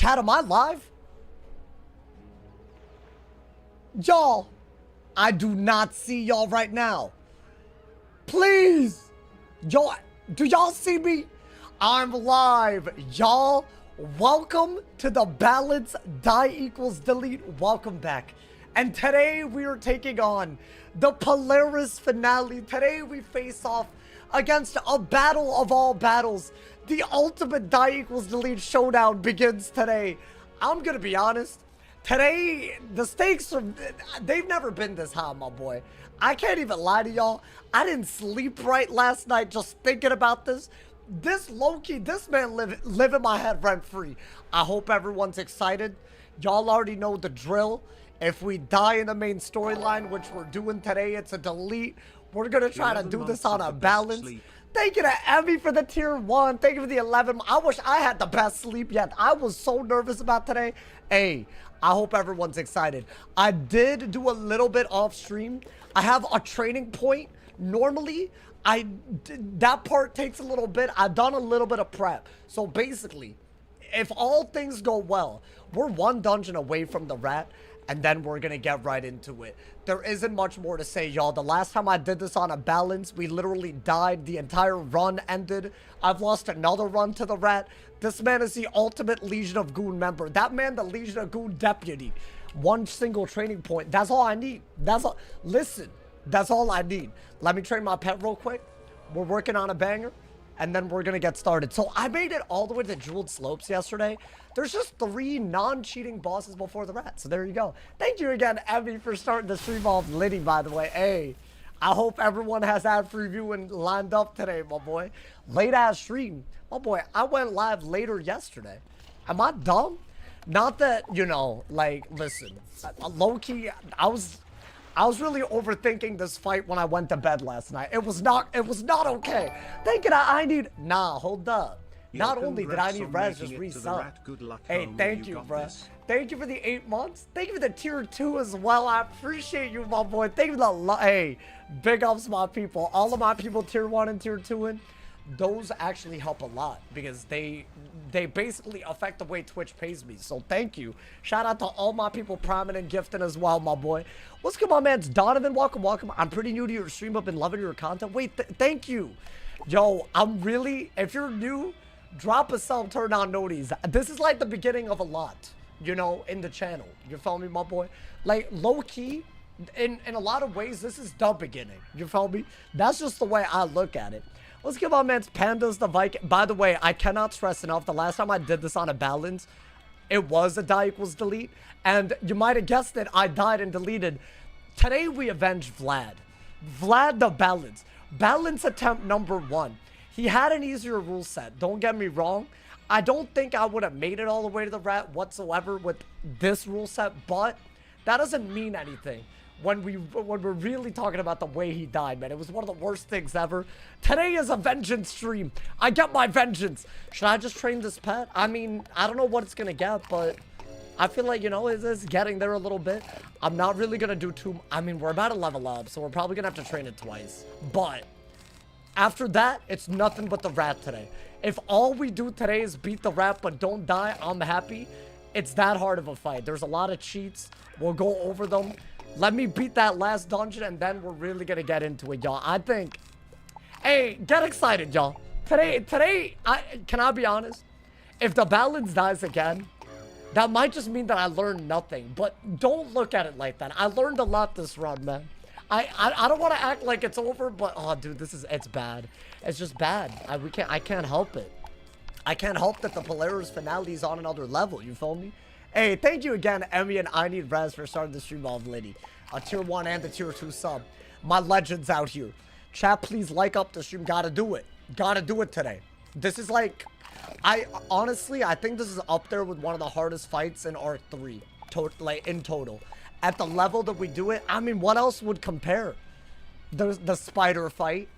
Chat, am I live? Y'all, I do not see y'all right now. Please. Yo, do y'all see me? I'm live. Y'all, welcome to the balance die equals delete. Welcome back. And today we are taking on the Polaris finale. Today we face off against a battle of all battles. The ultimate die equals delete showdown begins today. I'm gonna be honest. Today, the stakes are, they've never been this high, my boy. I can't even lie to y'all. I didn't sleep right last night just thinking about this. This low-key, this man live in my head rent-free. I hope everyone's excited. Y'all already know the drill. If we die in the main storyline, which we're doing today, it's a delete. We're gonna try to do this on a balance. Thank you to Emmy for the tier 1. Thank you for the 11. I wish I had the best sleep yet. I was so nervous about today. Hey, I hope everyone's excited. I did do a little bit off stream. I have a training point. Normally, that part takes a little bit. I've done a little bit of prep. So basically, if all things go well, we're one dungeon away from the rat. And then we're gonna get right into it. There isn't much more to say, y'all. The last time I did this on a balance, we literally died. The entire run ended. I've lost another run to the rat. This man is the ultimate Legion of Goon member. That man, the Legion of Goon deputy. One single training point. That's all I need. That's all. Listen, that's all I need. Let me train my pet real quick. We're working on a banger. And then we're gonna get started. So I made it all the way to Jeweled Slopes yesterday. There's just 3 non-cheating bosses before the rat. So there you go. Thank you again, Emmy, for starting the stream off Liddy, by the way. Hey, I hope everyone has had free viewing lined up today, my boy. Late ass stream. My boy, I went live later yesterday. Am I dumb? Not that, you know, like, listen. Low-key, I was really overthinking this fight when I went to bed last night. It was not okay. Thinking I need, nah, hold up. Not only did I need res, just resub. Hey, thank you, bro. Thank you for the 8 months. Thank you for the tier 2 as well. I appreciate you, my boy. Thank you for the, hey, big ups, my people. All of my people tier 1 and tier 2 in, those actually help a lot because they basically affect the way Twitch pays me. So thank you. Shout out to all my people priming and gifting as well, my boy. What's good, my man's Donovan? Welcome. I'm pretty new to your stream. I've been loving your content. Wait, thank you. Yo, I'm really, if you're new, drop a sub, turn on noties. This is like the beginning of a lot, you know, in the channel. You feel me, my boy? Like, low-key, in a lot of ways, this is the beginning. You feel me? That's just the way I look at it. Let's give our man's Pandas the Viking. By the way, I cannot stress enough, the last time I did this on a balance, it was a die equals delete. And you might have guessed it, I died and deleted. Today we avenged Vlad. Vlad the balance. Balance attempt number 1. He had an easier rule set. Don't get me wrong. I don't think I would have made it all the way to the rat whatsoever with this rule set, but that doesn't mean anything. When we're really talking about the way he died, man. It was one of the worst things ever. Today is a vengeance stream. I get my vengeance. Should I just train this pet? I mean, I don't know what it's gonna get, but I feel like, you know, it's getting there a little bit. I'm not really gonna do too, I mean, we're about to level up, so we're probably gonna have to train it twice. But after that, it's nothing but the rat today. If all we do today is beat the rat but don't die, I'm happy. It's that hard of a fight. There's a lot of cheats. We'll go over them. Let me beat that last dungeon, and then we're really gonna get into it, y'all. I think, hey, get excited, y'all. Today, can I be honest? If the balance dies again, that might just mean that I learned nothing. But don't look at it like that. I learned a lot this run, man. I don't want to act like it's over, but oh, dude, it's bad. It's just bad. I can't help it. I can't help that the Polaris finale is on another level. You feel me? Hey, thank you again, Emmy and I Need Res for starting the stream off, Liddy. A tier 1 and a tier 2 sub. My legends out here. Chat, please like up the stream. Gotta do it. Gotta do it today. This is like, honestly, I think this is up there with one of the hardest fights in Arc 3. Like, in total. At the level that we do it, I mean, what else would compare? The spider fight.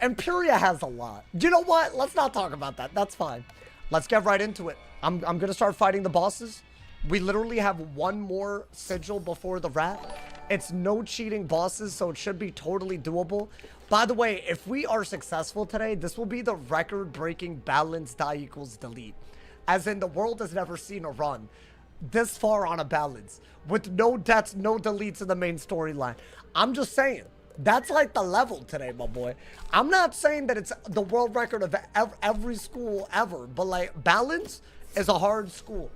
Imperia has a lot. You know what? Let's not talk about that. That's fine. Let's get right into it. I'm gonna start fighting the bosses. We literally have one more sigil before the rat. It's no cheating bosses, so it should be totally doable. By the way, if we are successful today, this will be the record-breaking balance die equals delete. As in, the world has never seen a run this far on a balance with no deaths, no deletes in the main storyline. I'm just saying, that's like the level today, my boy. I'm not saying that it's the world record of every school ever, but like, balance is a hard school.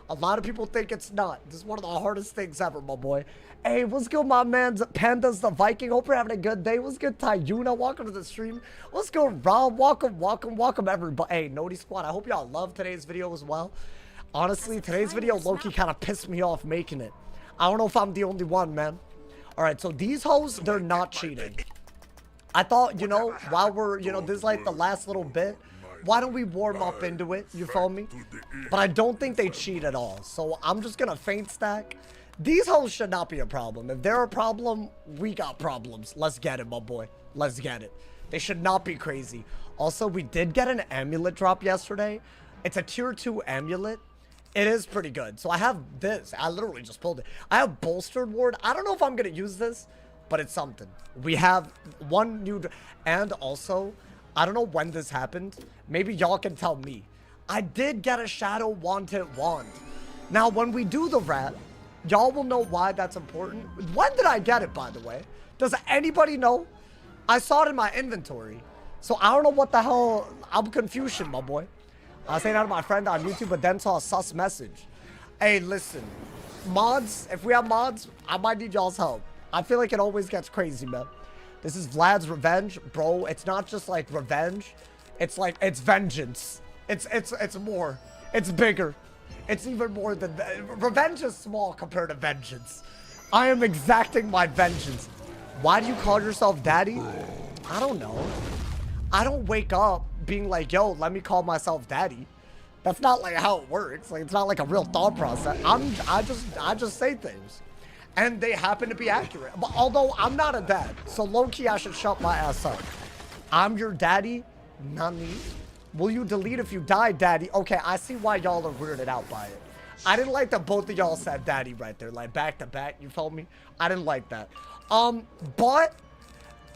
A lot of people think it's not. This is one of the hardest things ever, my boy. Hey, what's good, my man? Pandas the Viking. Hope you're having a good day. What's good, Tayuna? Welcome to the stream. What's good, Rob? Welcome, everybody. Hey, Noti Squad, I hope y'all love today's video as well. Honestly, today's video, low-key, kind of pissed me off making it. I don't know if I'm the only one, man. All right, so these hoes, they're not cheating. I thought, you know, while we're, you know, this is like the last little bit, why don't we warm up into it, you feel me? But I don't think they cheat at all, so I'm just gonna feint stack. These hoes should not be a problem. If they're a problem, we got problems. Let's get it, my boy. Let's get it. They should not be crazy. Also, we did get an amulet drop yesterday. It's a tier 2 amulet. It is pretty good. So I have this. I literally just pulled it. I have bolstered ward. I don't know if I'm going to use this, but it's something. We have one new... And also, I don't know when this happened. Maybe y'all can tell me. I did get a Shadow Wanted wand. Now, when we do the rat, y'all will know why that's important. When did I get it, by the way? Does anybody know? I saw it in my inventory. So I don't know what the hell... I'm confusion, my boy. I was saying that to my friend on YouTube, but then saw a sus message. Hey, listen. Mods, if we have mods, I might need y'all's help. I feel like it always gets crazy, man. This is Vlad's revenge. Bro, it's not just like revenge. It's like, it's vengeance. It's more. It's bigger. It's even more than that. Revenge is small compared to vengeance. I am exacting my vengeance. Why do you call yourself daddy? I don't know. I don't wake up being like, yo, let me call myself daddy. That's not like how it works. Like, it's not like a real thought process. I just say things. And they happen to be accurate. But although I'm not a dad, so low-key I should shut my ass up. I'm your daddy? Nani? Will you delete if you die, daddy? Okay, I see why y'all are weirded out by it. I didn't like that both of y'all said daddy right there, like back to back, you feel me? I didn't like that. But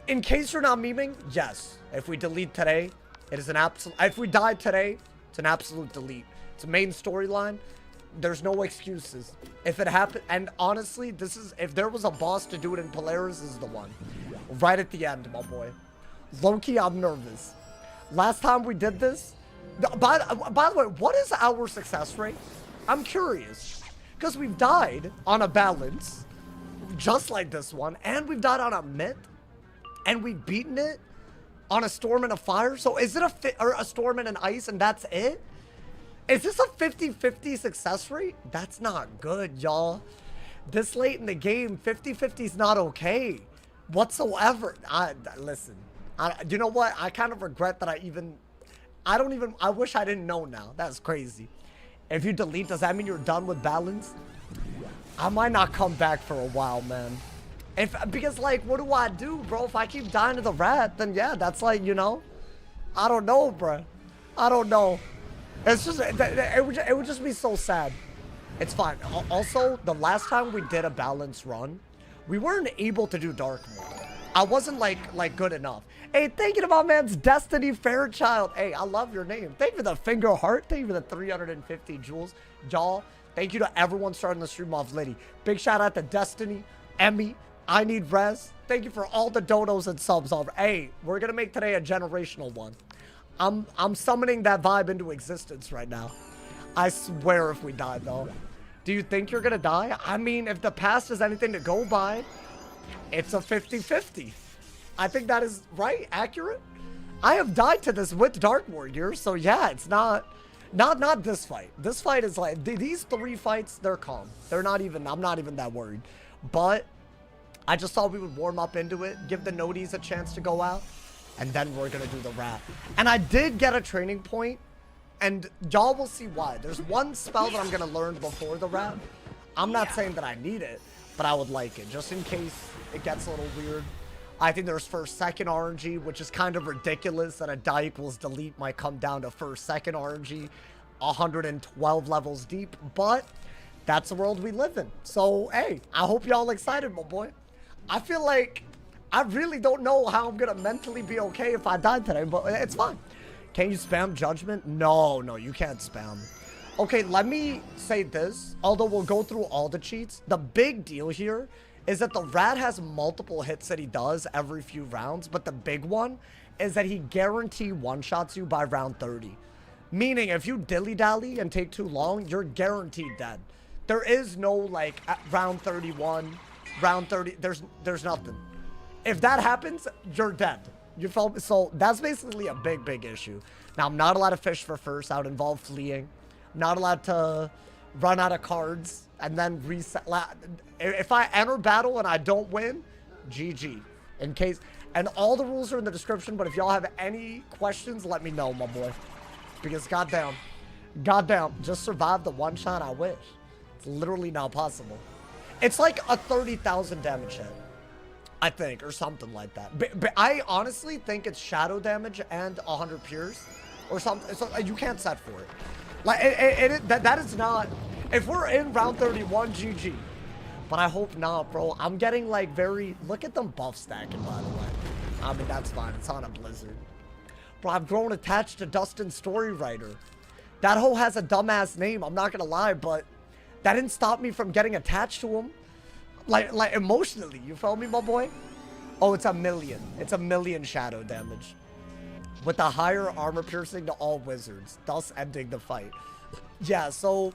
in case you're not memeing, yes. If we delete today, it is an absolute... If we die today, it's an absolute delete. It's a main storyline. There's no excuses. If it happened... And honestly, this is... If there was a boss to do it in Polaris, this is the one. Right at the end, my boy. Low-key, I'm nervous. Last time we did this... By the way, what is our success rate? I'm curious. Because we've died on a balance, just like this one, and we've died on a myth, and we've beaten it on a storm and a fire. So is it a storm and an ice and that's it? Is this a 50-50 success rate? That's not good, y'all. This late in the game, 50-50 is not okay whatsoever. Listen, you know what? I kind of regret that I wish I didn't know now. That's crazy. If you delete, does that mean you're done with balance? I might not come back for a while, man. Because, like, what do I do, bro? If I keep dying to the rat, then yeah, that's like, you know, I don't know, bro. I don't know. It's just, it would just be so sad. It's fine. Also, the last time we did a balance run, we weren't able to do dark mode. I wasn't like good enough. Hey, thank you to my man's Destiny Fairchild. Hey, I love your name. Thank you for the finger heart. Thank you for the 350 jewels. Y'all, thank you to everyone starting the stream off Liddy. Big shout out to Destiny, Emmy, I Need Res. Thank you for all the donos and subs. Hey, we're gonna make today a generational one. I'm summoning that vibe into existence right now. I swear if we die though. Do you think you're gonna die? I mean, if the past is anything to go by, it's a 50-50. I think that is right, accurate. I have died to this with Dark Warrior, so yeah, it's not this fight. This fight is like, these 3 fights, they're calm. They're not even, I'm not even that worried. But I just thought we would warm up into it, give the noties a chance to go out, and then we're gonna do the rat. And I did get a training point, and y'all will see why. There's one spell that I'm gonna learn before the rat. I'm not saying that I need it, but I would like it, just in case it gets a little weird. I think there's first-second RNG, which is kind of ridiculous that a die equals delete might come down to first-second RNG, 112 levels deep, but that's the world we live in. So, hey, I hope y'all excited, my boy. I feel like I really don't know how I'm gonna mentally be okay if I die today, but it's fine. Can you spam judgment? No, no, you can't spam. Okay, let me say this. Although we'll go through all the cheats, the big deal here is that the rat has multiple hits that he does every few rounds, but the big one is that he guarantee one-shots you by round 30. Meaning, if you dilly-dally and take too long, you're guaranteed dead. There is no, like, at round 31, round 30, there's nothing. If that happens, you're dead. You feel me? So that's basically a big, big issue. Now, I'm not allowed to fish for first. I would involve fleeing. I'm not allowed to run out of cards and then reset. If I enter battle and I don't win, GG. In case, and all the rules are in the description, but if y'all have any questions, let me know, my boy. Because goddamn, just survive the one shot, I wish. It's literally not possible. It's like a 30,000 damage hit, I think, or something like that. But I honestly think it's shadow damage and 100 pierce or something. So you can't set for it. Like, that is not, if we're in round 31, GG. But I hope not, bro. I'm getting like look at them buff stacking, by the way. I mean, that's fine. It's on a blizzard. Bro, I've grown attached to Dustin's story writer. That hoe has a dumbass name, I'm not gonna lie, but that didn't stop me from getting attached to him. Like emotionally, you feel me, my boy? Oh, it's 1,000,000. It's 1,000,000 shadow damage. With the higher armor piercing to all wizards, thus ending the fight. Yeah, so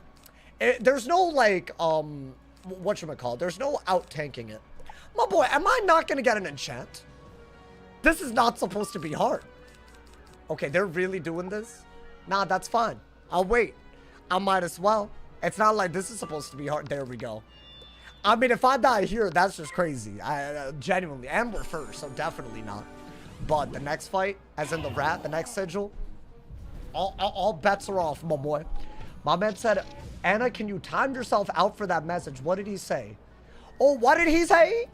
there's no like, whatchamacallit, there's no out-tanking it. My boy, am I not gonna get an enchant? This is not supposed to be hard. Okay, they're really doing this? Nah, that's fine. I'll wait. I might as well. It's not like this is supposed to be hard. There we go. I mean, if I die here, that's just crazy. Genuinely. And we're first, so definitely not. But the next fight, as in the rat, the next sigil, all bets are off, my boy. My man said, Anna, can you time yourself out for that message? What did he say? Oh, what did he say?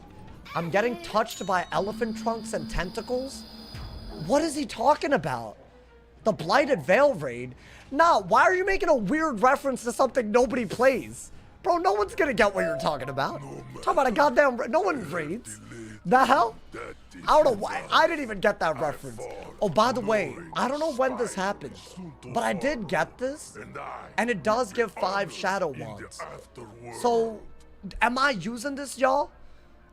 I'm getting touched by elephant trunks and tentacles? What is he talking about? The Blighted Veil raid? Nah, why are you making a weird reference to something nobody plays? Bro, no one's gonna get what you're talking about. Talking about a goddamn... No one raids. The hell? I don't know why. I didn't even get that reference. Oh, by the way, I don't know when this happened, but I did get this, and it does give 5 shadow wands. So, am I using this, y'all?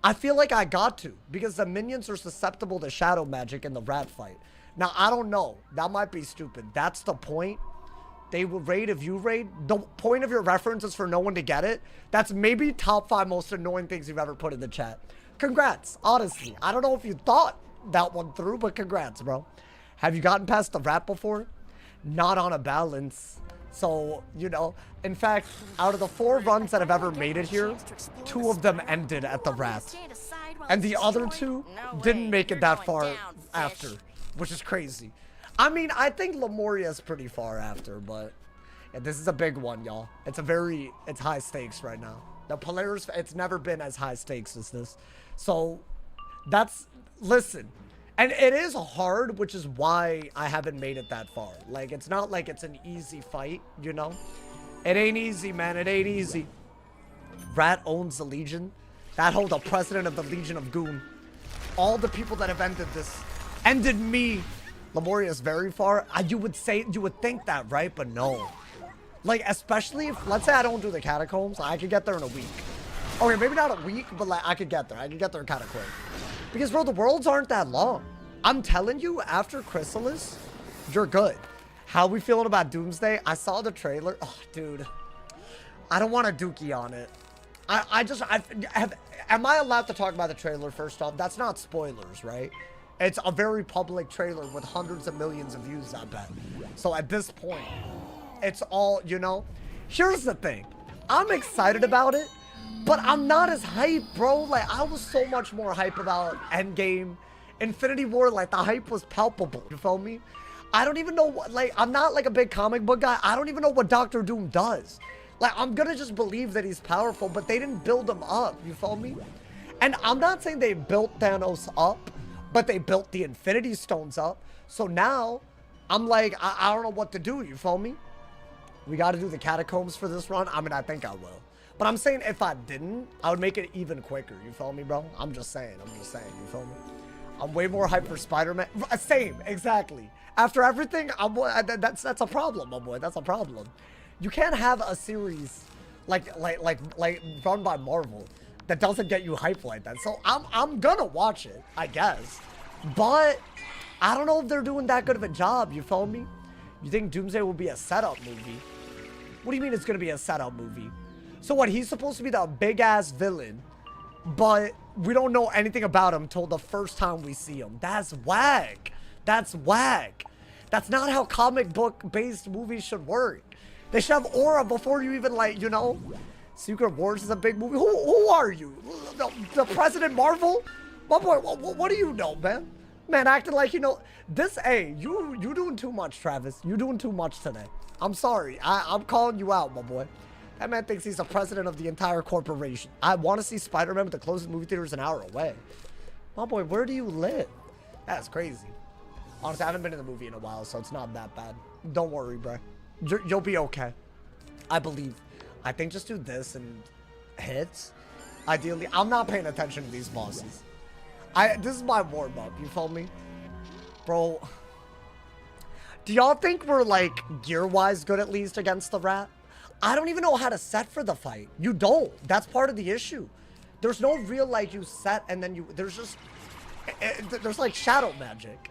I feel like I got to, because the minions are susceptible to shadow magic in the rat fight. Now, I don't know. That might be stupid. That's the point. They will raid if you raid. The point of your reference is for no one to get it. That's maybe top 5 most annoying things you've ever put in the chat. Congrats, honestly. I don't know if you thought that one through, but congrats, bro. Have you gotten past the rat before? Not on a balance. So, you know, in fact, out of the 4 runs that have ever made it here, 2 of them ended at the rat. And the other 2 didn't make it that far after, which is crazy. I mean, I think Lemuria's pretty far after, but yeah, this is a big one, y'all. It's high stakes right now. The Polaris, it's never been as high stakes as this. So, listen. And it is hard, which is why I haven't made it that far. Like, it's not like it's an easy fight, you know? It ain't easy, man. It ain't easy. Rat owns the Legion. That whole, the president of the Legion of Goon. All the people that have ended this, ended me. Lemuria is very far. You would think that, right? But no. Like, especially if, let's say I don't do the catacombs, I could get there in a week. Okay, maybe not a week, but like, I could get there. I could get there kind of quick. Because, bro, the worlds aren't that long. I'm telling you, after Chrysalis, you're good. How we feeling about Doomsday? I saw the trailer. Oh, dude. I don't want a dookie on it. Am I allowed to talk about the trailer first off? That's not spoilers, right? It's a very public trailer with hundreds of millions of views, I bet. So at this point, it's all, you know. Here's the thing. I'm excited about it, but I'm not as hype, bro. Like, I was so much more hype about Endgame. Infinity War, like, the hype was palpable. You feel me? I don't even know what, like, I'm not, like, a big comic book guy. I don't even know what Doctor Doom does. Like, I'm gonna just believe that he's powerful, but they didn't build him up. You feel me? And I'm not saying they built Thanos up, but they built the Infinity Stones up. So now, I'm like, I don't know what to do. You feel me? We got to do the catacombs for this run. I mean, I think I will. But I'm saying if I didn't, I would make it even quicker. You feel me, bro? I'm just saying. You feel me? I'm way more hyped for Spider-Man. Same, exactly. After everything, that's a problem, my boy. That's a problem. You can't have a series like run by Marvel that doesn't get you hyped like that. So I'm gonna watch it, I guess. But I don't know if they're doing that good of a job, you feel me? You think Doomsday will be a setup movie? What do you mean it's gonna be a setup movie? So what, he's supposed to be the big-ass villain, but we don't know anything about him till the first time we see him. That's whack. That's whack. That's not how comic book-based movies should work. They should have aura before you even, like, you know? Secret Wars is a big movie. Who are you? The President Marvel? My boy, what do you know, man? Man, acting like you know. This, hey, you doing too much, Travis. You doing too much today. I'm sorry. I'm calling you out, my boy. That man thinks he's the president of the entire corporation. I want to see Spider-Man, but the closest movie theater is an hour away. My boy, where do you live? That's crazy. Honestly, I haven't been in the movie in a while, so it's not that bad. Don't worry, bro. You'll be okay. I believe. I think just do this and hits. Ideally, I'm not paying attention to these bosses. This is my warm-up, you feel me? Bro. Do y'all think we're, like, gear-wise good at least against the rat? I don't even know how to set for the fight. You don't. That's part of the issue. There's no real, like, you set and then you... There's just... There's, like, shadow magic.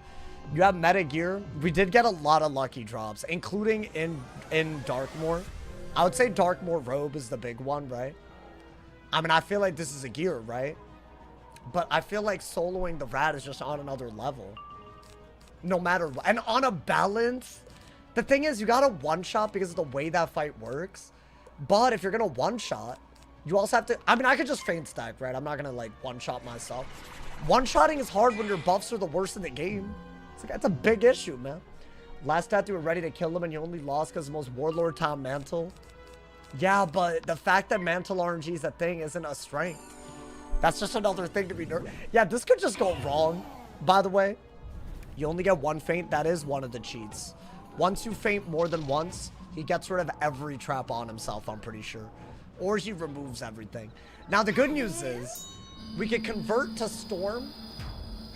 You have meta gear. We did get a lot of lucky drops, including in Darkmoor. I would say Darkmoor Robe is the big one, right? I mean, I feel like this is a gear, right? But I feel like soloing the rat is just on another level. No matter what. And on a balance... The thing is, you gotta one-shot because of the way that fight works. But if you're gonna one-shot, you also have to... I mean, I could just feint stack, right? I'm not gonna, like, one-shot myself. One-shotting is hard when your buffs are the worst in the game. It's like, that's a big issue, man. Last death, you were ready to kill him and you only lost because the most Warlord Tom Mantle. Yeah, but the fact that Mantle RNG is a thing isn't a strength. That's just another thing to be nervous. Yeah, this could just go wrong, by the way. You only get one feint. That is one of the cheats. Once you feint more than once, he gets rid of every trap on himself, I'm pretty sure. Or he removes everything. Now, the good news is, we can convert to Storm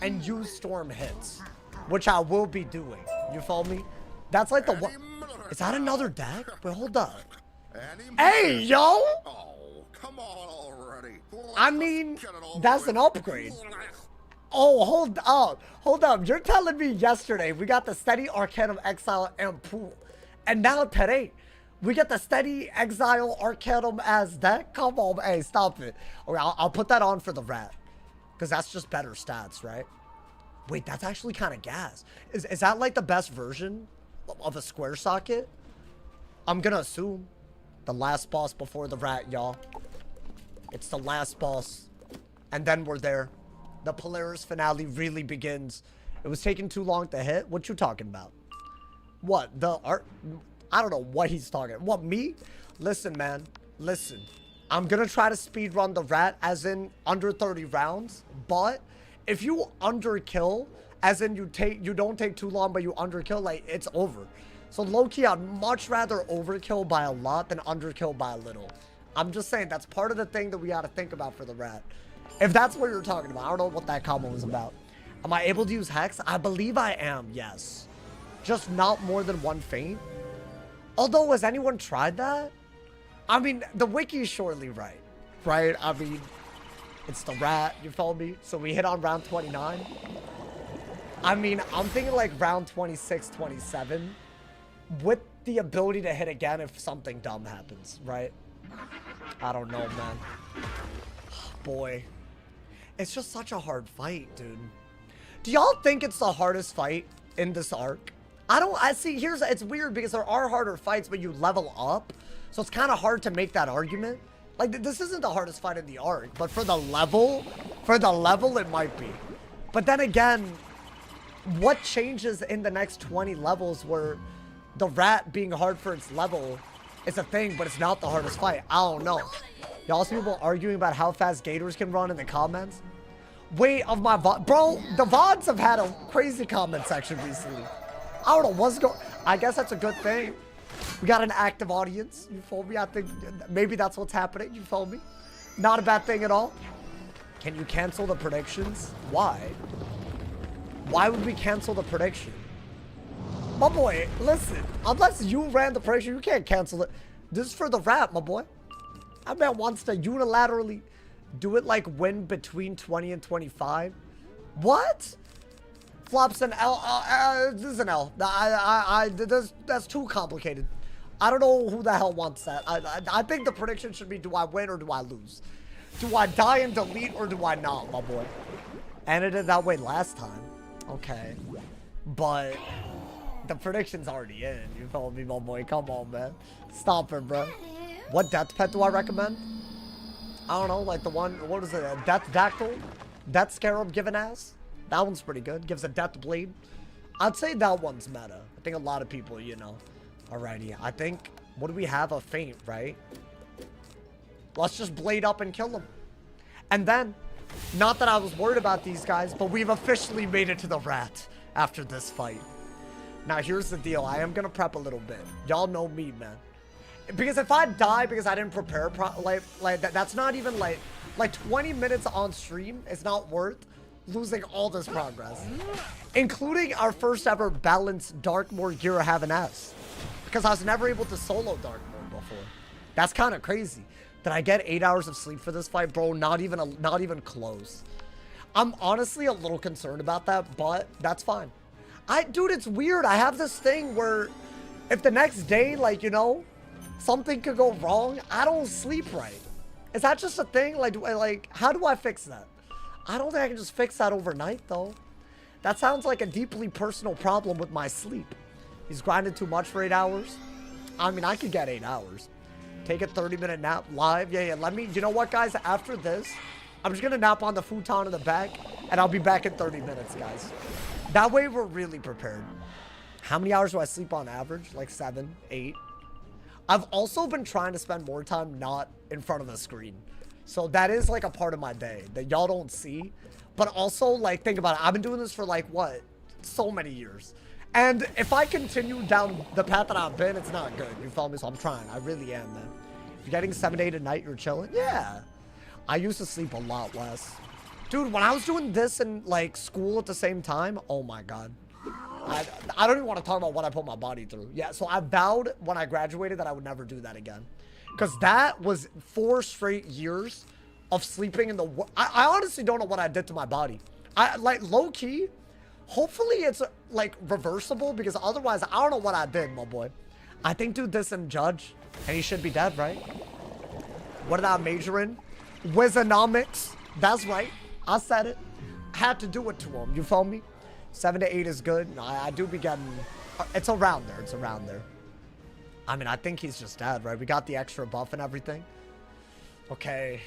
and use Storm hits, which I will be doing. You follow me? That's like the one. Is that another deck? Wait, hold up. Hey, yo! Oh, come on already. I mean, that's an upgrade. Oh, hold up. Hold up. You're telling me yesterday we got the Steady Arcanum Exile and Pool. And now today, we get the Steady Exile Arcanum as deck? Come on. Hey, stop it. Okay, I'll put that on for the rat. Because that's just better stats, right? Wait, that's actually kind of gas. Is that like the best version of a square socket? I'm going to assume. The last boss before the rat, y'all. It's the last boss. And then we're there. The Polaris finale really begins. It was taking too long to hit. What you talking about? What? The art? I don't know what he's talking. What, me? Listen, man. Listen. I'm gonna try to speed run the rat as in under 30 rounds. But if you underkill, as in you don't take too long, but you underkill, like, it's over. So low-key, I'd much rather overkill by a lot than underkill by a little. I'm just saying that's part of the thing that we gotta think about for the rat. If that's what you're talking about. I don't know what that combo was about. Am I able to use Hex? I believe I am, yes. Just not more than one feint. Although, has anyone tried that? I mean, the wiki's surely right. Right? I mean, it's the rat, you follow me? So we hit on round 29. I mean, I'm thinking like round 26, 27. With the ability to hit again if something dumb happens, right? I don't know, man. Boy. It's just such a hard fight, dude. Do y'all think it's the hardest fight in this arc? I see, it's weird because there are harder fights, but you level up. So it's kind of hard to make that argument. Like, this isn't the hardest fight in the arc, but for the level, it might be. But then again, what changes in the next 20 levels where the rat being hard for its level is a thing, but it's not the hardest fight? I don't know. Y'all see people arguing about how fast Gators can run in the comments? Wait, of my VOD. Bro, the VODs have had a crazy comment section recently. I don't know what's going... I guess that's a good thing. We got an active audience. You feel me? I think maybe that's what's happening. You feel me? Not a bad thing at all. Can you cancel the predictions? Why? Why would we cancel the prediction? My boy, listen, unless you ran the prediction, you can't cancel it. This is for the rap, my boy. I man wants to unilaterally do it like win between 20 and 25. What? Flops an L. This is an L. That's too complicated. I don't know who the hell wants that. I think the prediction should be, do I win or do I lose? Do I die and delete or do I not, my boy? And it did that way last time. Okay. But the prediction's already in. You feel me, my boy? Come on, man. Stop it, bro. What death pet do I recommend? I don't know, like the one, what is it? A death dactyl? Death scarab given ass? That one's pretty good. Gives a death bleed. I'd say that one's meta. I think a lot of people, you know. Alrighty, I think, what do we have? A feint, right? Let's just blade up and kill them. And then, not that I was worried about these guys, but we've officially made it to the rat after this fight. Now, here's the deal. I am going to prep a little bit. Y'all know me, man. Because if I die because I didn't prepare, that's not even like 20 minutes on stream is not worth losing all this progress. Including our first ever balanced Darkmoor Gira have an S. Because I was never able to solo Darkmoor before. That's kind of crazy. Did I get 8 hours of sleep for this fight, bro? Not even close. I'm honestly a little concerned about that, but that's fine. Dude, it's weird. I have this thing where if the next day, like, you know, something could go wrong, I don't sleep right. Is that just a thing? Like, how do I fix that? I don't think I can just fix that overnight, though. That sounds like a deeply personal problem with my sleep. He's grinding too much for 8 hours. I mean, I could get 8 hours. Take a 30-minute nap live. Yeah, let me, you know what, guys? After this, I'm just going to nap on the futon in the back, and I'll be back in 30 minutes, guys. That way, we're really prepared. How many hours do I sleep on average? Like 7, 8. I've also been trying to spend more time not in front of the screen. So that is like a part of my day that y'all don't see. But also, like, think about it. I've been doing this for like, what? So many years. And if I continue down the path that I've been, it's not good. You feel me? So I'm trying. I really am, man. If you're getting 7 to 8 at night, you're chilling? Yeah. I used to sleep a lot less. Dude, when I was doing this in, like, school at the same time, oh my God. I don't even want to talk about what I put my body through. Yeah, so I vowed when I graduated that I would never do that again. Because that was 4 straight years of sleeping in the... I honestly don't know what I did to my body. Like, low-key, hopefully it's, like, reversible, because otherwise, I don't know what I did, my boy. I think, dude, this and Judge, and he should be dead, right? What did I major in? Wizonomics. That's right. I said it. Had to do it to him. You feel me? 7 to 8 is good. No, I do be getting... It's around there. It's around there. I mean, I think he's just dead, right? We got the extra buff and everything. Okay.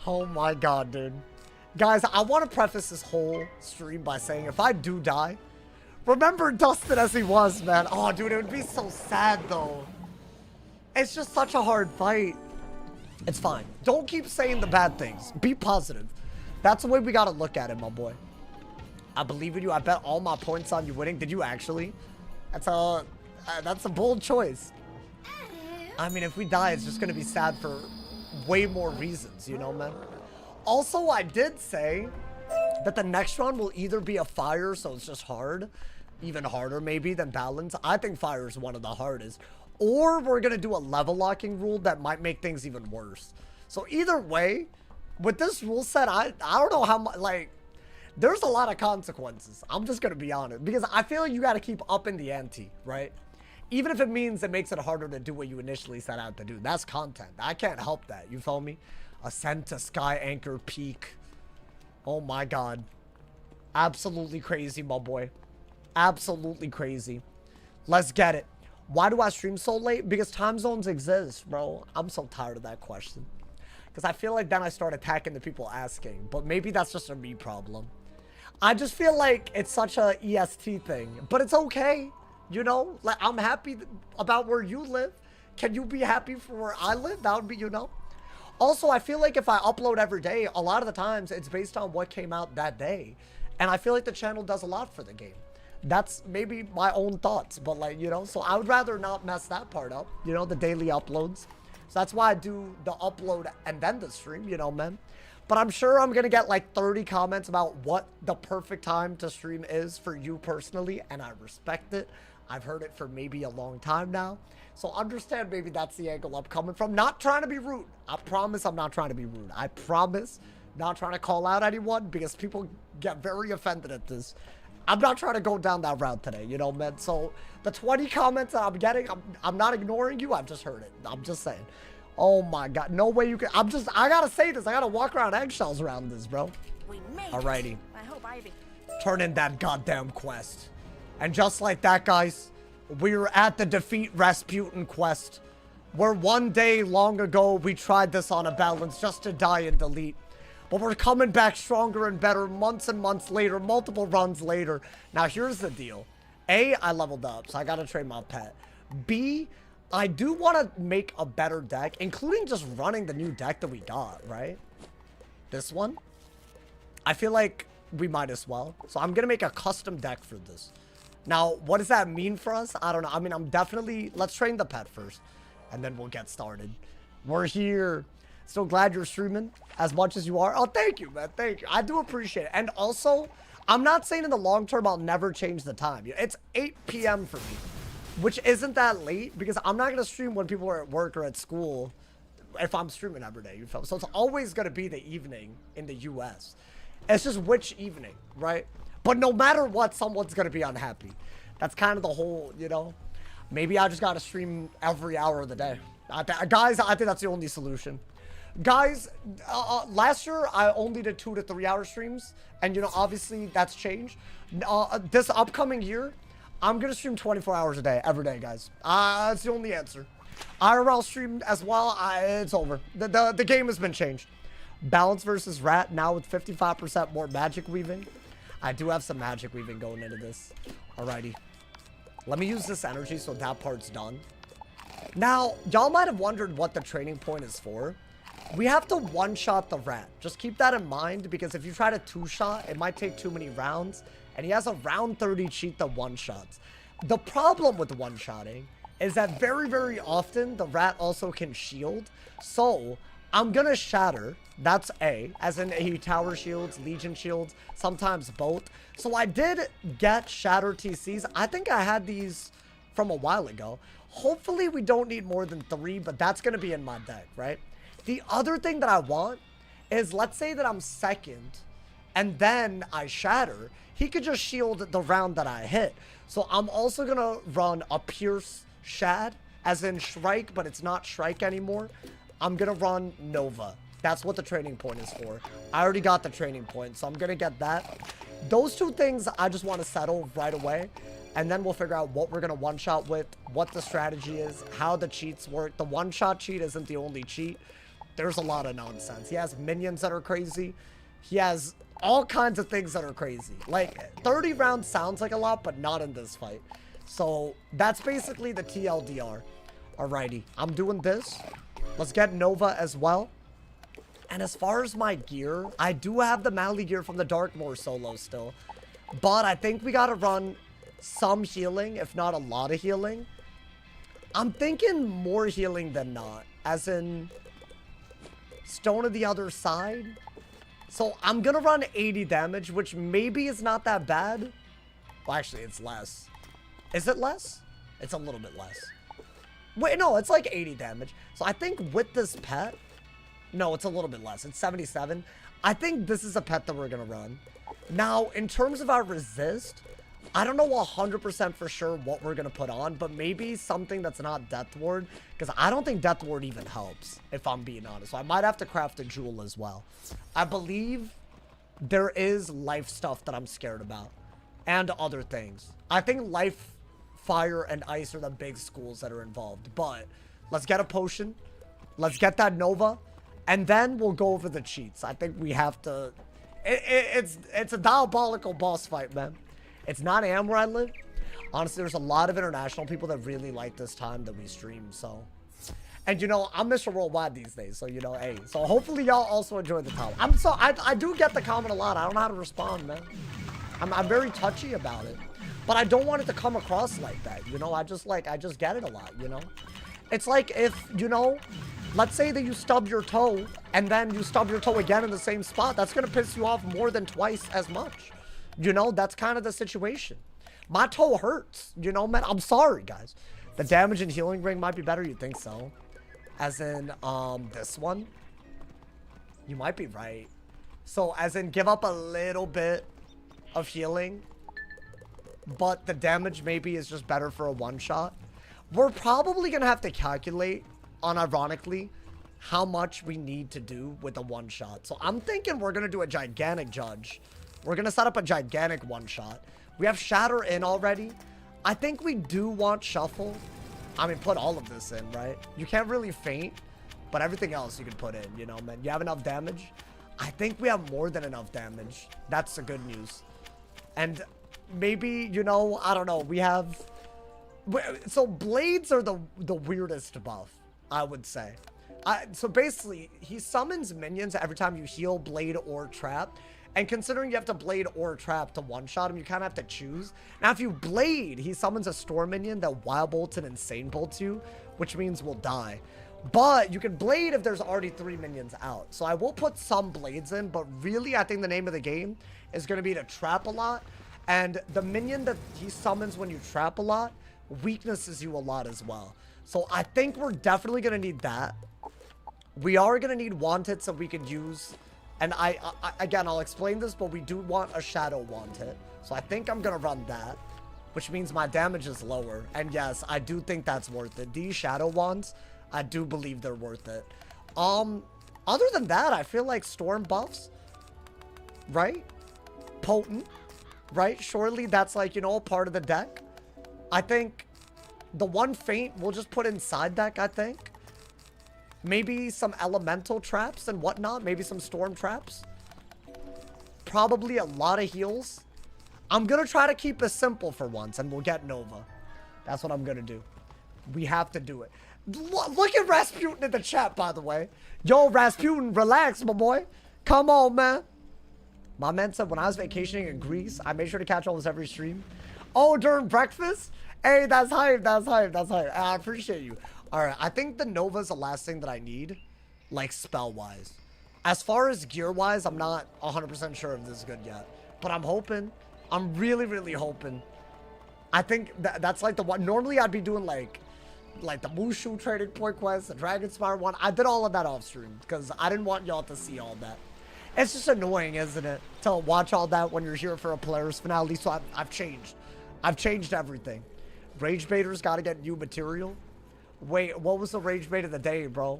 Oh my God, dude. Guys, I want to preface this whole stream by saying if I do die, remember Dustin as he was, man. Oh, dude, it would be so sad, though. It's just such a hard fight. It's fine. Don't keep saying the bad things. Be positive. That's the way we got to look at it, my boy. I believe in you. I bet all my points on you winning. Did you actually? That's a bold choice. I mean, if we die, it's just going to be sad for way more reasons, you know, man? Also, I did say that the next round will either be a fire, so it's just hard, even harder maybe than balance. I think fire is one of the hardest. Or we're going to do a level locking rule that might make things even worse. So either way, with this rule set, I don't know how much, like, there's a lot of consequences. I'm just going to be honest. Because I feel like you got to keep up in the ante, right? Even if it means it makes it harder to do what you initially set out to do. That's content. I can't help that. You feel me? Ascent to Sky Anchor Peak. Oh my God. Absolutely crazy, my boy. Absolutely crazy. Let's get it. Why do I stream so late? Because time zones exist, bro. I'm so tired of that question. Because I feel like then I start attacking the people asking. But maybe that's just a me problem. I just feel like it's such a EST thing. But it's okay. You know? Like, I'm happy about where you live. Can you be happy for where I live? That would be, you know? Also, I feel like if I upload every day, a lot of the times it's based on what came out that day. And I feel like the channel does a lot for the game. That's maybe my own thoughts, but like, you know, so I would rather not mess that part up, you know, the daily uploads. So that's why I do the upload and then the stream, you know, man. But I'm sure I'm going to get like 30 comments about what the perfect time to stream is for you personally. And I respect it. I've heard it for maybe a long time now. So understand maybe that's the angle I'm coming from. Not trying to be rude. I promise I'm not trying to be rude. I promise not trying to call out anyone because people get very offended at this. I'm not trying to go down that route today, you know, man. So the 20 comments that I'm getting, I'm not ignoring you. I've just heard it. I'm just saying. Oh my God. No way you can. I gotta say this. I gotta walk around eggshells around this, bro. We made Alrighty. it. I hope Ivy. Turn in that goddamn quest. And just like that, guys, we're at the defeat Rasputin quest. Where one day long ago, we tried this on a balance just to die and delete. But we're coming back stronger and better months and months later, multiple runs later. Now, here's the deal. A, I leveled up, so I gotta trade my pet. B, I do want to make a better deck, including just running the new deck that we got, right? This one. I feel like we might as well. So I'm gonna make a custom deck for this. Now, what does that mean for us? I don't know. I mean, I'm definitely... Let's train the pet first, and then we'll get started. We're here. So glad you're streaming as much as you are. Oh, thank you, man. Thank you. I do appreciate it. And also, I'm not saying in the long term I'll never change the time. It's 8 p.m. for me, which isn't that late because I'm not going to stream when people are at work or at school if I'm streaming every day. You feel? So it's always going to be the evening in the U.S. It's just which evening, right? But no matter what, someone's going to be unhappy. That's kind of the whole, you know. Maybe I just got to stream every hour of the day. Guys, I think that's the only solution. Guys, last year I only did 2 to 3 hour streams, and you know, obviously that's changed. This upcoming year, I'm gonna stream 24 hours a day, every day, guys. That's the only answer. IRL stream as well. It's over. The game has been changed. Balance versus rat now with 55% more magic weaving. I do have some magic weaving going into this. Alrighty, let me use this energy so that part's done. Now, y'all might have wondered what the training point is for. We have to one-shot the rat. Just keep that in mind, because if you try to two-shot, it might take too many rounds. And he has a round 30 cheat that one-shots. The problem with one-shotting is that very, very often, the rat also can shield. So, I'm gonna shatter. That's A. As in, he tower shields, legion shields, sometimes both. So, I did get shatter TCs. I think I had these from a while ago. Hopefully, we don't need more than 3, but that's gonna be in my deck, right? The other thing that I want is, let's say that I'm second and then I shatter. He could just shield the round that I hit. So I'm also going to run a Pierce Shad, as in Shrike, but it's not Shrike anymore. I'm going to run Nova. That's what the training point is for. I already got the training point, so I'm going to get that. Those 2 things I just want to settle right away. And then we'll figure out what we're going to one-shot with, what the strategy is, how the cheats work. The one-shot cheat isn't the only cheat. There's a lot of nonsense. He has minions that are crazy. He has all kinds of things that are crazy. Like, 30 rounds sounds like a lot, but not in this fight. So, that's basically the TLDR. Alrighty, I'm doing this. Let's get Nova as well. And as far as my gear, I do have the Mally gear from the Darkmoor solo still. But I think we gotta run some healing, if not a lot of healing. I'm thinking more healing than not. As in... Stone of the other side. So I'm gonna run 80 damage, which maybe is not that bad. Well, actually, it's less. Is it less? It's a little bit less. Wait, no, it's like 80 damage. So I think with this pet... No, it's a little bit less. It's 77. I think this is a pet that we're gonna run. Now, in terms of our resist, I don't know 100% for sure what we're going to put on, but maybe something that's not Death Ward, because I don't think Death Ward even helps, if I'm being honest. So I might have to craft a jewel as well. I believe there is life stuff that I'm scared about, and other things. I think life, fire, and ice are the big schools that are involved, but let's get a potion. Let's get that Nova, and then we'll go over the cheats. I think we have to... It's a diabolical boss fight, man. It's 9 a.m. where I live. Honestly, there's a lot of international people that really like this time that we stream, so. And, you know, I'm Mr. Worldwide these days, so, you know, hey. So, hopefully, y'all also enjoy the time. I do get the comment a lot. I don't know how to respond, man. I'm very touchy about it. But I don't want it to come across like that, you know? I just get it a lot, you know? It's like if, you know, let's say that you stub your toe and then you stub your toe again in the same spot, that's going to piss you off more than twice as much. You know, that's kind of the situation. My toe hurts, you know, man. I'm sorry, guys. The damage and healing ring might be better. You think so? As in, this one? You might be right. So, as in, give up a little bit of healing, but the damage maybe is just better for a one-shot. We're probably going to have to calculate, unironically, how much we need to do with a one-shot. So, I'm thinking we're going to do a gigantic judge. We're going to set up a gigantic one-shot. We have Shatter in already. I think we do want Shuffle. I mean, put all of this in, right? You can't really faint, but everything else you can put in, you know, man. You have enough damage? I think we have more than enough damage. That's the good news. And maybe, you know, I don't know. We have... So, Blades are the weirdest buff, I would say. So, basically, he summons minions every time you heal, Blade, or Trap. And considering you have to Blade or Trap to one-shot him, you kind of have to choose. Now, if you Blade, he summons a Storm minion that Wild Bolts and Insane Bolts you, which means we'll die. But you can Blade if there's already 3 minions out. So I will put some Blades in, but really, I think the name of the game is going to be to Trap a lot. And the minion that he summons when you Trap a lot weaknesses you a lot as well. So I think we're definitely going to need that. We are going to need Wanted so we can use... And again, I'll explain this, but we do want a Shadow Wanted. So I think I'm going to run that, which means my damage is lower. And yes, I do think that's worth it. These Shadow Wands, I do believe they're worth it. Other than that, I feel like Storm buffs, right? Potent, right? Surely that's like, you know, a part of the deck. I think the one Feint we'll just put inside deck, I think. Maybe some elemental traps and whatnot. Maybe some storm traps. Probably a lot of heals. I'm going to try to keep it simple for once, and we'll get Nova. That's what I'm going to do. We have to do it. Look at Rasputin in the chat, by the way. Yo, Rasputin, relax, my boy. Come on, man. My man said when I was vacationing in Greece, I made sure to catch almost every stream. Oh, during breakfast? Hey, that's hype. That's hype. That's hype. I appreciate you. All right, I think the Nova is the last thing that I need, like, spell-wise. As far as gear-wise, I'm not 100% sure if this is good yet. But I'm hoping. I'm really, really hoping. I think that's, like, the one. Normally, I'd be doing, like the Mushu trading point quest, the Dragonspire one. I did all of that off-stream because I didn't want y'all to see all that. It's just annoying, isn't it, to watch all that when you're here for a Polaris finale. So I've changed. I've changed everything. Rage Baiter's got to get new material. Wait, what was the rage bait of the day, bro?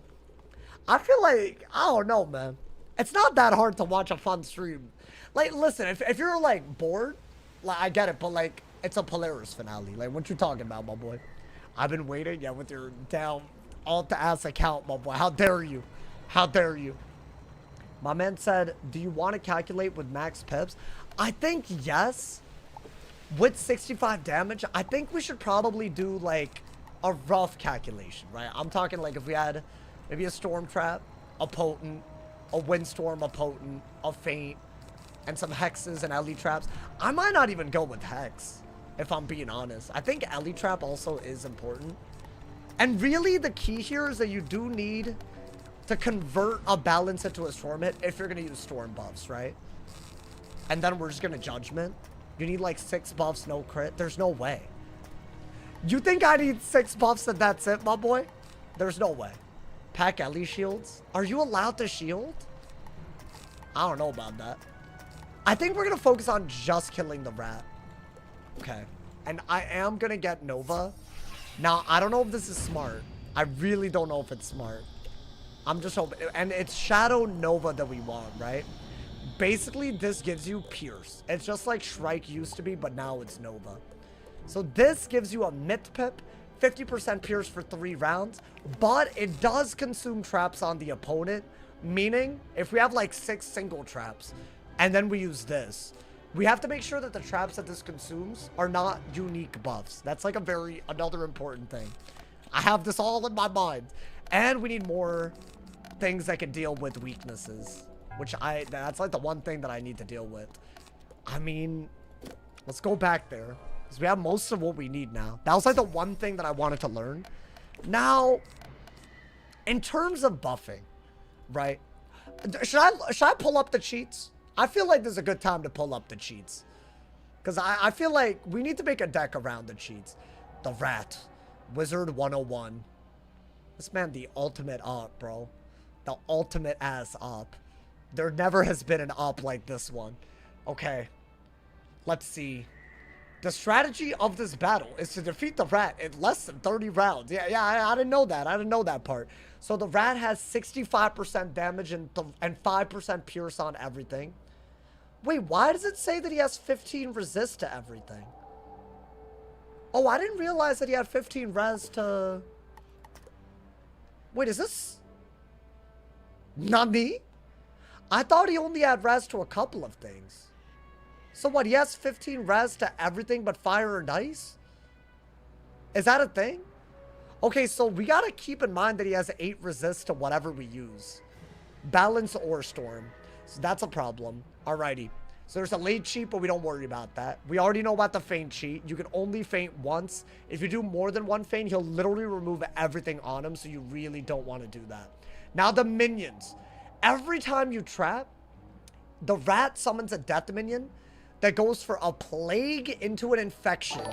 I feel like, I don't know, man. It's not that hard to watch a fun stream. Like, listen, if you're, like, bored, like, I get it, but, like, it's a Polaris finale. Like, what you talking about, my boy? I've been waiting, yeah, with your down alt-ass account, my boy. How dare you? How dare you? My man said, do you want to calculate with max pips? I think yes. With 65 damage, I think we should probably do, like, a rough calculation, right? I'm talking like if we had maybe a Storm Trap, a Potent, a Windstorm, a Potent, a Feint, and some Hexes and Ellie Traps. I might not even go with Hex, if I'm being honest. I think Ellie Trap also is important. And really, the key here is that you do need to convert a balance into a Storm hit if you're going to use Storm buffs, right? And then we're just going to Judgment. You need like 6 buffs, no crit. There's no way. You think I need 6 buffs and that's it, my boy? There's no way. Pack Ellie shields. Are you allowed to shield? I don't know about that. I think we're going to focus on just killing the rat. Okay. And I am going to get Nova. Now, I don't know if this is smart. I really don't know if it's smart. I'm just hoping. And it's Shadow Nova that we want, right? Basically, this gives you Pierce. It's just like Shrike used to be, but now it's Nova. So this gives you a Myth Pip, 50% Pierce for 3 rounds, but it does consume traps on the opponent, meaning if we have like 6 single traps, and then we use this, we have to make sure that the traps that this consumes are not unique buffs. That's like another important thing. I have this all in my mind. And we need more things that can deal with weaknesses, which that's like the one thing that I need to deal with. I mean, let's go back there. Because we have most of what we need now. That was like the one thing that I wanted to learn. Now, in terms of buffing, right? Should I pull up the cheats? I feel like this is a good time to pull up the cheats. Because I feel like we need to make a deck around the cheats. The rat. Wizard101. This man, the ultimate op, bro. The ultimate ass op. There never has been an op like this one. Okay. Let's see. The strategy of this battle is to defeat the rat in less than 30 rounds. Yeah, I didn't know that. I didn't know that part. So the rat has 65% damage and 5% pierce on everything. Wait, why does it say that he has 15 resist to everything? Oh, I didn't realize that he had 15 res to... Wait, is this... Not me? I thought he only had res to a couple of things. So what, he has 15 res to everything but fire and ice? Is that a thing? Okay, so we gotta keep in mind that he has 8 resist to whatever we use. Balance or storm. So that's a problem. Alrighty. So there's a late cheat, but we don't worry about that. We already know about the feint cheat. You can only feint once. If you do more than one feint, he'll literally remove everything on him, so you really don't want to do that. Now the minions. Every time you trap, the rat summons a death minion that goes for a plague into an infection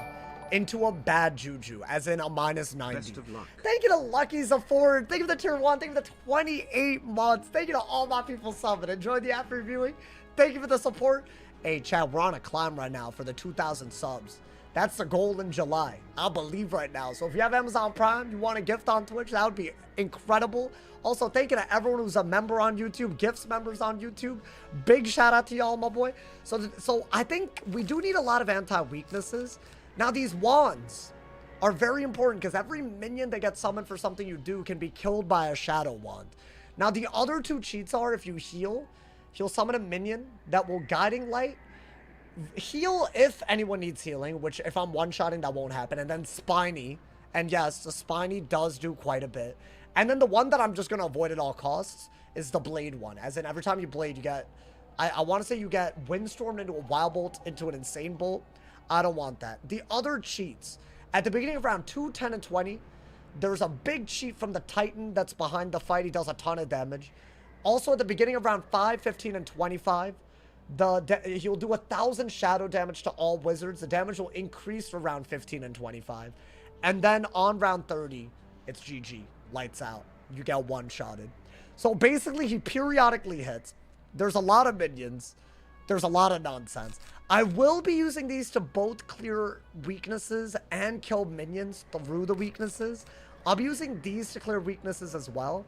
into a bad juju, as in a -90. Best of luck. Thank you to Lucky's Afford. Thank you to the tier 1. Thank you to the 28 months. Thank you to all my people subbing. Enjoy the app reviewing. Thank you for the support. Hey, Chad, we're on a climb right now for the 2,000 subs. That's the goal in July. I believe right now. So if you have Amazon Prime, you want a gift on Twitch, that would be incredible. Also, thank you to everyone who's a member on YouTube, gifts members on YouTube. Big shout out to y'all, my boy. So I think we do need a lot of anti-weaknesses. Now, these wands are very important because every minion that gets summoned for something you do can be killed by a shadow wand. Now, the other two cheats are if you heal, he'll summon a minion that will guiding light, heal if anyone needs healing, which if I'm one-shotting, that won't happen. And then spiny. And yes, the spiny does do quite a bit. And then the one that I'm just going to avoid at all costs is the blade one. As in, every time you blade, you get... I want to say you get windstormed into a wild bolt, into an insane bolt. I don't want that. The other cheats. At the beginning of round 2, 10, and 20, there's a big cheat from the Titan that's behind the fight. He does a ton of damage. Also, at the beginning of round 5, 15, and 25, he'll do 1,000 shadow damage to all wizards. The damage will increase for round 15 and 25. And then on round 30, it's GG. Lights out. You get one-shotted. So basically, he periodically hits. There's a lot of minions. There's a lot of nonsense. I will be using these to both clear weaknesses and kill minions through the weaknesses. I'll be using these to clear weaknesses as well.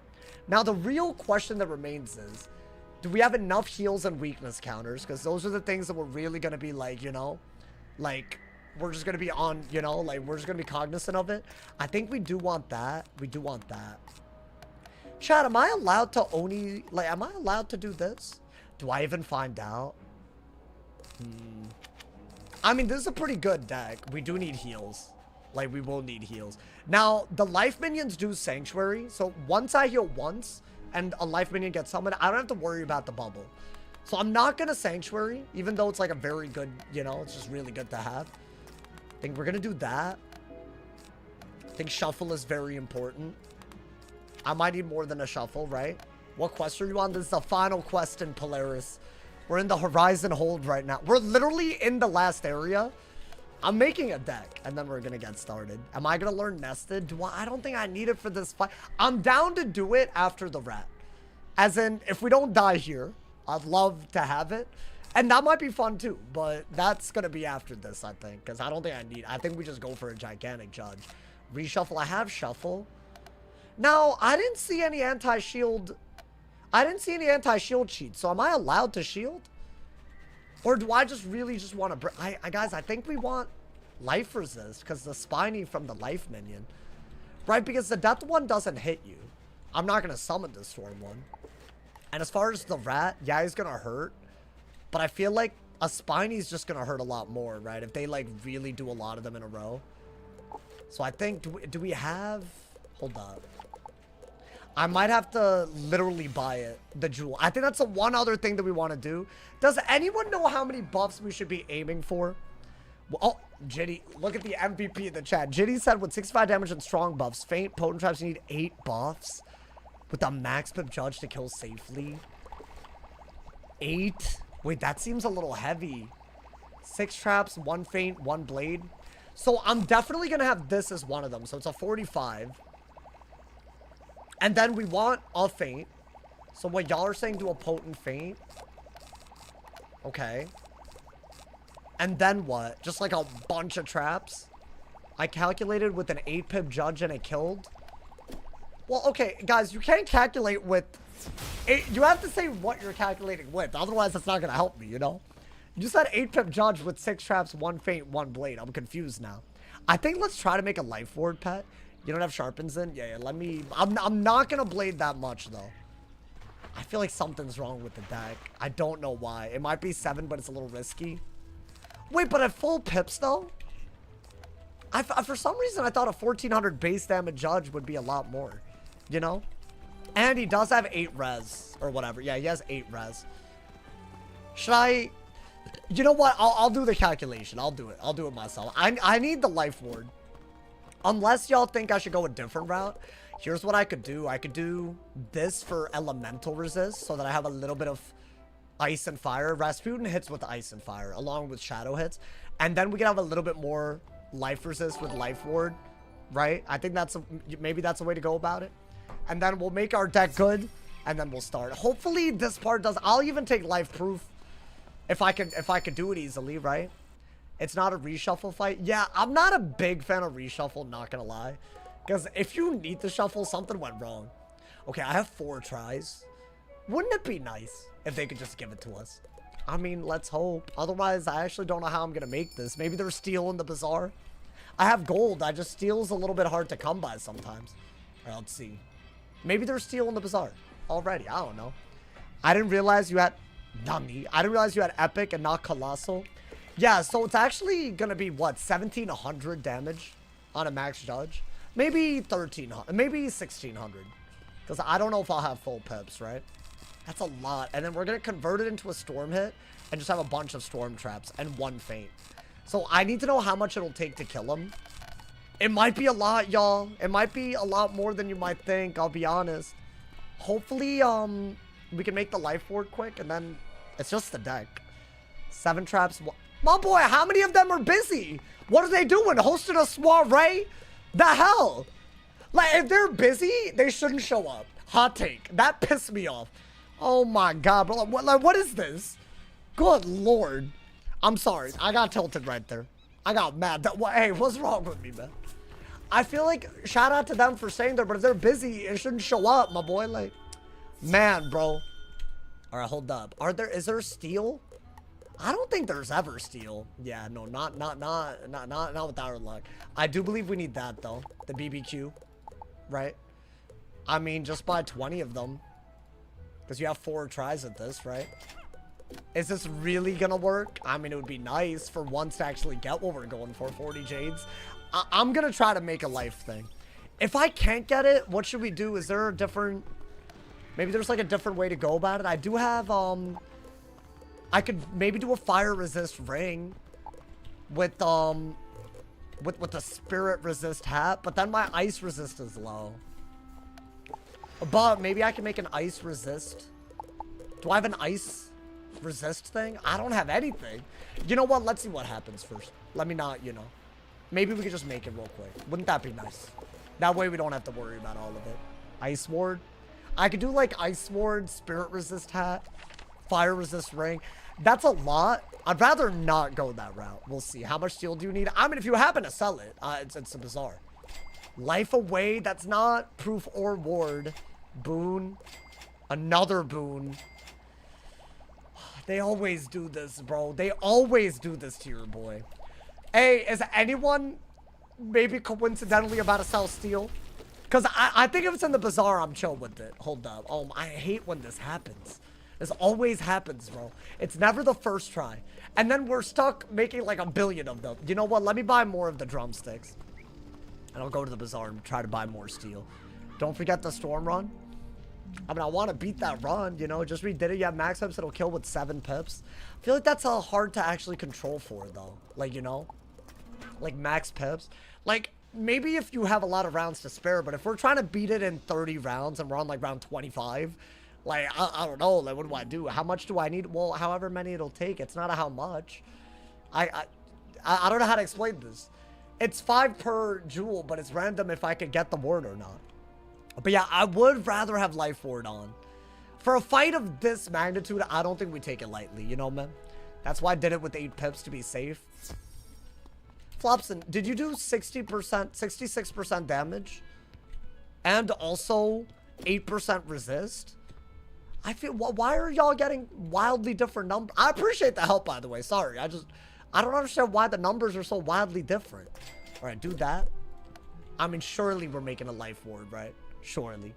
Now, the real question that remains is, do we have enough heals and weakness counters? Because those are the things that we're really going to be like, you know, like, we're just going to be on, you know, like, we're just going to be cognizant of it. I think we do want that. We do want that. Chad, am I allowed to only, like, am I allowed to do this? Do I even find out? I mean, this is a pretty good deck. We do need heals. Like, we will need heals. Now, the life minions do Sanctuary. So, once I heal once and a life minion gets summoned, I don't have to worry about the bubble. So, I'm not going to Sanctuary, even though it's like a very good, you know, it's just really good to have. I think we're going to do that. I think Shuffle is very important. I might need more than a Shuffle, right? What quest are you on? This is the final quest in Polaris. We're in the Horizon Hold right now. We're literally in the last area. I'm making a deck, and then we're going to get started. Am I going to learn Nested? I don't think I need it for this fight. I'm down to do it after the rat. As in, if we don't die here, I'd love to have it. And that might be fun too, but that's going to be after this, I think. Because I don't think I need it. I think we just go for a gigantic judge. Reshuffle. I have Shuffle. Now, I didn't see any anti-shield... I didn't see any anti-shield cheats, so am I allowed to shield? Or do I just really just want to... guys, I think we want life resist, because the spiny from the life minion. Right, because the death one doesn't hit you. I'm not going to summon the storm one. And as far as the rat, yeah, he's going to hurt. But I feel like a spiny's just going to hurt a lot more, right? If they, like, really do a lot of them in a row. So I think... Do we have... Hold up. I might have to literally buy it, the jewel. I think that's the one other thing that we want to do. Does anyone know how many buffs we should be aiming for? Well, oh, Jitty, look at the MVP in the chat. Jitty said with 65 damage and strong buffs, feint, potent traps, you need 8 buffs with a max pip judge to kill safely. 8. Wait, that seems a little heavy. 6 traps, 1 feint, 1 blade. So I'm definitely going to have this as one of them. So it's a 45. And then we want a feint. So what y'all are saying, do a potent feint. Okay. And then what? Just like a bunch of traps? I calculated with an 8-pip judge and it killed. Well, okay, guys, you can't calculate with... You have to say what you're calculating with. Otherwise, that's not going to help me, you know? You just had 8-pip judge with 6 traps, 1 feint, 1 blade. I'm confused now. I think let's try to make a life ward pet. You don't have sharpens in? Yeah, let me... I'm not going to blade that much, though. I feel like something's wrong with the deck. I don't know why. It might be 7, but it's a little risky. Wait, but at full pips, though? For some reason, I thought a 1400 base damage judge would be a lot more. You know? And he does have 8 res. Or whatever. Yeah, he has 8 res. Should I... You know what? I'll do the calculation. I'll do it. I'll do it myself. I need the life ward. Unless y'all think I should go a different route. Here's what I could do. I could do this for elemental resist. So that I have a little bit of ice and fire. Rasputin hits with ice and fire. Along with shadow hits. And then we can have a little bit more life resist with life ward. Right? I think that's maybe that's a way to go about it. And then we'll make our deck good. And then we'll start. Hopefully this part does. I'll even take life proof. If I could do it easily, right? It's not a reshuffle fight. Yeah, I'm not a big fan of reshuffle, not gonna lie. Because if you need to shuffle, something went wrong. Okay, I have 4 tries. Wouldn't it be nice if they could just give it to us? I mean, let's hope. Otherwise, I actually don't know how I'm gonna make this. Maybe there's steel in the Bazaar. I have gold. I just steel's a little bit hard to come by sometimes. All right, let's see. Maybe there's steel in the Bazaar already. I don't know. I didn't realize you had... Dummy. I didn't realize you had epic and not colossal. Yeah, so it's actually gonna be what, 1700 damage on a max judge? Maybe 1300, maybe 1600. Because I don't know if I'll have full pips, right? That's a lot. And then we're gonna convert it into a storm hit and just have a bunch of storm traps and 1 feint. So I need to know how much it'll take to kill him. It might be a lot, y'all. It might be a lot more than you might think, I'll be honest. Hopefully, we can make the life ward quick and then it's just the deck. 7 traps. My boy, how many of them are busy? What are they doing? Hosting a soiree? The hell? Like, if they're busy, they shouldn't show up. Hot take. That pissed me off. Oh my god, bro. What is this? Good lord. I'm sorry. I got tilted right there. I got mad. Hey, what's wrong with me, man? I feel like, shout out to them for saying that, but if they're busy, it shouldn't show up, my boy. Like, man, bro. All right, hold up. Is there steel? I don't think there's ever steel. Yeah, no, not with our luck. I do believe we need that though. The BBQ, right? I mean, just buy 20 of them. Because you have 4 tries at this, right? Is this really gonna work? I mean, it would be nice for once to actually get what we're going for, 40 jades. I'm gonna try to make a life thing. If I can't get it, what should we do? Is there a different... Maybe there's like a different way to go about it. I do have, I could maybe do a fire resist ring with the spirit resist hat, but then my ice resist is low. But maybe I can make an ice resist. Do I have an ice resist thing? I don't have anything. You know what? Let's see what happens first. Let me not, you know. Maybe we could just make it real quick. Wouldn't that be nice? That way we don't have to worry about all of it. Ice ward. I could do like ice ward, spirit resist hat, fire resist ring. That's a lot. I'd rather not go that route. We'll see. How much steel do you need? I mean, if you happen to sell it, it's a Bazaar. Life away. That's not proof or ward. Boon. Another boon. They always do this, bro. They always do this to your boy. Hey, is anyone maybe coincidentally about to sell steel? Because I think if it's in the Bazaar, I'm chill with it. Hold up. Oh, I hate when this happens. This always happens, bro. It's never the first try. And then we're stuck making like 1 billion of them. You know what? Let me buy more of the drumsticks. And I'll go to the Bazaar and try to buy more steel. Don't forget the storm run. I mean, I want to beat that run, you know. Just redid it. You have max pips. It'll kill with 7 pips. I feel like that's hard to actually control for, though. Like, you know. Like, max pips. Like... Maybe if you have a lot of rounds to spare, but if we're trying to beat it in 30 rounds and we're on like round 25, Like, I don't know. Like, what do I do? How much do I need? Well, however many it'll take. It's not a how much. I don't know how to explain this. It's 5 per jewel, but it's random if I could get the ward or not. But yeah, I would rather have life ward on. For a fight of this magnitude, I don't think we take it lightly, you know, man? That's why I did it with 8 pips to be safe. Flopson, did you do 60%, 66% damage? And also 8% resist? I feel, why are y'all getting wildly different numbers? I appreciate the help, by the way. Sorry, I don't understand why the numbers are so wildly different. All right, do that. I mean, surely we're making a life ward, right? Surely.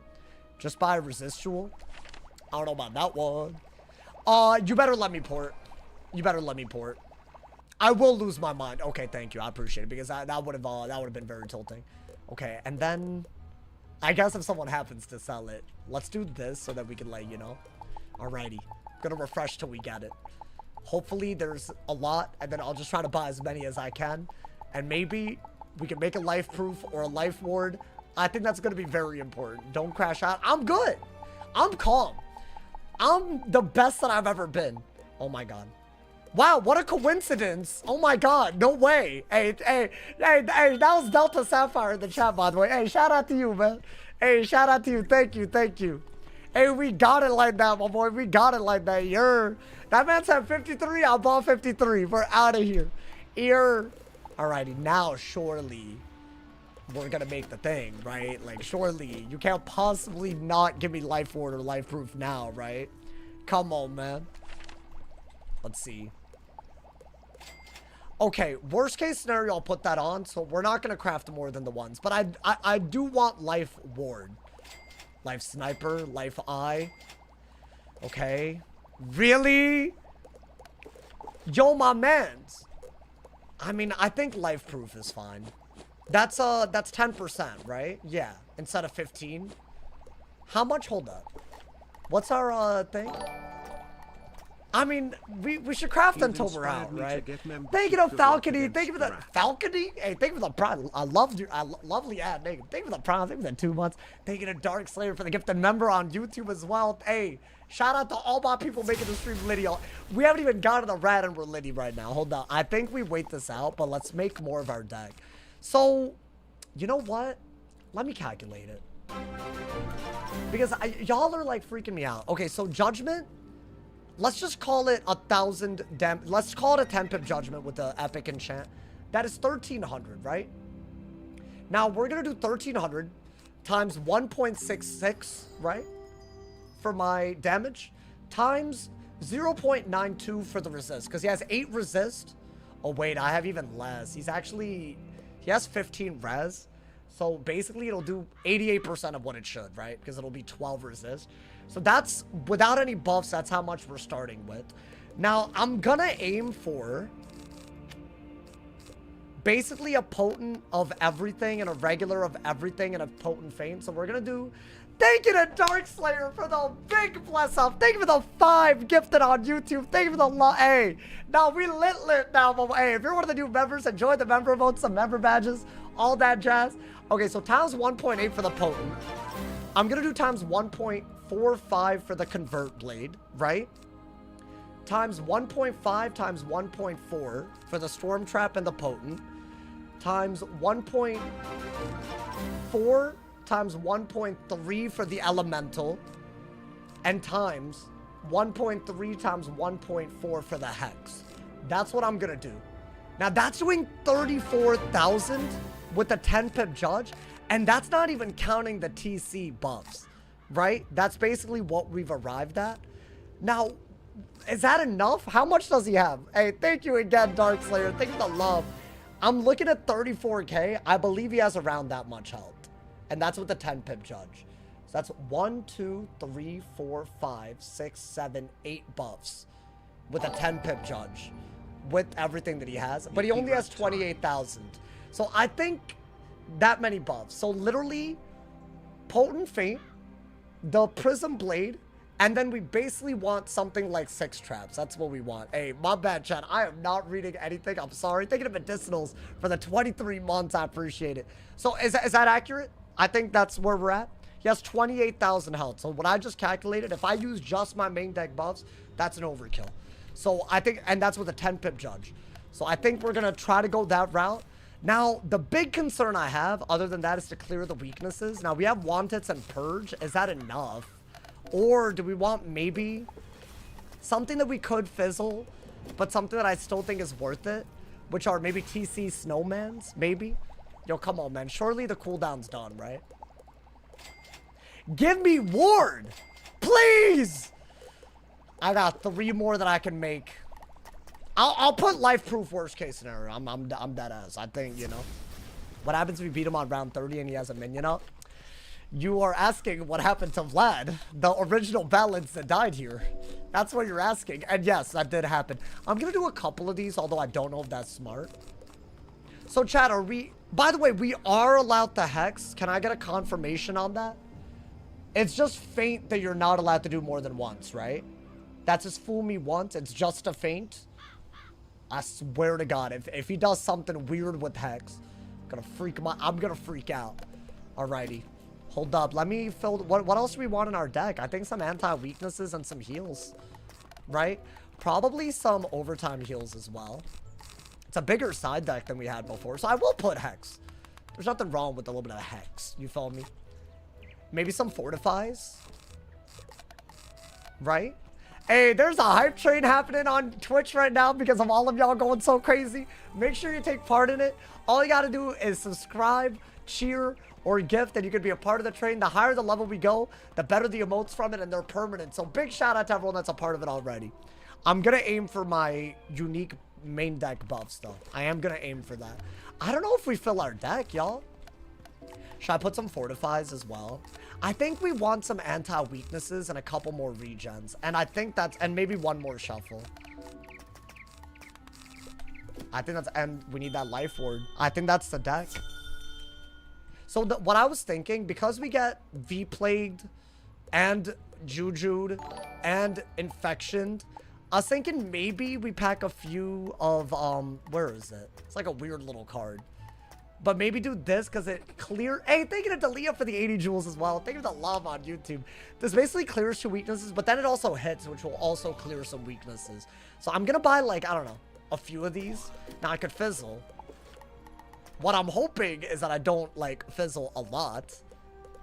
Just buy a resist jewel. I don't know about that one. You better let me port. You better let me port. I will lose my mind. Okay, thank you. I appreciate it because that would have been very tilting. Okay, and then I guess if someone happens to sell it, let's do this so that we can, like, you know. Alrighty. Gonna refresh till we get it. Hopefully there's a lot, and then I'll just try to buy as many as I can. And maybe we can make a life proof or a life ward. I think that's gonna be very important. Don't crash out. I'm good. I'm calm. I'm the best that I've ever been. Oh my god. Wow, what a coincidence. Oh my god, no way. Hey, that was Delta Sapphire in the chat, by the way. Hey, shout out to you, man. Hey, shout out to you. Thank you, thank you. Hey, we got it like that, my boy. We got it like that. That man said 53. I bought 53. We're out of here. Alrighty, now surely we're gonna make the thing, right? Like, surely you can't possibly not give me life ward or life proof now, right? Come on, man. Let's see. Okay, worst case scenario, I'll put that on. So we're not gonna craft more than the ones, but I do want life ward, life sniper, life eye. Okay, really? Yo, my mans. I mean, I think life proof is fine. That's 10%, right? Yeah, instead of 15. How much? Hold up. What's our thing? I mean, we should craft until we're out, right? Thank you to Falcony. Thank you for the Falcony. Hey, thank you for the prime. I loved you. Lovely ad. Thank you for the prime. Thank you for the 2 months. Thank you to Dark Slayer for the gifted member on YouTube as well. Hey, shout out to all my people making the stream litty. We haven't even gotten the rat and we're litty right now. Hold on. I think we wait this out, but let's make more of our deck. So, you know what? Let me calculate it. Because y'all are like freaking me out. Okay, so Judgment. Let's just call it 1,000 damage. Let's call it a 10 pip judgment with the epic enchant. That is 1,300, right? Now we're gonna do 1,300 times 1.66, right? For my damage, times 0.92 for the resist, because he has 8 resist. Oh wait, I have even less. He has 15 res. So basically it'll do 88% of what it should, right? Because it'll be 12 resist. So that's, without any buffs, that's how much we're starting with. Now, I'm gonna aim for basically a potent of everything and a regular of everything and a potent feint. So we're gonna do, thank you to Dark Slayer for the big bless up. Thank you for the 5 gifted on YouTube. Thank you for the hey, now we lit now. But hey, if you're one of the new members, enjoy the member votes, some member badges, all that jazz. Okay, so times 1.8 for the potent. I'm gonna do times 1.45 for the convert blade, right? Times 1.5 times 1.4 for the storm trap and the potent. Times 1.4 times 1.3 for the elemental. And times 1.3 times 1.4 for the hex. That's what I'm gonna do. Now that's doing 34,000 with the 10 pip judge. And that's not even counting the TC buffs, right? That's basically what we've arrived at. Now, is that enough? How much does he have? Hey, thank you again, Dark Slayer. Thank you for the love. I'm looking at 34K. I believe he has around that much health. And that's with the 10 pip judge. So that's 1, 2, 3, 4, 5, 6, 7, 8 buffs with a 10 pip judge with everything that he has. But he only has 28,000. So I think that many buffs. So literally potent feint, the prism blade, and then we basically want something like 6 traps. That's what we want. Hey, my bad, chat. I am not reading anything. I'm sorry. Thinking of medicinals for the 23 months. I appreciate it. So is that accurate? I think that's where we're at. He has 28,000 health. So what I just calculated, if I use just my main deck buffs, that's an overkill. So I think, and that's with a 10 pip judge. So I think we're going to try to go that route. Now, the big concern I have, other than that, is to clear the weaknesses. Now, we have Wantits and Purge. Is that enough? Or do we want maybe something that we could fizzle, but something that I still think is worth it, which are maybe TC Snowmans, maybe? Yo, come on, man. Surely the cooldown's done, right? Give me Ward! Please! I got 3 more that I can make. I'll put life proof worst case scenario. I'm dead ass. I think, you know. What happens if we beat him on round 30 and he has a minion up? You are asking what happened to Vlad, the original balance that died here. That's what you're asking. And yes, that did happen. I'm going to do a couple of these, although I don't know if that's smart. So chat, are we... By the way, we are allowed to hex. Can I get a confirmation on that? It's just feint that you're not allowed to do more than once, right? That's just fool me once. It's just a feint. I swear to God, if he does something weird with hex, I'm gonna freak out. Alrighty. Hold up. Let me fill... What else do we want in our deck? I think some anti-weaknesses and some heals. Right? Probably some overtime heals as well. It's a bigger side deck than we had before, so I will put hex. There's nothing wrong with a little bit of hex. You feel me? Maybe some fortifies. Right? Hey, there's a hype train happening on Twitch right now because of all of y'all going so crazy. Make sure you take part in it. All you got to do is subscribe, cheer, or gift, and you could be a part of the train. The higher the level we go, the better the emotes from it, and they're permanent. So big shout out to everyone that's a part of it already. I'm going to aim for my unique main deck buffs, though. I am going to aim for that. I don't know if we fill our deck, y'all. Should I put some fortifies as well? I think we want some anti-weaknesses and a couple more regens. And I think that's... And maybe one more shuffle. I think that's... And we need that life ward. I think that's the deck. So what I was thinking, because we get V-Plagued and Juju'd and Infectioned, I was thinking maybe we pack a few of... Where is it? It's like a weird little card. But maybe do this because it clear. Hey, thank you to Dalia for the 80 jewels as well. Thank you to Love on YouTube. This basically clears 2 weaknesses, but then it also hits, which will also clear some weaknesses. So I'm going to buy, like, I don't know, a few of these. Now I could fizzle. What I'm hoping is that I don't, like, fizzle a lot.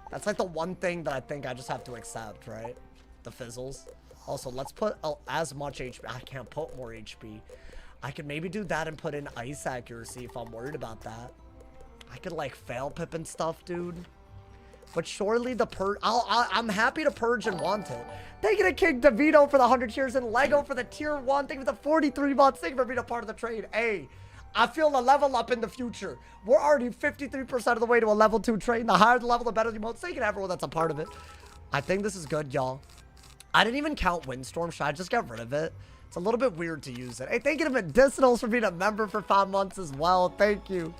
That's, like, the one thing that I think I just have to accept, right? The fizzles. Also, let's put as much HP. I can't put more HP. I could maybe do that and put in ice accuracy if I'm worried about that. I could, like, fail pip and stuff, dude. But surely the purge... I'm happy to purge and want it. Thank you to King DeVito for the 100 cheers and Lego for the tier 1. Thank you for the 43 months. Thank you for being a part of the trade. Hey, I feel a level up in the future. We're already 53% of the way to a level 2 trade. The higher the level, the better the emotes. Thank you to everyone that's a part of it. I think this is good, y'all. I didn't even count Windstorm. Should I just get rid of it? It's a little bit weird to use it. Hey, thank you to Medicinals for being a member for 5 months as well. Thank you.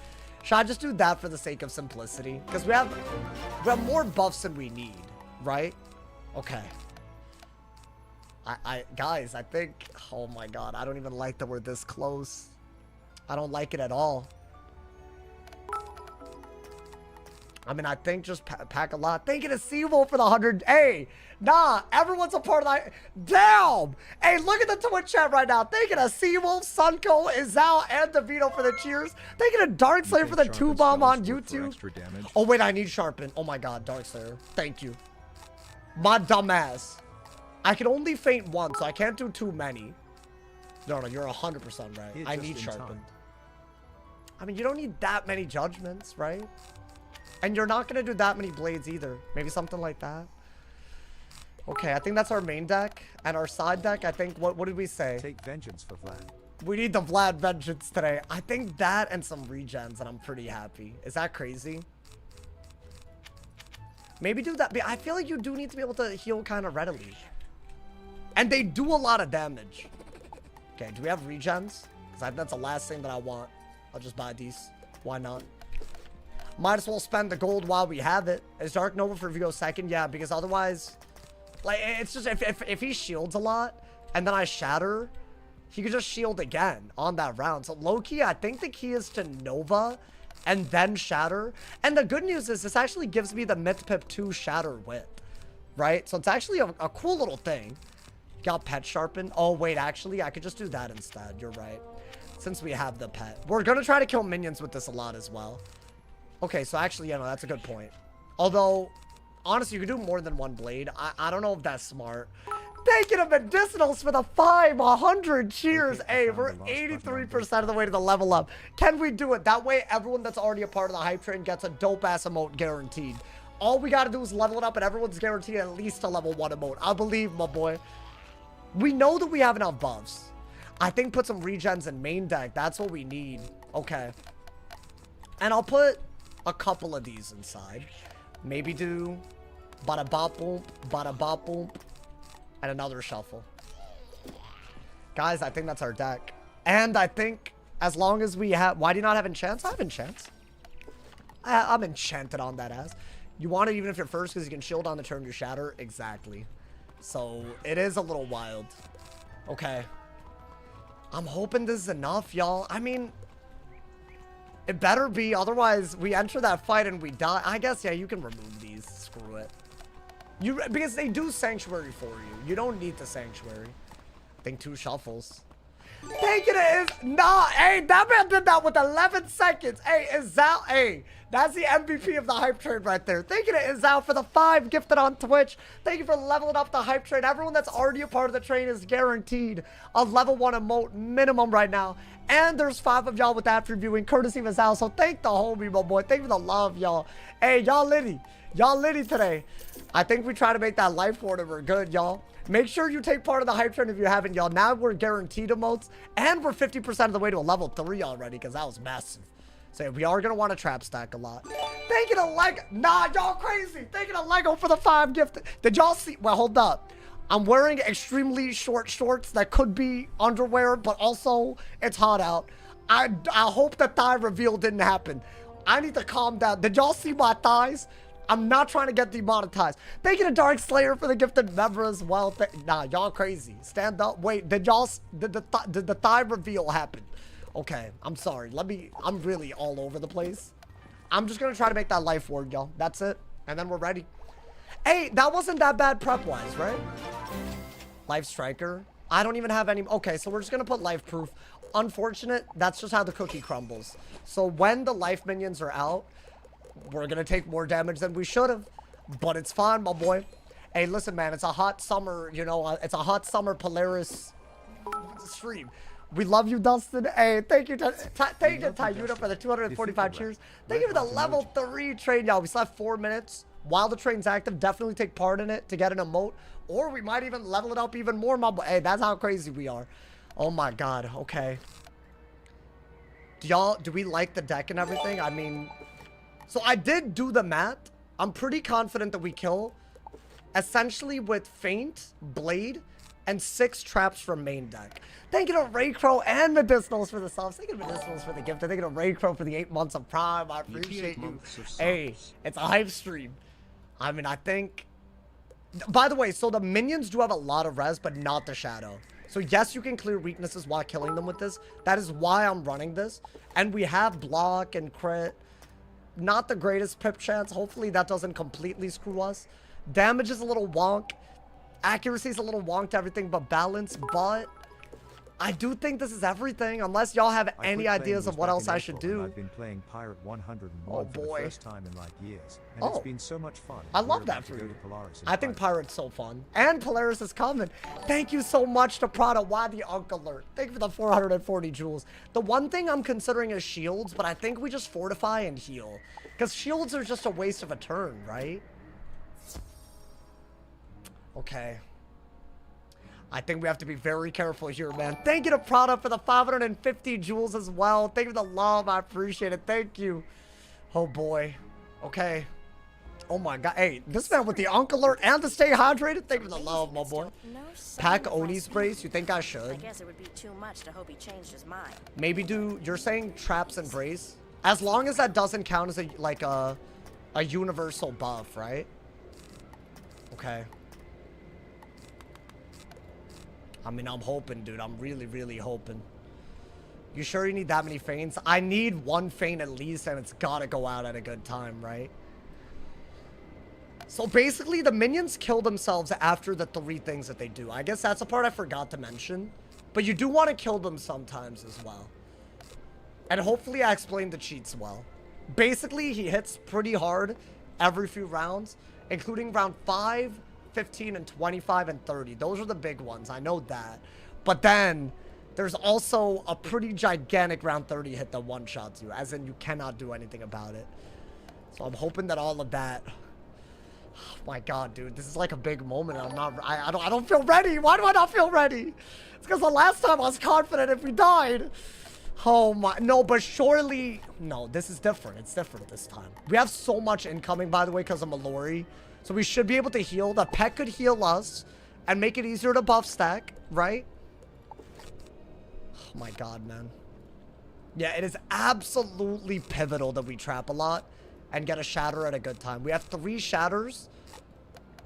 Should I just do that for the sake of simplicity? Because we have more buffs than we need, right? Okay. Guys, I think... Oh my god, I don't even like that we're this close. I don't like it at all. I mean, I think just pack a lot. Thank you to Seawolf for the 100. Hey, nah, everyone's a part of that. Damn! Hey, look at the Twitch chat right now. Thank you to Seawolf, Sunko, Izal, and DeVito for the cheers. Thank you to Darkslayer for the 2-bomb on YouTube. Oh, wait, I need Sharpen. Oh my god, Darkslayer. Thank you. My dumbass. I can only feint once, so I can't do too many. No, you're 100% right. I need Sharpen. I mean, you don't need that many judgments, right? And you're not going to do that many blades either. Maybe something like that. Okay, I think that's our main deck. And our side deck, I think, what did we say? Take vengeance for Vlad. We need the Vlad vengeance today. I think that and some regens, and I'm pretty happy. Is that crazy? Maybe do that. I feel like you do need to be able to heal kind of readily. And they do a lot of damage. Okay, do we have regens? Because that's the last thing that I want. I'll just buy these. Why not? Might as well spend the gold while we have it. Is Dark Nova for Vigo second? Yeah, because otherwise, like, it's just if he shields a lot and then I shatter, he could just shield again on that round. So low key, I think the key is to Nova and then shatter. And the good news is this actually gives me the Myth Pip 2 shatter width, right? So it's actually a cool little thing. Got pet sharpen. Oh, wait, actually, I could just do that instead. You're right. Since we have the pet. We're going to try to kill minions with this a lot as well. Okay, so actually, yeah, no, that's a good point. Although, honestly, you could do more than one blade. I don't know if that's smart. Taking a medicinals for the 500 cheers. Hey, we're 83% of the way to the level up. Can we do it? That way, everyone that's already a part of the hype train gets a dope-ass emote guaranteed. All we got to do is level it up, and everyone's guaranteed at least a level 1 emote. I believe, my boy. We know that we have enough buffs. I think put some regens in main deck. That's what we need. Okay. And I'll put a couple of these inside. Maybe do bada bop boom, bada bop boom, and another shuffle. Guys, I think that's our deck. And I think as long as we have... Why do you not have enchants? I have enchants. I'm enchanted on that ass. You want it even if you're first because you can shield on the turn you shatter. Exactly. So it is a little wild. Okay. I'm hoping this is enough, y'all. I mean, it better be. Otherwise, we enter that fight and we die. I guess, yeah, you can remove these. Screw it. Because they do Sanctuary for you. You don't need the Sanctuary. I think 2 shuffles. Taking it is not. Hey, that man did that with 11 seconds. Hey, is out. Hey, that's the MVP of the hype train right there. Thank you to Izal for the 5 gifted on Twitch. Thank you for leveling up the hype train. Everyone that's already a part of the train is guaranteed a level 1 emote minimum right now. And there's 5 of y'all with that viewing, courtesy of Izal. So thank the homie, my boy. Thank you for the love, y'all. Hey, y'all litty. Y'all litty today. I think we try to make that life order. We're good, y'all. Make sure you take part of the hype train if you haven't, y'all. Now we're guaranteed emotes. And we're 50% of the way to a level 3 already, because that was massive. So we are going to want to trap stack a lot. Thank you to Lego. Nah, y'all crazy. Thank you to Lego for the 5 gift. Did y'all see? Well, hold up. I'm wearing extremely short shorts that could be underwear, but also it's hot out. I hope the thigh reveal didn't happen. I need to calm down. Did y'all see my thighs? I'm not trying to get demonetized. Thank you to Dark Slayer for the gifted member as well. Nah, y'all crazy. Stand up. Wait, did the thigh reveal happen? Okay, I'm sorry. I'm really all over the place. I'm just gonna try to make that life word, y'all. That's it. And then we're ready. Hey, that wasn't that bad prep-wise, right? Life Striker. I don't even have any. Okay, so we're just gonna put life proof. Unfortunate, that's just how the cookie crumbles. So when the life minions are out, we're gonna take more damage than we should have, but it's fine, my boy. Hey, listen, man, it's a hot summer, you know, it's a hot summer Polaris stream. We love you, Dustin. Hey, thank you to Tayuda for the 245 cheers. Thank you for the level 3 train, y'all. We still have 4 minutes. While the train's active, definitely take part in it to get an emote, or we might even level it up even more, my boy. Hey, that's how crazy we are. Oh my God. Okay. Do we like the deck and everything? I mean, so I did do the math. I'm pretty confident that we kill essentially with Feint, Blade, and 6 traps from main deck. Thank you to Raycrow and Medicinals for the subs. Thank you to Medicinals for the gift. Thank you to Raycrow for the 8 months of Prime. I appreciate you. Hey, it's a hype stream. I mean, I think... By the way, so the minions do have a lot of res, but not the shadow. So yes, you can clear weaknesses while killing them with this. That is why I'm running this. And we have block and crit. Not the greatest pip chance. Hopefully that doesn't completely screw us. Damage is a little wonk. Accuracy is a little wonk to everything but balance. But I do think this is everything. Unless y'all have any ideas of what else I should do. I've been playing Pirate 101 for the first time in like years. And it's been so much fun. I love that for you. I think Pirate's so fun. And Polaris is coming. Thank you so much to Prada. Why the Unk Alert? Thank you for the 440 jewels. The one thing I'm considering is shields, but I think we just fortify and heal. Because shields are just a waste of a turn, right? Okay. I think we have to be very careful here, man. Thank you to Prada for the 550 jewels as well. Thank you for the love. I appreciate it. Thank you. Oh, boy. Okay. Oh, my God. Hey, this man with the Unk Alert and the stay hydrated. Thank you for the love, my boy. Pack Oni's brace. You think I should? I guess it would be too much to hope he changed his mind. Maybe do... You're saying traps and brace? As long as that doesn't count as a universal buff, right? Okay. I mean, I'm hoping, dude. I'm really, really hoping. You sure you need that many feigns? I need one feint at least, and it's gotta go out at a good time, right? So basically, the minions kill themselves after the 3 things that they do. I guess that's the part I forgot to mention. But you do want to kill them sometimes as well. And hopefully I explained the cheats well. Basically, he hits pretty hard every few rounds, including round 5, 15, and 25, and 30. Those are the big ones. I know that. But then there's also a pretty gigantic round 30 hit that one-shots you, as in you cannot do anything about it. So I'm hoping that all of that... Oh my god, dude, this is like a big moment. I don't feel ready. Why do I not feel ready? It's because the last time I was confident if we died. Oh my, no, but surely, no, this is different. It's different this time. We have so much incoming, by the way, because of Mallory. So we should be able to heal. The pet could heal us and make it easier to buff stack, right? Oh my god, man. Yeah, it is absolutely pivotal that we trap a lot and get a shatter at a good time. We have 3 shatters.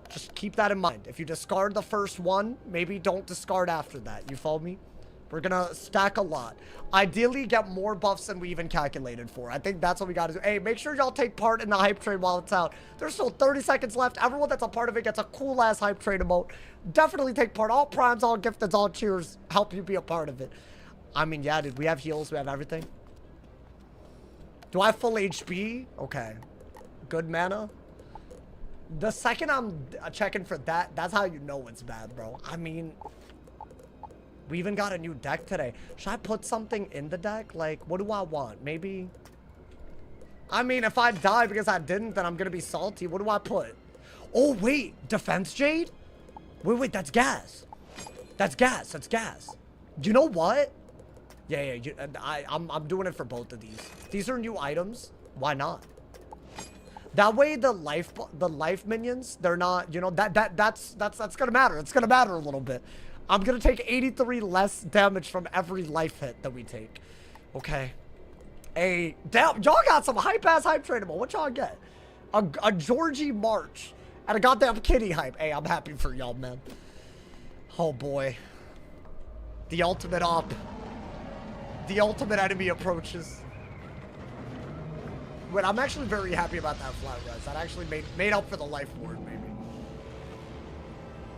Just keep that in mind. If you discard the first one, maybe don't discard after that. You follow me? We're gonna stack a lot. Ideally, get more buffs than we even calculated for. I think that's what we gotta do. Hey, make sure y'all take part in the hype train while it's out. There's still 30 seconds left. Everyone that's a part of it gets a cool-ass hype train emote. Definitely take part. All primes, all gifteds, all cheers help you be a part of it. I mean, yeah, dude, we have heals. We have everything. Do I have full HP? Okay. Good mana. The second I'm checking for that, that's how you know it's bad, bro. I mean, we even got a new deck today. Should I put something in the deck? Like, what do I want? Maybe... I mean, if I die because I didn't, then I'm gonna be salty. What do I put? Oh, wait. Defense Jade? Wait, that's gas. That's gas. That's gas. You know what? Yeah, I'm doing it for both of these. These are new items. Why not? That way the life minions, they're not, you know, that's gonna matter. It's gonna matter a little bit. I'm gonna take 83 less damage from every life hit that we take. Okay. Hey, damn, y'all got some hype-ass hype trainable. What y'all get? A Georgie March and a goddamn kitty hype. Hey, I'm happy for y'all, man. Oh boy. The ultimate op. The ultimate enemy approaches. Wait, I'm actually very happy about that flat res. That actually made up for the life ward, maybe.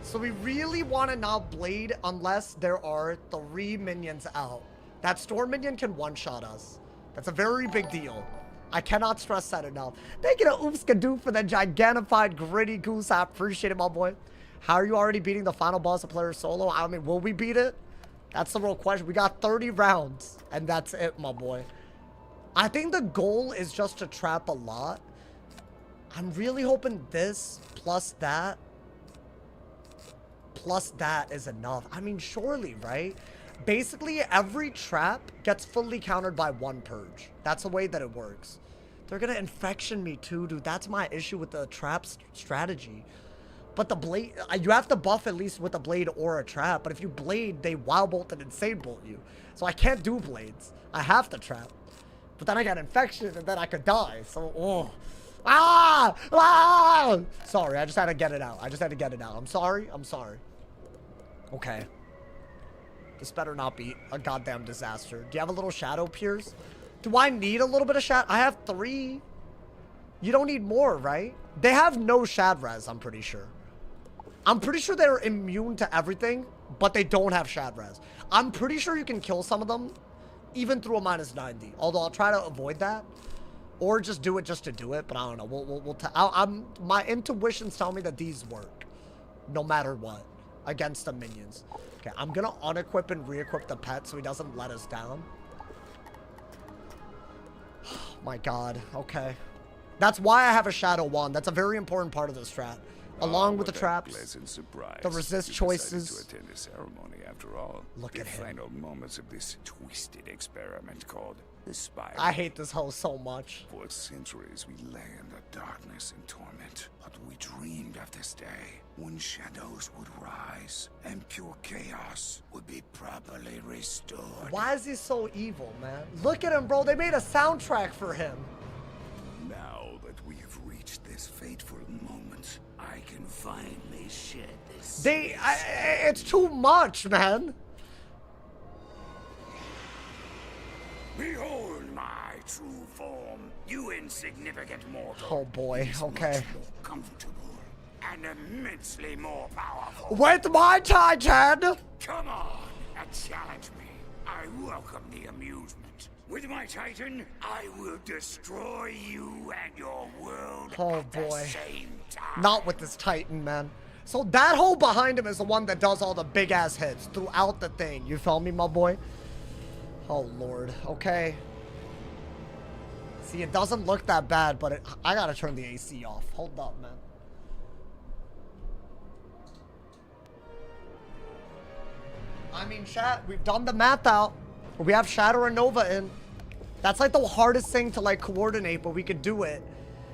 So we really want to not blade unless there are 3 minions out. That storm minion can one-shot us. That's a very big deal. I cannot stress that enough. Thank you to Oopskadoo for the gigantified gritty goose. I appreciate it, my boy. How are you already beating the final boss of player solo? I mean, will we beat it? That's the real question. We got 30 rounds, and that's it, my boy. I think the goal is just to trap a lot. I'm really hoping this plus that is enough. I mean, surely, right? Basically, every trap gets fully countered by 1 purge. That's the way that it works. They're gonna infection me too, dude. That's my issue with the trap strategy. But the blade, you have to buff at least with a blade or a trap. But if you blade, they wild bolt and insane bolt you. So I can't do blades. I have to trap. But then I got infection and then I could die. So, oh. Ah! Sorry, I just had to get it out. I'm sorry. Okay. This better not be a goddamn disaster. Do you have a little shadow pierce? Do I need a little bit of shadow? I have 3. You don't need more, right? They have no shad res, I'm pretty sure. I'm pretty sure they're immune to everything, but they don't have shad res. I'm pretty sure you can kill some of them, even through a -90. Although I'll try to avoid that. Or just do it just to do it, but I don't know. My intuitions tell me that these work. No matter what. Against the minions. Okay, I'm gonna unequip and re-equip the pet so he doesn't let us down. Oh my god, okay. That's why I have a Shadow Wand. That's a very important part of this strat. Along with the traps, the resist choices. To attend the ceremony after all. Look at him. The final moments of this twisted experiment called the Spiral. I hate this host so much. For centuries we lay in the darkness and torment, but we dreamed of this day when shadows would rise and pure chaos would be properly restored. Why is he so evil, man? Look at him, bro. They made a soundtrack for him. Now that we've reached this fateful moment, I can finally shed this. It's too much, man. Behold my true form, you insignificant mortal. Oh boy, okay. Much more comfortable and immensely more powerful. With my Titan! Come on and challenge me. I welcome the amusement. With my Titan, I will destroy you and your world at the same time. Not with this Titan, man. So that hole behind him is the one that does all the big ass hits throughout the thing. You feel me, my boy? Oh lord, okay. See, it doesn't look that bad, but I gotta turn the AC off. Hold up, man. I mean, chat, we've done the math out. We have Shadow and Nova in. That's like the hardest thing to like coordinate, but we could do it.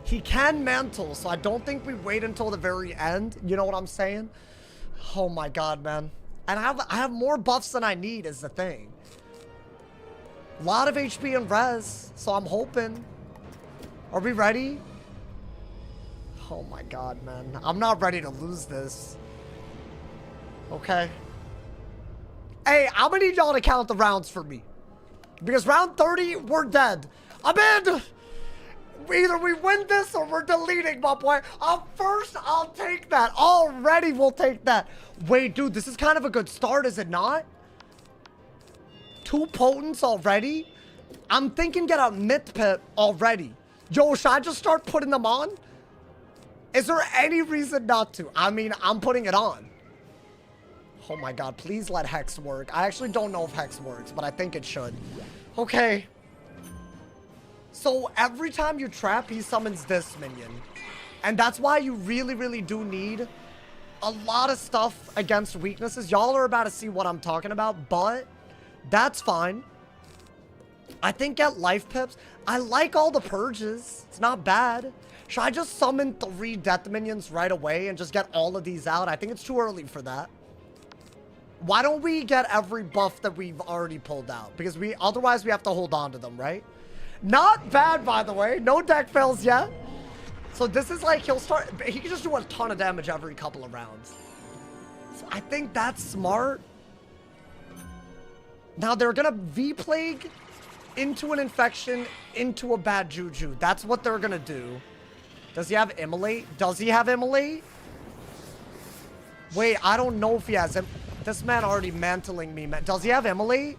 He can mantle, so I don't think we wait until the very end. You know what I'm saying? Oh my god, man. And I have more buffs than I need is the thing. A lot of HP and res, so I'm hoping. Are we ready? Oh my god, man. I'm not ready to lose this. Okay. Hey, I'm gonna need y'all to count the rounds for me. Because round 30, we're dead. I'm in! Either we win this or we're deleting, my boy. First, I'll take that. Already, we'll take that. Wait, dude, this is kind of a good start, is it not? 2 potents already? I'm thinking get a myth pip already. Yo, should I just start putting them on? Is there any reason not to? I mean, I'm putting it on. Oh my god, please let Hex work. I actually don't know if Hex works, but I think it should. Okay. So every time you trap, he summons this minion. And that's why you really, really do need a lot of stuff against weaknesses. Y'all are about to see what I'm talking about, but that's fine. I think get life pips. I like all the purges. It's not bad. Should I just summon 3 death minions right away and just get all of these out? I think it's too early for that. Why don't we get every buff that we've already pulled out? Because otherwise we have to hold on to them, right? Not bad, by the way. No deck fails yet. So this is like, he can just do a ton of damage every couple of rounds. So I think that's smart. Now they're gonna V-Plague into an infection, into a bad juju. That's what they're gonna do. Does he have Immolate? Does he have Immolate? Wait, I don't know if he has him. This man already mantling me, man. Does he have Immolate?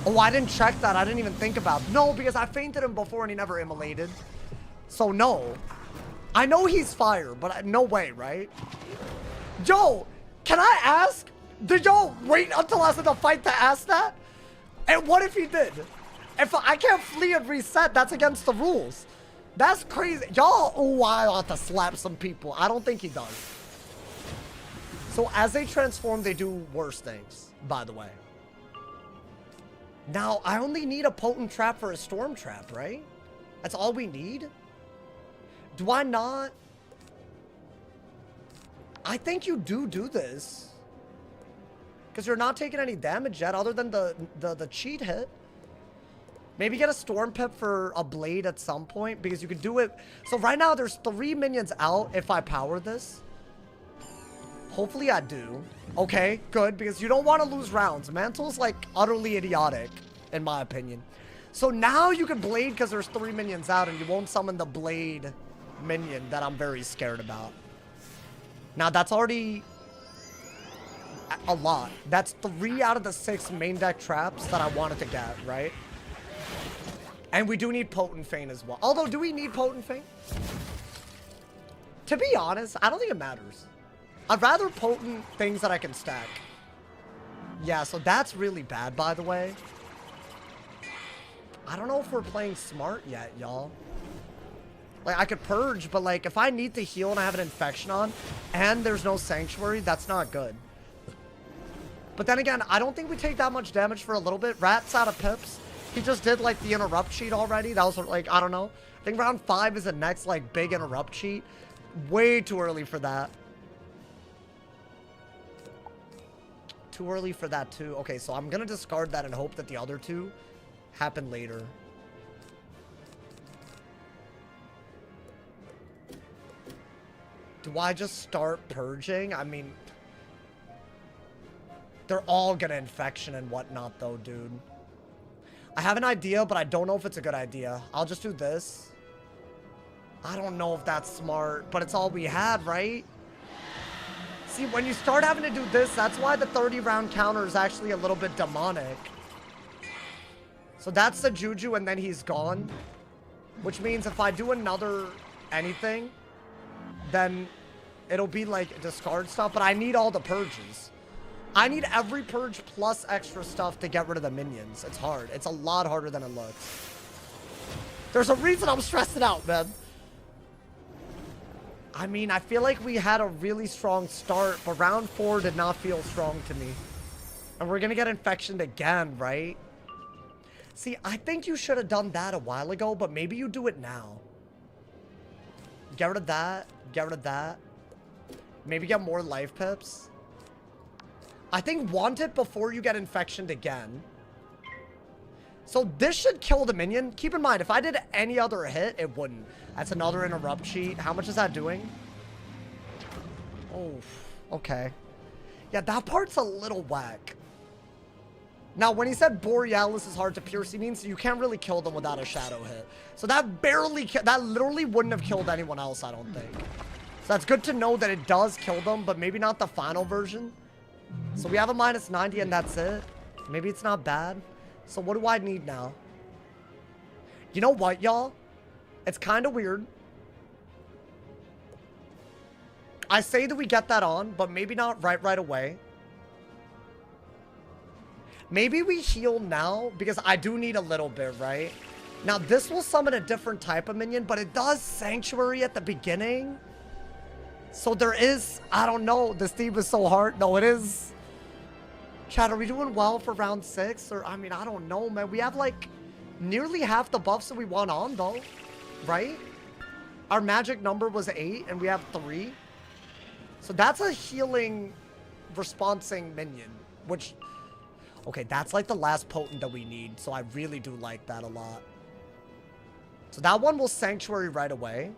Oh, I didn't check that. I didn't even think about it. No, because I fainted him before and he never immolated. So, no. I know he's fire, but no way, right? Yo, can I ask? Did y'all wait until after the fight to ask that? And what if he did? If I can't flee and reset, that's against the rules. That's crazy. Y'all, oh, I'll have to slap some people. I don't think he does. So as they transform, they do worse things, by the way. Now, I only need a potent trap for a storm trap, right? That's all we need? Do I not? I think you do this. Because you're not taking any damage yet, other than the cheat hit. Maybe get a storm pip for a blade at some point, because you could do it. So right now, there's 3 minions out if I power this. Hopefully I do. Okay, good, because you don't want to lose rounds. Mantle's like utterly idiotic, in my opinion. So now you can blade because there's 3 minions out and you won't summon the blade minion that I'm very scared about. Now that's already a lot. That's 3 out of the 6 main deck traps that I wanted to get, right? And we do need Potent Feint as well. Although, do we need Potent Feint? To be honest, I don't think it matters. I'd rather potent things that I can stack. Yeah, so that's really bad, by the way. I don't know if we're playing smart yet, y'all. Like, I could purge, but like, if I need to heal and I have an infection on, and there's no sanctuary, that's not good. But then again, I don't think we take that much damage for a little bit. Rat's out of pips. He just did like the interrupt cheat already. That was like, I don't know. I think round 5 is the next like big interrupt cheat. Way too early for that. Too early for that too. Okay, so I'm gonna discard that and hope that the other 2 happen later. Do I just start purging? I mean, they're all gonna infection and whatnot though, dude. I have an idea, but I don't know if it's a good idea. I'll just do this. I don't know if that's smart, but it's all we had, right? See, when you start having to do this, that's why the 30-round counter is actually a little bit demonic. So that's the Juju, and then he's gone. Which means if I do another anything, then it'll be like discard stuff, but I need all the purges. I need every purge plus extra stuff to get rid of the minions. It's hard. It's a lot harder than it looks. There's a reason I'm stressing out, man. I mean, I feel like we had a really strong start, but round 4 did not feel strong to me. And we're gonna get infectioned again, right? See, I think you should have done that a while ago, but maybe you do it now. Get rid of that. Get rid of that. Maybe get more life pips. I think want it before you get infectioned again. So this should kill the minion. Keep in mind, if I did any other hit, it wouldn't. That's another interrupt cheat. How much is that doing? Oh, okay. Yeah, that part's a little whack. Now, when he said Borealis is hard to pierce, he means you can't really kill them without a shadow hit. So that that literally wouldn't have killed anyone else, I don't think. So that's good to know that it does kill them, but maybe not the final version. So we have a minus 90 and that's it. Maybe it's not bad. So what do I need now? You know what, y'all? It's kind of weird. I say that we get that on, but maybe not right away. Maybe we heal now, because I do need a little bit, right? Now, this will summon a different type of minion, but it does Sanctuary at the beginning. So there is, I don't know, this theme is so hard. No, it is. Chat, are we doing well for round 6? Or, I mean, I don't know, man. We have, like, nearly half the buffs that we want on, though. Right? Our magic number was 8, and we have 3. So that's a healing, responsing minion, which... Okay, that's like the last potent that we need, so I really do like that a lot. So that one will Sanctuary right away.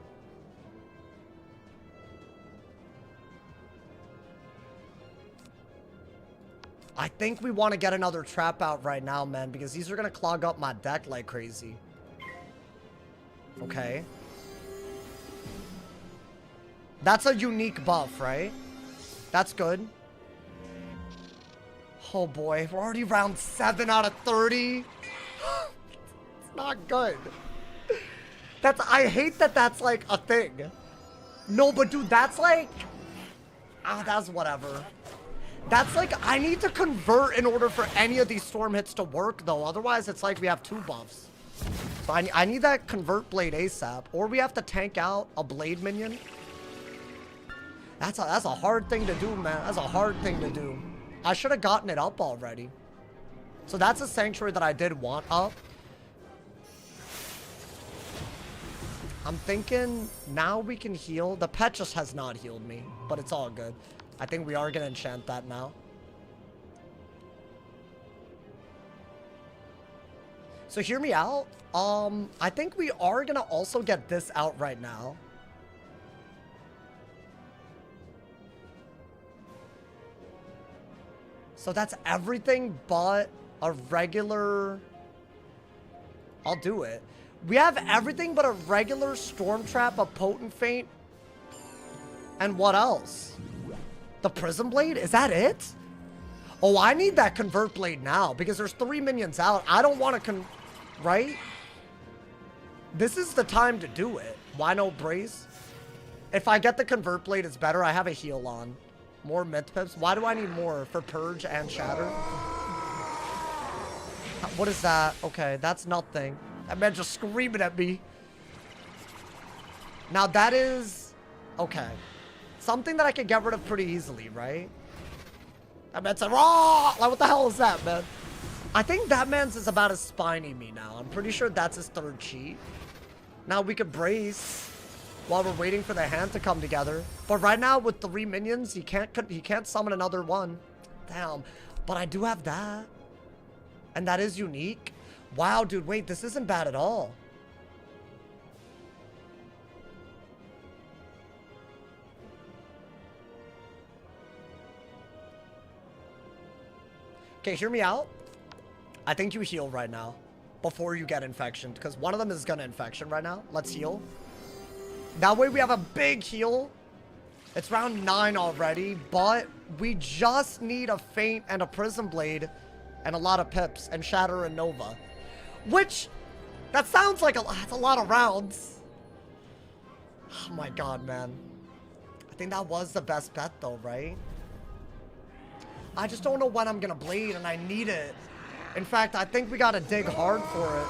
I think we want to get another trap out right now, man, because these are going to clog up my deck like crazy. Okay. That's a unique buff, right? That's good. Oh boy, we're already round 7 out of 30. It's not good. I hate that that's like a thing. No, but dude, that's like... that's whatever. That's like, I need to convert in order for any of these storm hits to work, though. Otherwise, it's like we have 2 buffs. So I need that convert blade ASAP. Or we have to tank out a blade minion. That's a hard thing to do, man. That's a hard thing to do. I should have gotten it up already. So that's a Sanctuary that I did want up. I'm thinking now we can heal. The pet just has not healed me, but it's all good. I think we are going to enchant that now. So hear me out. I think we are going to also get this out right now. So that's everything but a regular... I'll do it. We have everything but a regular Storm Trap, a Potent Feint. And what else? The Prism Blade? Is that it? Oh, I need that Convert Blade now because there's 3 minions out. I don't want to right? This is the time to do it. Why no Brace? If I get the Convert Blade, it's better. I have a heal on. More Myth Pips. Why do I need more? For Purge and Shatter? What is that? Okay, that's nothing. That man just screaming at me. Now that is... Okay. Something that I can get rid of pretty easily, right? That man said, raw! Like, what the hell is that, man? I think that man's is about as spiny me now. I'm pretty sure that's his 3rd cheat. Now we could Brace while we're waiting for the hand to come together. But right now with 3 minions, he can't summon another one. Damn. But I do have that. And that is unique. Wow, dude, wait, this isn't bad at all. Okay, hear me out. I think you heal right now. before you get infection, because one of them is gonna infection right now. Let's heal. That way we have a big heal. It's round 9 already, but we just need a Feint and a Prism Blade and a lot of pips and Shatter and Nova. Which, that sounds like that's a lot of rounds. Oh my god, man. I think that was the best bet though, right? I just don't know when I'm gonna Blade and I need it. In fact, I think we gotta dig hard for it.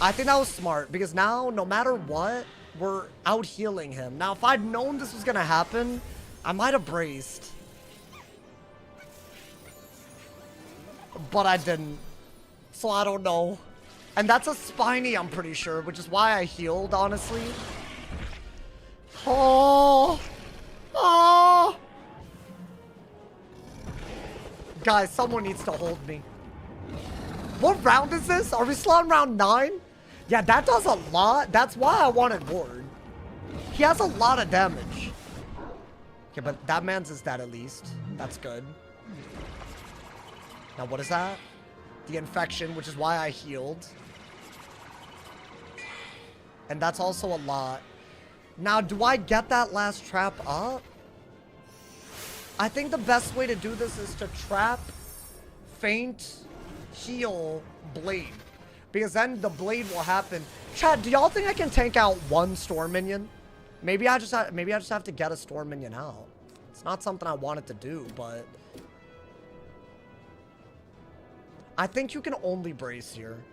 I think that was smart because now, no matter what, we're out healing him. Now, if I'd known this was gonna happen, I might have braced. But I didn't. So I don't know. And that's a Spiny, I'm pretty sure, which is why I healed, honestly. Oh! Oh! Guys, someone needs to hold me. What round is this? Are we still on round 9? Yeah, that does a lot. That's why I wanted Ward. He has a lot of damage. Okay, but that man's is dead at least. That's good. Now, what is that? The infection, which is why I healed. And that's also a lot. Now, do I get that last trap up? I think the best way to do this is to trap, Feint, heal, Blade. Because then the Blade will happen. Chad, do y'all think I can tank out one Storm Minion? Maybe I just have to get a Storm Minion out. It's not something I wanted to do, but I think you can only brace here.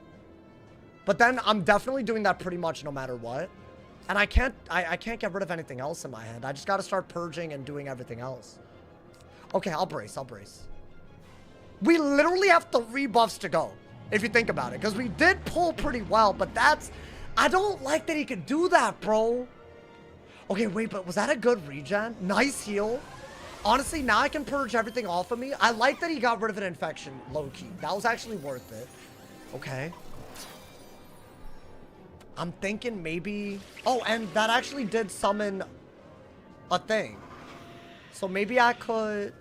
But then I'm definitely doing that pretty much no matter what. And I can't get rid of anything else in my hand. I just got to start purging and doing everything else. Okay, I'll brace. We literally have 3 buffs to go, if you think about it. Because we did pull pretty well, but that's... I don't like that he could do that, bro. Okay, wait, but was that a good regen? Nice heal. Honestly, now I can purge everything off of me. I like that he got rid of an infection, low-key. That was actually worth it. Okay. I'm thinking maybe... Oh, and that actually did summon a thing. So maybe I could...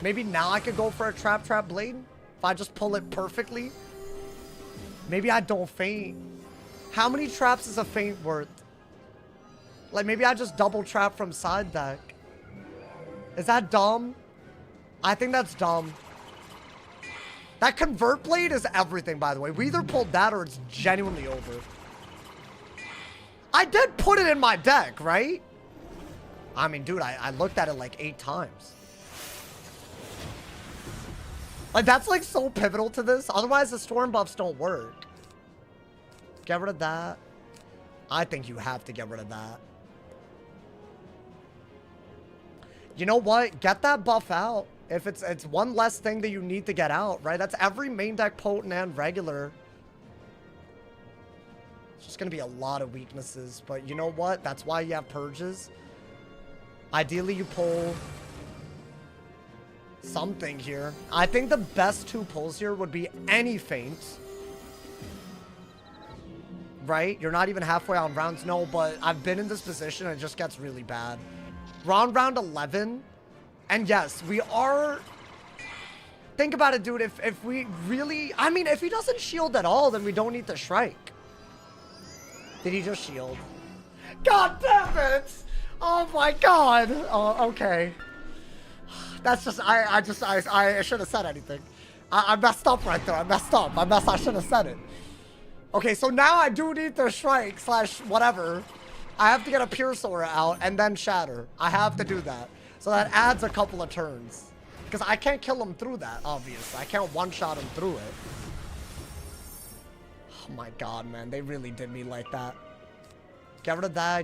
Maybe now I could go for a Trap Blade? If I just pull it perfectly? Maybe I don't Feint. How many traps is a Feint worth? Like, maybe I just double trap from side deck. Is that dumb? I think that's dumb. That Convert Blade is everything, by the way. We either pulled that or it's genuinely over. I did put it in my deck, right? I mean, dude, I looked at it like 8 times. Like, that's like so pivotal to this. Otherwise, the Storm buffs don't work. Get rid of that. I think you have to get rid of that. You know what? Get that buff out. If it's one less thing that you need to get out, right? That's every main deck potent and regular. It's just going to be a lot of weaknesses. But you know what? That's why you have purges. Ideally, you pull something here. I think the best 2 pulls here would be any Feint. Right? You're not even halfway on rounds. No, but I've been in this position and it just gets really bad. Round 11. And yes, we are... Think about it, dude. If we really... I mean, if he doesn't shield at all, then we don't need to Shrike. Did he just shield? God damn it! Oh my god! Oh, okay. That's just... I should have said anything. I messed up right there. I messed up. I should have said it. Okay, so now I do need to Shrike / whatever. I have to get a Pure Sora out and then Shatter. I have to do that. So that adds a couple of turns. Because I can't kill him through that, obviously. I can't one-shot him through it. Oh my god, man. They really did me like that. Get rid of that,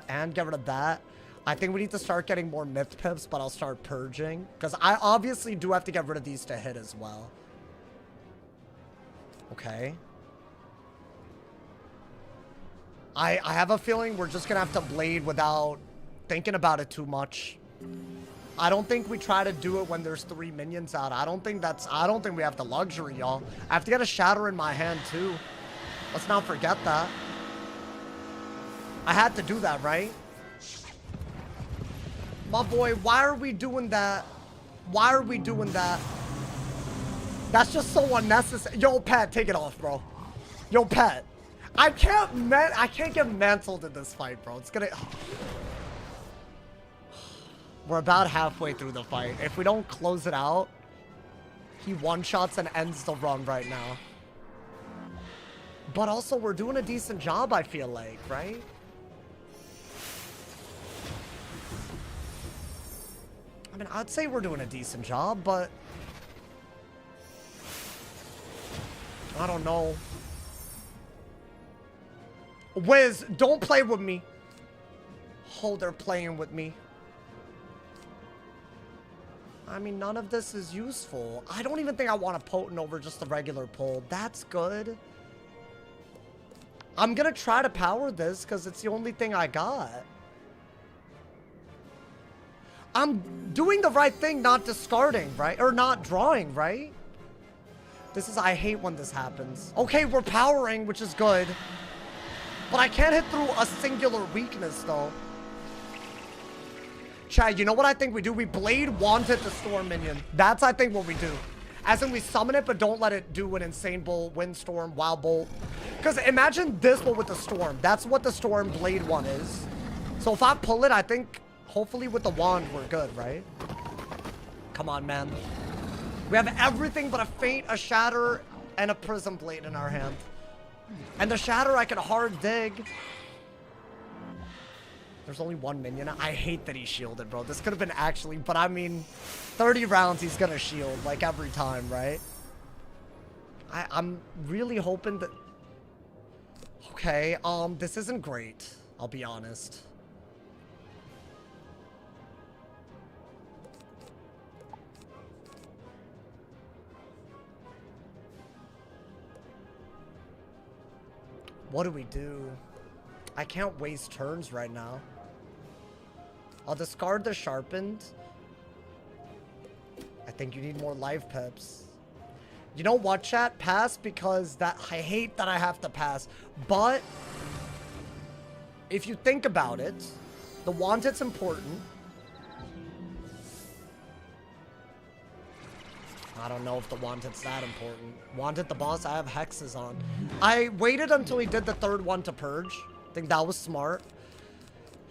and get rid of that. I think we need to start getting more Myth Pips, but I'll start purging. Because I obviously do have to get rid of these to hit as well. Okay. I have a feeling we're just going to have to Blade without thinking about it too much. I don't think we try to do it when there's 3 minions out. I don't think we have the luxury, y'all. I have to get a Shatter in my hand, too. Let's not forget that. I had to do that, right? My boy, why are we doing that? Why are we doing that? That's just so unnecessary. Yo, Pet, take it off, bro. Yo, Pet. I can't get mantled in this fight, bro. It's gonna... We're about halfway through the fight. If we don't close it out, he one-shots and ends the run right now. But also, we're doing a decent job, I feel like, right? I mean, I'd say we're doing a decent job, but... I don't know. Wiz, don't play with me. Oh, they're playing with me. I mean, none of this is useful. I don't even think I want a potent over just the regular pull. That's good. I'm gonna try to power this because it's the only thing I got. I'm doing the right thing, not discarding, right? Or not drawing, right? This is, I hate when this happens. Okay, we're powering, which is good. But I can't hit through a singular weakness, though. Chad, you know what I think we do? We Blade Wanted the Storm minion. That's, I think, what we do. As in, we summon it, but don't let it do an Insane Bolt, Windstorm, Wild Bolt. Because imagine this, but with the Storm. That's what the Storm Blade one is. So if I pull it, I think, hopefully with the wand, we're good, right? Come on, man. We have everything but a Feint, a Shatter, and a Prism Blade in our hand. And the Shatter, I can hard dig. There's only one minion. I hate that he shielded, bro. This could have been actually, but I mean, 30 rounds he's gonna shield, like every time, right? I'm really hoping that... Okay, this isn't great. I'll be honest. What do we do? I can't waste turns right now. I'll discard the Sharpened. I think you need more life pips. You know what, chat? Pass, because that I hate that I have to pass. But if you think about it, the Wanted's important. I don't know if the Wanted's that important. Wanted the boss, I have hexes on. I waited until he did the third one to purge. I think that was smart.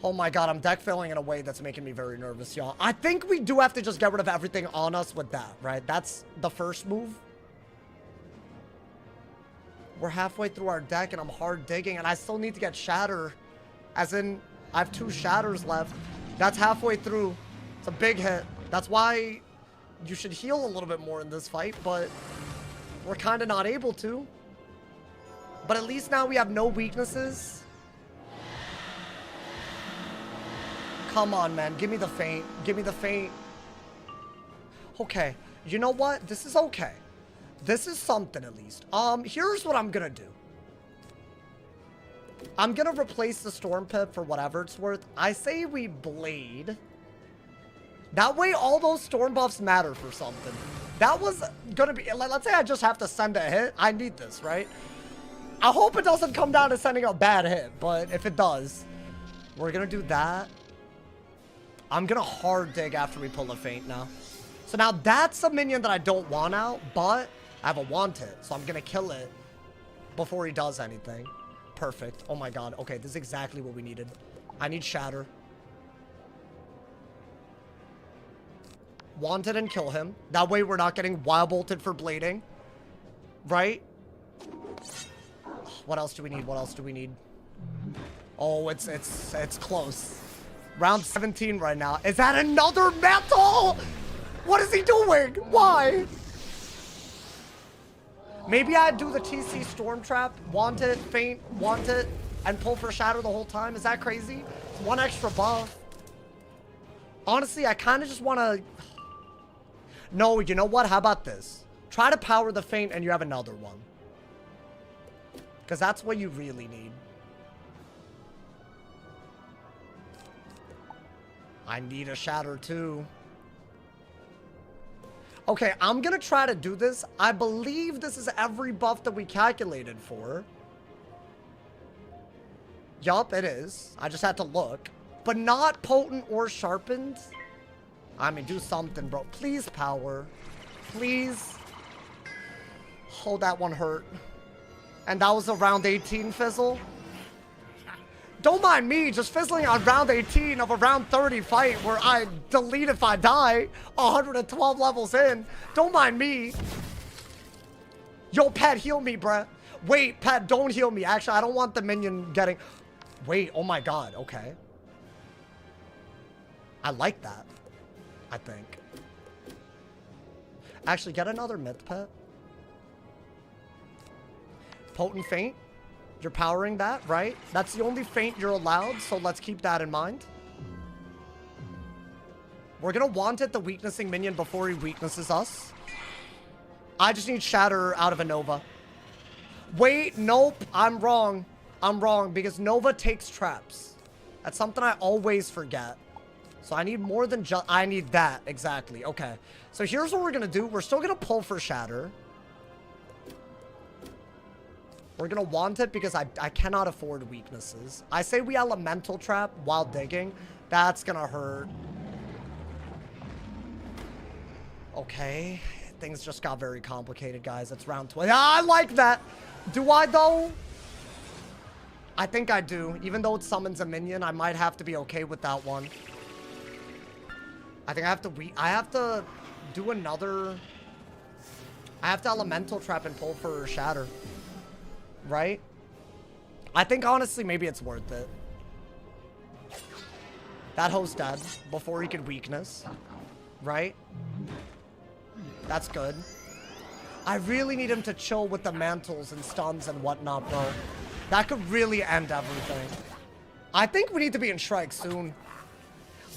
Oh my god, I'm deck filling in a way that's making me very nervous, y'all. I think we do have to just get rid of everything on us with that, right? That's the first move. We're halfway through our deck and I'm hard digging and I still need to get Shatter. As in, I have 2 Shatters left. That's halfway through. It's a big hit. That's why you should heal a little bit more in this fight, but we're kind of not able to. But at least now we have no weaknesses. Come on, man. Give me the Feint. Give me the Feint. Okay. You know what? This is okay. This is something at least. Here's what I'm gonna do. I'm gonna replace the Storm Pip for whatever it's worth. I say we Blade. That way all those Storm buffs matter for something. That was gonna be... Let's say I just have to send a hit. I need this, right? I hope it doesn't come down to sending a bad hit, but if it does, we're gonna do that. I'm gonna hard dig after we pull a Feint now. So now that's a minion that I don't want out, but I have a Wanted, so I'm gonna kill it before he does anything. Perfect. Oh my god. Okay, this is exactly what we needed. I need Shatter. Wanted and kill him. That way we're not getting Wild Bolted for blading. Right? What else do we need? What else do we need? Oh, it's close. Round 17 right now. Is that another metal? What is he doing? Why? Maybe I do the TC Storm Trap, want it, Feint, want it, and pull for Shatter the whole time. Is that crazy? It's 1 extra buff. Honestly, I kind of just want to... No, you know what? How about this? Try to power the Feint and you have another one. Because that's what you really need. I need a Shatter too. Okay, I'm gonna try to do this. I believe this is every buff that we calculated for. Yup, it is. I just had to look. But not potent or sharpened. I mean, do something, bro. Please power. Please. Oh, that one hurt. And that was a round 18 fizzle. Don't mind me just fizzling on round 18 of a round 30 fight where I delete if I die 112 levels in. Don't mind me. Yo, Pet, heal me, bruh. Wait, Pet, don't heal me. Actually, I don't want the minion getting... Wait, oh my god, okay. I like that, I think. Actually, get another myth, Pet. Potent Feint. You're powering that, right? That's the only feint you're allowed, so let's keep that in mind. We're gonna want it the weaknessing minion before he weaknesses us. I just need Shatter out of a Nova. Wait, nope, I'm wrong. I'm wrong, because Nova takes traps. That's something I always forget. So I need more than just... I need that, exactly. Okay. So here's what we're gonna do. We're still gonna pull for Shatter. We're gonna want it because I cannot afford weaknesses. I say we elemental trap while digging. That's gonna hurt. Okay. Things just got very complicated, guys. It's round 20. I like that. Do I, though? I think I do. Even though it summons a minion, I might have to be okay with that one. I think I have to do another... I have to elemental trap and pull for Shatter. Right? I think, honestly, maybe it's worth it. That hoe's dead before he could weakness. Right? That's good. I really need him to chill with the mantles and stuns and whatnot, bro. That could really end everything. I think we need to be in Shrike soon.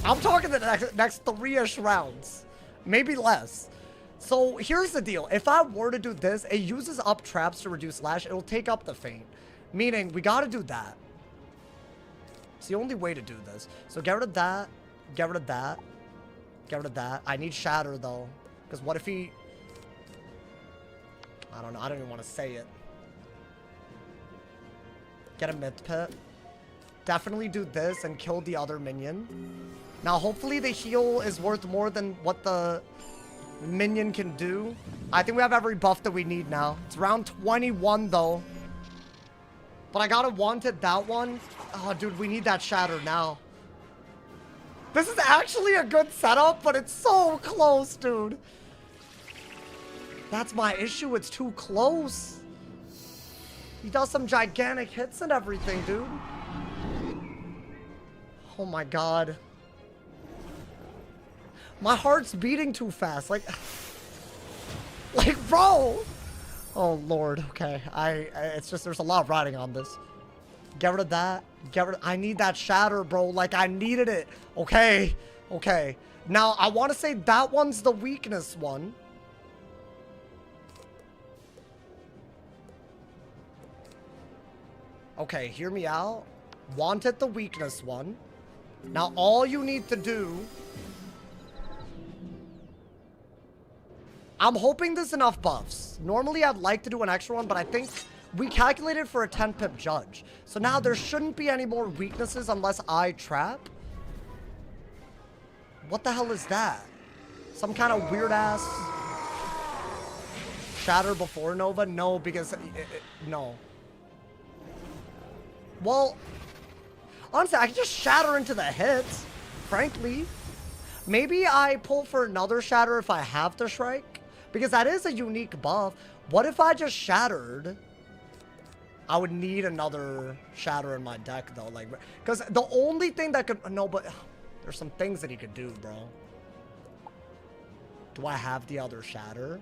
I'm talking the next 3-ish rounds. Maybe less. So here's the deal. If I were to do this, it uses up traps to reduce lash. It'll take up the feint. Meaning, we gotta do that. It's the only way to do this. So get rid of that. Get rid of that. Get rid of that. I need Shatter, though. Because what if he... I don't know. I don't even want to say it. Get a myth pit. Definitely do this and kill the other minion. Now, hopefully the heal is worth more than what the minion can do. I think we have every buff that we need now. It's round 21, though. But I gotta want it, that one. Oh, dude, we need that Shatter now. This is actually a good setup, but it's so close, dude. That's my issue. It's too close. He does some gigantic hits and everything, dude. Oh my god. My heart's beating too fast. Like, bro. Oh, Lord. Okay. It's just, there's a lot riding on this. Get rid of that. I need that Shatter, bro. Like, I needed it. Okay. Okay. Now, I want to say that one's the weakness one. Okay, hear me out. Want it the weakness one. Now, all you need to do... I'm hoping there's enough buffs. Normally, I'd like to do an extra one, but I think we calculated for a 10-pip judge. So now there shouldn't be any more weaknesses unless I trap. What the hell is that? Some kind of weird-ass... Shatter before Nova? No, because... no. Well... honestly, I can just Shatter into the hits. Frankly. Maybe I pull for another Shatter if I have to Shrike. Because that is a unique buff. What if I just Shattered? I would need another Shatter in my deck, though. Like, because the only thing that could... no, but... there's some things that he could do, bro. Do I have the other Shatter?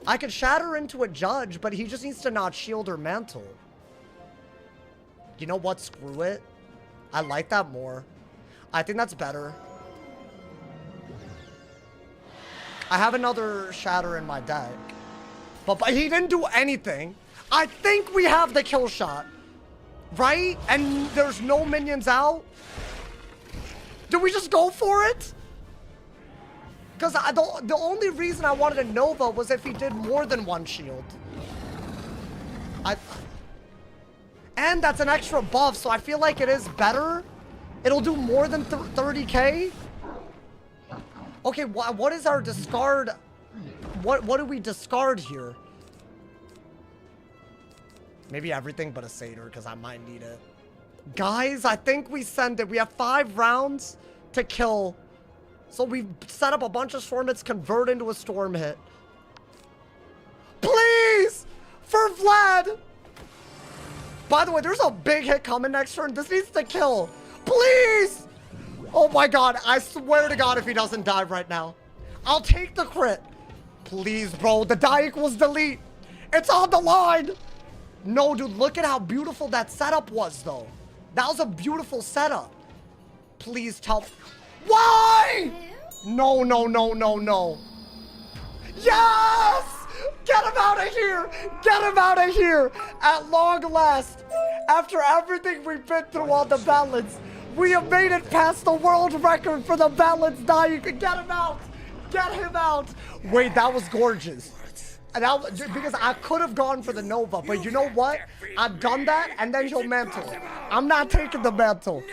I could Shatter into a Judge, but he just needs to not shield or mantle. You know what? Screw it. I like that more. I think that's better. I have another Shatter in my deck. But he didn't do anything. I think we have the kill shot. Right? And there's no minions out? Did we just go for it? Because the only reason I wanted a Nova was if he did more than one shield. And that's an extra buff, so I feel like it is better. It'll do more than 30k. Okay, what is our discard? what do we discard here? Maybe everything but a satyr, because I might need it. Guys, I think we send it. We have 5 rounds to kill. So we set up a bunch of storm hits, convert into a storm hit. Please! For Vlad! By the way, there's a big hit coming next turn. This needs to kill. Please! Oh my god, I swear to god if he doesn't die right now. I'll take the crit. Please, bro. The die equals delete. It's on the line. No, dude, look at how beautiful that setup was, though. That was a beautiful setup. Please tell... Why? No, no, no, no, no. Yes! Get him out of here! Get him out of here! At long last, after everything we've been through on the balance, we have made it past the world record for the balance die. You can get him out! Get him out! Wait, that was gorgeous. And because I could have gone for the Nova, but you know what? I've done that, and then he'll mantle. I'm not taking the mantle.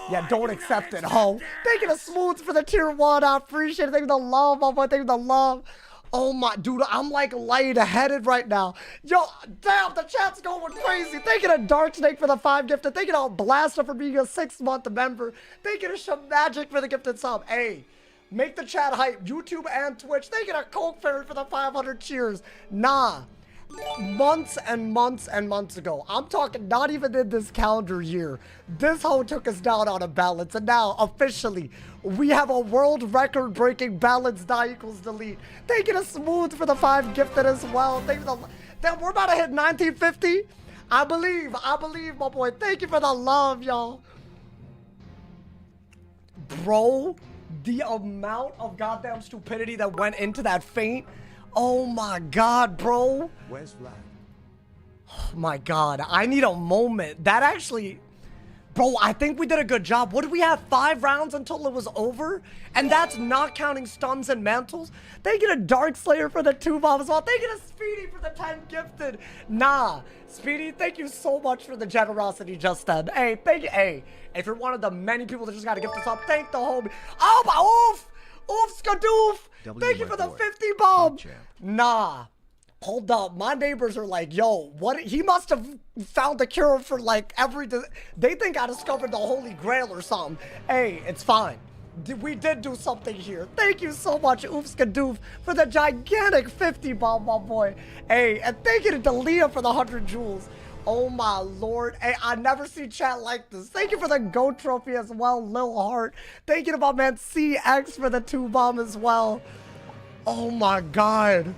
Yeah, don't accept it, ho. Taking a smooth for the tier 1. I appreciate it. Thank you for the love, my boy. Thank you for the love. Oh my, dude, I'm like light-headed right now. Yo, damn, the chat's going crazy. Thank you to Dark Snake for the 5 gifted. Thank you to Blaster for being a 6-month member. Thank you to Shamagic for the gifted sub. Hey, make the chat hype. YouTube and Twitch. Thank you to Coke Fairy for the 500 cheers. Nah, months and months and months ago. I'm talking not even in this calendar year. This hoe took us down on a balance, and now officially we have a world record breaking balance die equals delete. Thank you to Smooth for the 5 gifted as well. Thank you for the... Then we're about to hit 1950. I believe, my boy. Thank you for the love, y'all. Bro, the amount of goddamn stupidity that went into that feint. Oh my god, bro. Where's Vlad? Oh my god, I need a moment. That actually... Bro, I think we did a good job. What did we have? 5 rounds until it was over? And that's not counting stuns and mantles? Thank you to Dark Slayer for the 2 bombs as well. Thank you to Speedy for the 10 gifted. Nah, Speedy, thank you so much for the generosity just then. Hey, thank you. Hey, if you're one of the many people that just got to gift us up, thank the homie. Oh, my oof! Oof, skadoof! Thank you for the 50 bomb. Nah. Hold up, my neighbors are like, yo, what? He must have found the cure for like they think I discovered the Holy Grail or something. Hey, it's fine. We did do something here. Thank you so much, Oofskadoof, for the gigantic 50 bomb, my boy. Hey, and thank you to Dalia for the 100 jewels. Oh my lord. Hey, I never see chat like this. Thank you for the GOAT trophy as well, Lil Heart. Thank you to my man CX for the 2 bomb as well. Oh my god.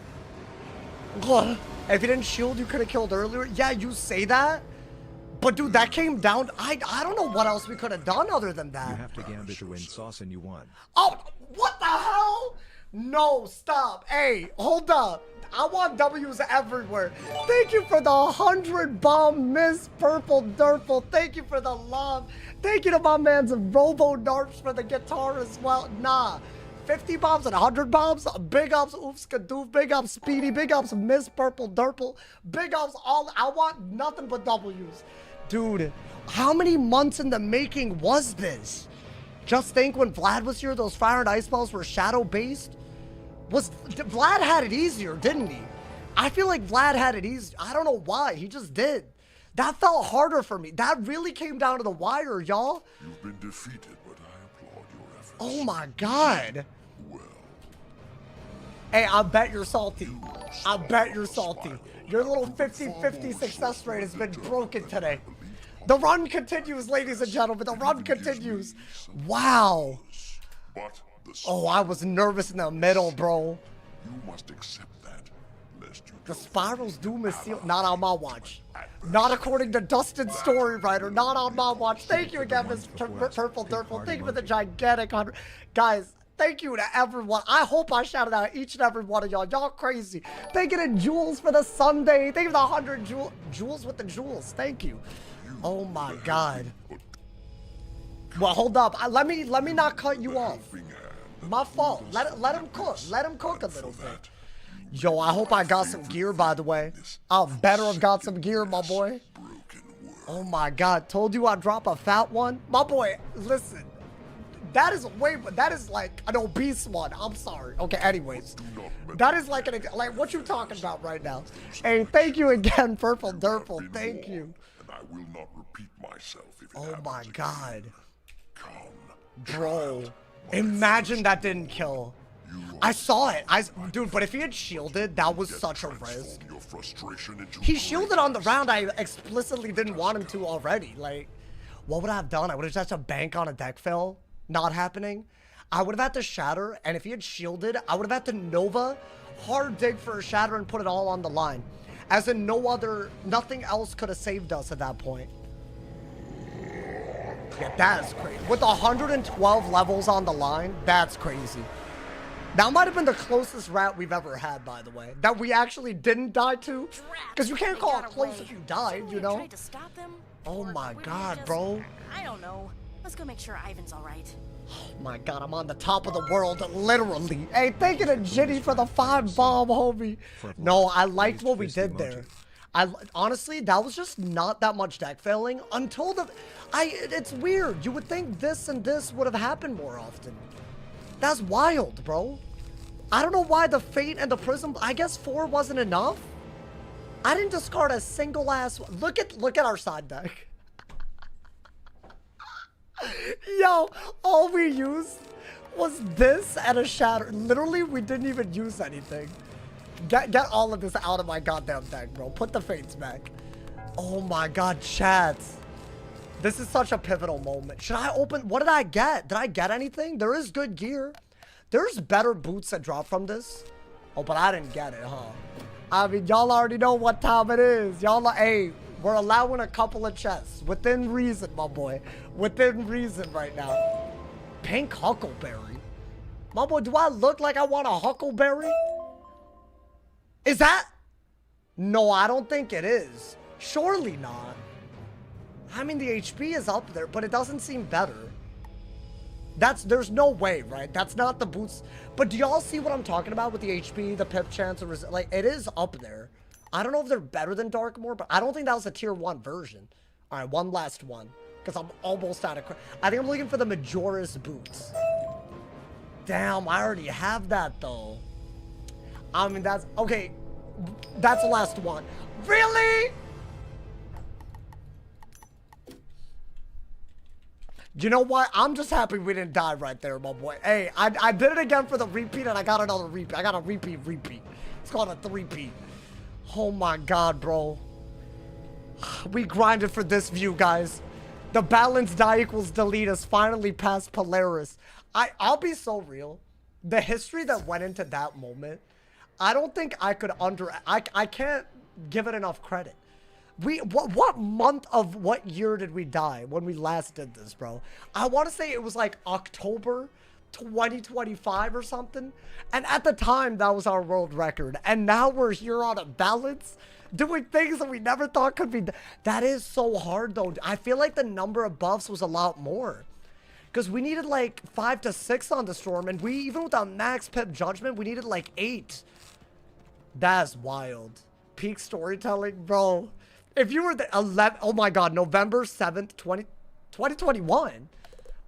If you didn't shield, you could have killed earlier. Yeah, you say that. But dude, that came down. I don't know what else we could have done other than that. You have to gambit to win sauce and you won. Oh, what the hell? No, stop. Hey, hold up. I want W's everywhere. Thank you for the 100 bomb, Miss Purple Durple. Thank you for the love. Thank you to my man's Robo Narps for the guitar as well. Nah. 50 bombs and 100 bombs. Big ups, Oofs Kadoof. Big ups, Speedy. Big ups, Miss Purple Durple. Big ups, all. I want nothing but W's. Dude, how many months in the making was this? Just think when Vlad was here, those fire and ice balls were shadow-based. Vlad had it easier, didn't he? I feel like Vlad had it easier. I don't know why. He just did. That felt harder for me. That really came down to the wire, y'all. You've been defeated, but I applaud your efforts. Oh my god. Well, hey, I bet you're salty. I bet you're salty. Your little 50-50 success rate has been broken today. The run continues, ladies and gentlemen. The run continues. Wow. Oh, I was nervous in the middle, bro. You must accept that, lest you The spiral's doom is sealed. Not on my watch. Not according to Dustin's story writer. Not on my watch. Thank you again, Miss Purple Durple. Thank you for the gigantic 100. Guys, thank you to everyone. I hope I shouted out each and every one of y'all. Y'all crazy. Thank you to Jules for the Sunday. Thank you for the 100 Jules with the jewels. Thank you. Oh my god. Well, hold up. Let me not cut you off. My fault. Let him cook. Let him cook a little bit. Yo, I hope I got some gear, by the way. I better have got some gear, my boy. Oh my god. Told you I'd drop a fat one. My boy, listen. That is way, that is like an obese one. I'm sorry. Okay, anyways. That is like like what you talking about right now. Hey, thank you again, Purple Durple. Thank you. And I will not repeat myself if it Oh my happens god. again. Come, Bro. child, Imagine that didn't kill. you I are saw it. Dude, but if he had shielded, that was such a risk. transform your frustration into He shielded on the greatness. round I explicitly didn't want him to already. Like, what would I have done? I would have just had to bank on a deck fail. Not happening. I would have had to shatter, and if he had shielded, I would have had to Nova, hard dig for a shatter and put it all on the line. As in nothing else could have saved us at that point. Yeah, that is crazy. With 112 levels on the line, that's crazy. That might have been the closest rat we've ever had, by the way. That we actually didn't die to. Because you can't call it close if you died, you know? Tried to stop them? Oh Or my were we god, just- bro. I don't know. Let's go make sure Ivan's all right. Oh my god, I'm on the top of the world, literally. Hey, thank you to Ginny for the 5-bomb, homie. No, I liked what we did there. Honestly, that was just not that much deck failing until it's weird. You would think this and this would have happened more often. That's wild, bro. I don't know why the Fate and the Prism, I guess 4 wasn't enough. I didn't discard a single ass. Look at our side deck. Yo, all we used was this and a shatter. Literally, we didn't even use anything. Get all of this out of my goddamn deck, bro. Put the Fates back. Oh my god, chat. This is such a pivotal moment. Should I open? What did I get? Did I get anything? There is good gear. There's better boots that drop from this. Oh, but I didn't get it, huh? I mean, y'all already know what time it is. Y'all, hey, we're allowing a couple of chests. Within reason, my boy. Within reason right now. Pink Huckleberry. My boy, do I look like I want a Huckleberry? Is that? No, I don't think it is. Surely not. I mean, the HP is up there, but it doesn't seem better. There's no way, right? That's not the boots. But do y'all see what I'm talking about with the HP, the pip chance, like, it is up there. I don't know if they're better than Darkmoor, but I don't think that was a tier 1 version. All right, one last one, because I'm almost out of. I think I'm looking for the Majora's boots. Damn, I already have that though. I mean, that's okay. That's the last one. Really? You know what? I'm just happy we didn't die right there, my boy. Hey, I did it again for the repeat, and I got another repeat. I got a repeat. It's called a 3-peat. Oh my god, bro. We grinded for this view, guys. The balance die equals delete has finally passed Polaris. I'll be so real. The history that went into that moment, I don't think I could I can't give it enough credit. What month of what year did we die when we last did this, bro? I want to say it was like October 2025 or something. And at the time, that was our world record. And now we're here on a balance, doing things that we never thought could be. That is so hard, though. I feel like the number of buffs was a lot more. Because we needed like 5 to 6 on the Storm. And even with our max pip judgment, we needed like 8. That's wild. Peak storytelling, bro. If you were the 11, oh my god, November 7th, 2021.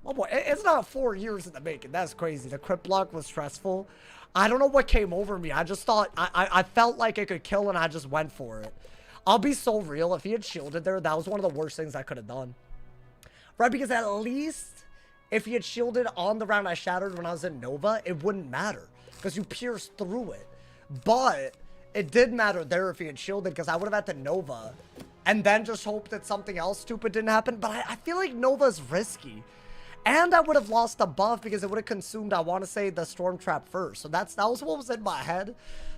Oh boy, it's not 4 years in the making. That's crazy. The crypt block was stressful. I don't know what came over me. I just thought, I felt like it could kill and I just went for it. I'll be so real. If he had shielded there, that was one of the worst things I could have done. Right, because at least if he had shielded on the round I shattered when I was in Nova, it wouldn't matter. Because you pierced through it. But it did matter there if he had shielded, because I would have had to Nova and then just hope that something else stupid didn't happen. But I feel like Nova's risky. And I would have lost the buff because it would have consumed, I want to say, the Storm Trap first. So that was what was in my head.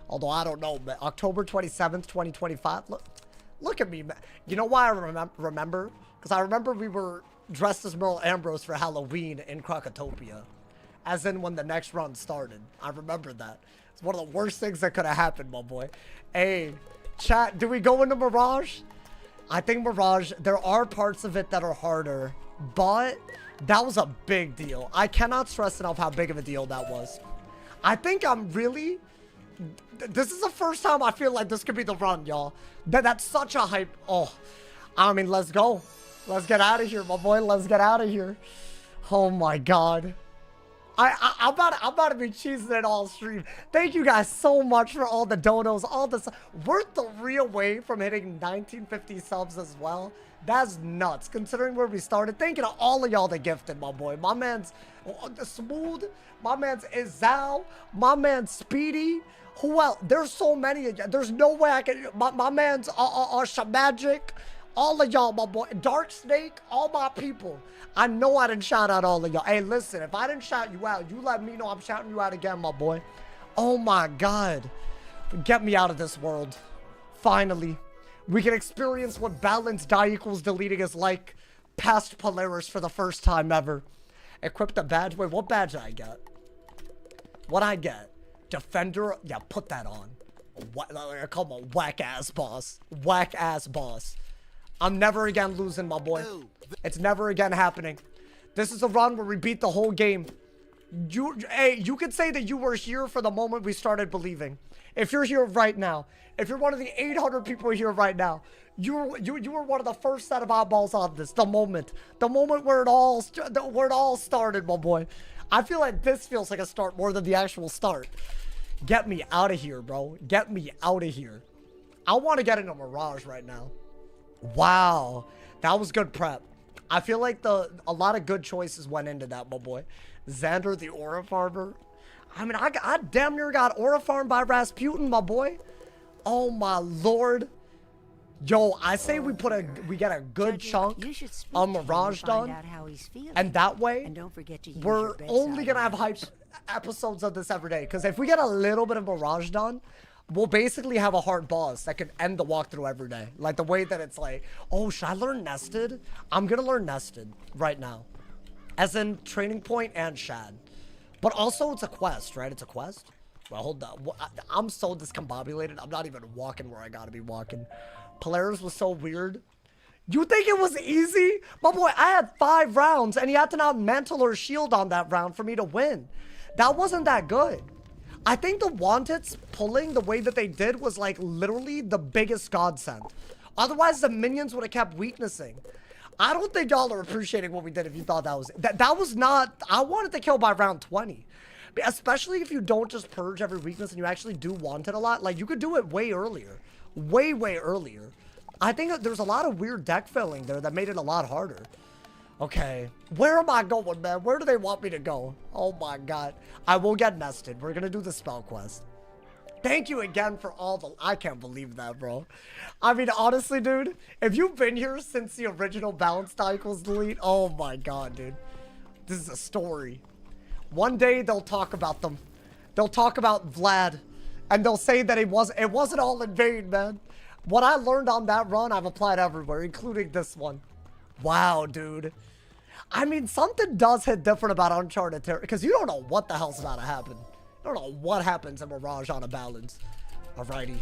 Although I don't know, man. October 27th, 2025. Look at me, man. You know why I remember? Because I remember we were dressed as Merle Ambrose for Halloween in Crocotopia. As in when the next run started. I remember that. It's one of the worst things that could have happened, my boy. Hey, chat, do we go into Mirage? I think Mirage, there are parts of it that are harder, but that was a big deal. I cannot stress enough how big of a deal that was. I think I'm really... This is the first time I feel like this could be the run, y'all. That's such a hype... Oh, I mean, let's go. Let's get out of here, my boy. Let's get out of here. Oh my god. I'm about to be cheesing it all stream. Thank you guys so much for all the donos, all this. We're the real way from hitting 1950 subs as well. That's nuts, considering where we started. Thank you to all of y'all that gifted, my boy. My man's Smooth. My man's Izal. My man's Speedy. Who else? There's so many of you. There's no way I can. My man's Shamagic. All of y'all, my boy. Dark Snake. All my people. I know I didn't shout out all of y'all. Hey, listen, if I didn't shout you out, you let me know I'm shouting you out again, my boy. Oh my god. Get me out of this world. Finally. We can experience what balanced die equals deleting is like past Polaris for the first time ever. Equip the badge. Wait, what badge did I get? What'd I get? Defender? Yeah, put that on. What? Come on, whack-ass boss. Whack-ass boss. I'm never again losing, my boy. It's never again happening. This is a run where we beat the whole game. Hey, you could say that you were here for the moment we started believing. If you're here right now, if you're one of the 800 people here right now, you were one of the first set of eyeballs on this. The moment where it all started, my boy. I feel like this feels like a start more than the actual start. Get me out of here, bro. Get me out of here. I want to get into Mirage right now. Wow, that was good prep. I feel like a lot of good choices went into that, my boy. Xander the Aura Farmer. I mean, I damn near got Aura farmed by Rasputin, my boy. Oh my lord. Yo, I say we get a good chunk of Mirage done, and that way we're only gonna have hype episodes of this every day. Because if we get a little bit of Mirage done, we'll basically have a hard boss that could end the walkthrough every day. Like the way that it's like, oh, should I learn Nested? I'm gonna learn Nested right now, as in Training Point and Shad. But also it's a quest, right? It's a quest. Well, hold on. I'm so discombobulated. I'm not even walking where I gotta be walking. Polaris was so weird. You think it was easy? My boy, I had 5 rounds and he had to not mantle or shield on that round for me to win. That wasn't that good. I think the Wanteds pulling the way that they did was like literally the biggest godsend. Otherwise, the minions would have kept weaknessing. I don't think y'all are appreciating what we did if you thought that was... That was not... I wanted to kill by round 20. Especially if you don't just purge every weakness and you actually do Wanted a lot. Like, you could do it way earlier. Way, way earlier. I think that there's a lot of weird deck filling there that made it a lot harder. Okay. Where am I going, man? Where do they want me to go? Oh my god. I will get nested. We're gonna do the spell quest. Thank you again for all the... I can't believe that, bro. I mean, honestly, dude, if you've been here since the original balance die equals delete, oh my god, dude. This is a story. One day, they'll talk about them. They'll talk about Vlad. And they'll say that it wasn't all in vain, man. What I learned on that run, I've applied everywhere, including this one. Wow, dude. I mean, something does hit different about Uncharted Terror, because you don't know what the hell's about to happen. You don't know what happens in Mirage on a balance. Alrighty.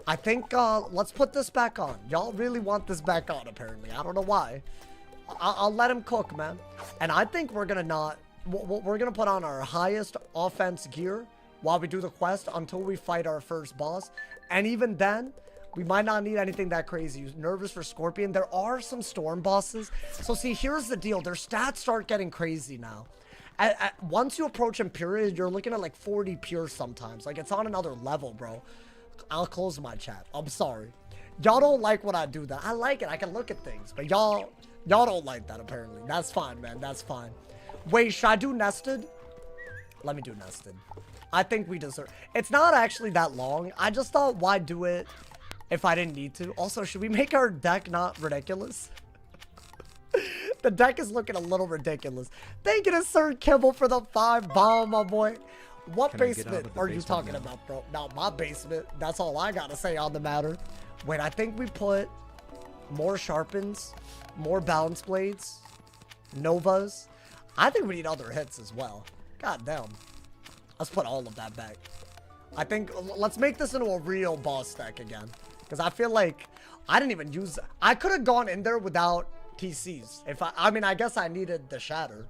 I think, let's put this back on. Y'all really want this back on, apparently. I don't know why. I'll let him cook, man. And I think we're gonna not... We're gonna put on our highest offense gear while we do the quest until we fight our first boss. And even then, we might not need anything that crazy. Nervous for Scorpion. There are some storm bosses. So see, here's the deal. Their stats start getting crazy now. Once you approach Imperial, you're looking at like 40 pure sometimes. Like, it's on another level, bro. I'll close my chat. I'm sorry. Y'all don't like when I do that. I like it. I can look at things. But y'all don't like that, apparently. That's fine, man. That's fine. Wait, should I do Nested? Let me do Nested. I think we deserve... It's not actually that long. I just thought, why do it if I didn't need to? Also, should we make our deck not ridiculous? The deck is looking a little ridiculous. Thank you to Sir Kibble for the 5 bomb, my boy. What basement are you talking about, bro? Not my basement. That's all I gotta say on the matter. Wait, I think we put more sharpens, more balance blades, novas. I think we need other hits as well. God damn. Let's put all of that back. I think, let's make this into a real boss deck again. Because I feel like I didn't even use... I could have gone in there without TCs. I mean, I guess I needed the Shatter.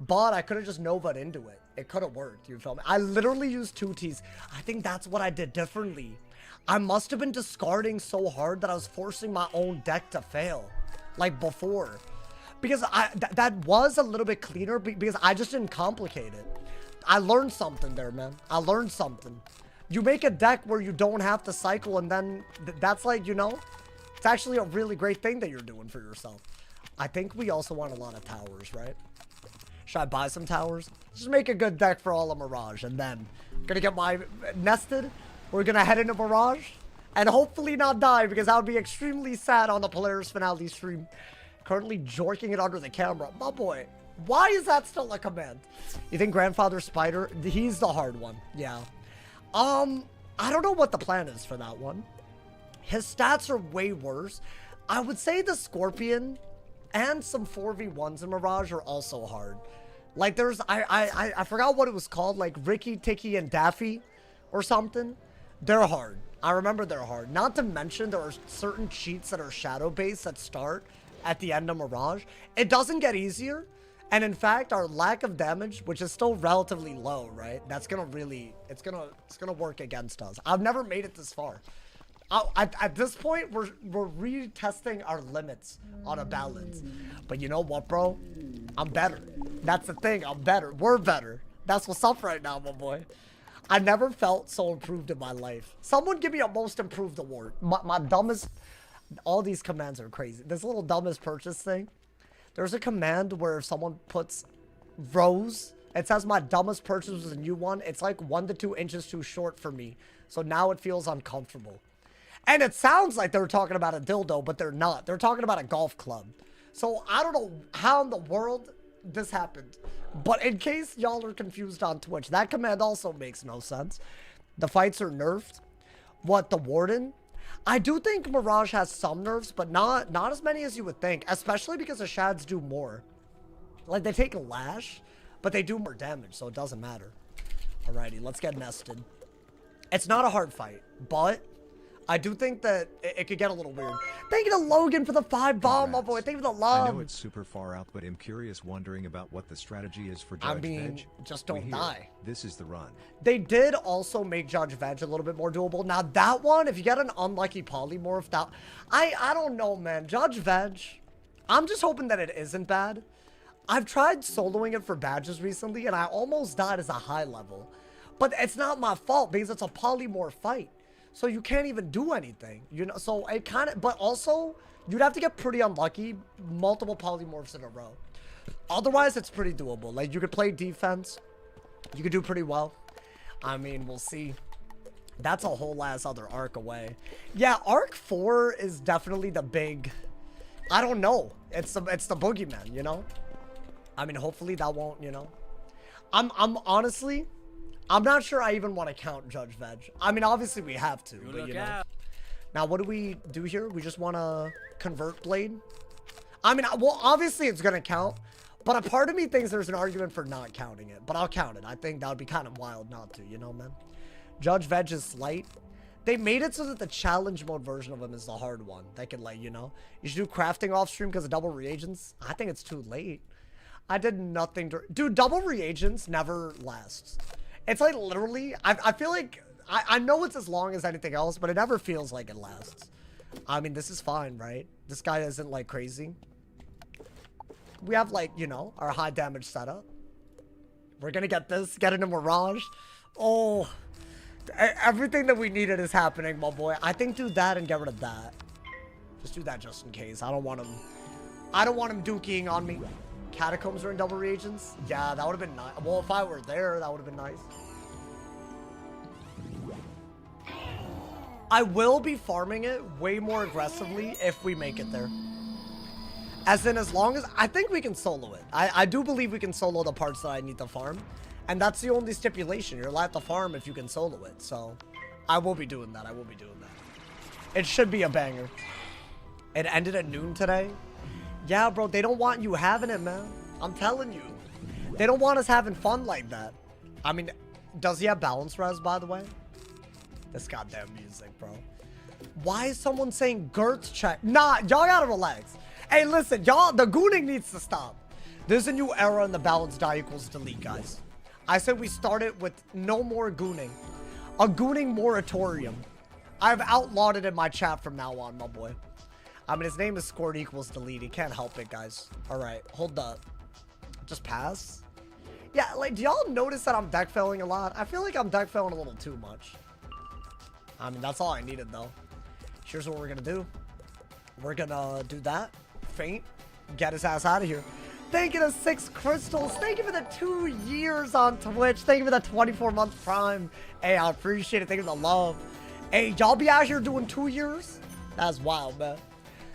But I could have just Nova'd into it. It could have worked, you feel me? I literally used 2 Ts. I think that's what I did differently. I must have been discarding so hard that I was forcing my own deck to fail. Like before. Because that was a little bit cleaner because I just didn't complicate it. I learned something there, man. I learned something. You make a deck where you don't have to cycle, and then that's like, you know, it's actually a really great thing that you're doing for yourself. I think we also want a lot of towers, right? Should I buy some towers? Just make a good deck for all of Mirage, and then I'm gonna get my nested. We're gonna head into Mirage, and hopefully not die, because I would be extremely sad on the Polaris finale stream. Currently jorking it under the camera. My boy, why is that still a command? You think Grandfather Spider? He's the hard one. Yeah. I don't know what the plan is for that one. His stats are way worse. I would say the Scorpion and some 4v1s in Mirage are also hard. Like there's, I forgot what it was called, like Ricky, Tiki, and Daffy or something. They're hard. I remember they're hard. Not to mention there are certain cheats that are shadow based that start at the end of Mirage. It doesn't get easier. And in fact, our lack of damage, which is still relatively low, right? That's gonna really, it's gonna work against us. I've never made it this far. At this point, we're retesting our limits on a balance. But you know what, bro? I'm better. That's the thing. I'm better. We're better. That's what's up right now, my boy. I never felt so improved in my life. Someone give me a most improved award. My dumbest... All these commands are crazy. This little dumbest purchase thing. There's a command where if someone puts rows, it says my dumbest purchase was a new one. It's like 1 to 2 inches too short for me. So now it feels uncomfortable. And it sounds like they're talking about a dildo, but they're not. They're talking about a golf club. So I don't know how in the world this happened. But in case y'all are confused on Twitch, that command also makes no sense. The fights are nerfed. What, the Warden? I do think Mirage has some nerfs, but not as many as you would think. Especially because the Shads do more. Like, they take a lash, but they do more damage, so it doesn't matter. Alrighty, let's get nested. It's not a hard fight, but I do think that it could get a little weird. Thank you to Logan for the 5 bomb, my boy. Thank you for the love. I know it's super far out, but I'm curious, wondering about what the strategy is for Judge Veg. Just don't die. This is the run. They did also make Judge Veg a little bit more doable. Now that one, if you get an unlucky polymorph, that I don't know, man. Judge Veg, I'm just hoping that it isn't bad. I've tried soloing it for badges recently, and I almost died as a high level. But it's not my fault because it's a polymorph fight. So you can't even do anything, you know? So it kind of, but also, you'd have to get pretty unlucky, multiple polymorphs in a row. Otherwise, it's pretty doable. Like, you could play defense. You could do pretty well. I mean, we'll see. That's a whole ass other arc away. Yeah, arc 4 is definitely the big, I don't know. It's the boogeyman, you know? I mean, hopefully that won't, you know? I'm honestly... I'm not sure I even want to count Judge Veg. I mean, obviously we have to, but you know. Now, what do we do here? We just want to convert Blade? I mean, well, obviously it's going to count, but a part of me thinks there's an argument for not counting it, but I'll count it. I think that would be kind of wild not to, you know, man? Judge Veg is slight. They made it so that the challenge mode version of him is the hard one. That could, like, you know, you should do crafting off stream because of double reagents. I think it's too late. I did nothing to... Dude, double reagents never lasts. It's like literally, I feel like, I know it's as long as anything else, but it never feels like it lasts. I mean, this is fine, right? This guy isn't like crazy. We have like, you know, our high damage setup. We're gonna get this, get into Mirage. Oh, everything that we needed is happening, my boy. I think do that and get rid of that. Just do that just in case. I don't want him dookie on me. Catacombs are in double reagents? Yeah, that would have been nice. Well, if I were there, that would have been nice. I will be farming it way more aggressively if we make it there. As in, as long as... I think we can solo it. I do believe we can solo the parts that I need to farm. And that's the only stipulation. You're allowed to farm if you can solo it. So, I will be doing that. I will be doing that. It should be a banger. It ended at noon today. Yeah, bro, they don't want you having it, man. I'm telling you. They don't want us having fun like that. I mean, does he have balance res, by the way? This goddamn music, bro. Why is someone saying Gertz check? Nah, y'all gotta relax. Hey, listen, y'all, the gooning needs to stop. There's a new era in the balance die equals delete, guys. I said we started with no more gooning. A gooning moratorium. I've outlawed it in my chat from now on, my boy. I mean, his name is scored equals delete. He can't help it, guys. All right, hold up. Just pass. Yeah, like, do y'all notice that I'm deck failing a lot? I feel like I'm deck failing a little too much. I mean, that's all I needed, though. Here's what we're gonna do. We're gonna do that. Faint. Get his ass out of here. Thank you to 6 crystals. Thank you for the 2 years on Twitch. Thank you for the 24-month prime. Hey, I appreciate it. Thank you for the love. Hey, y'all be out here doing 2 years? That's wild, man.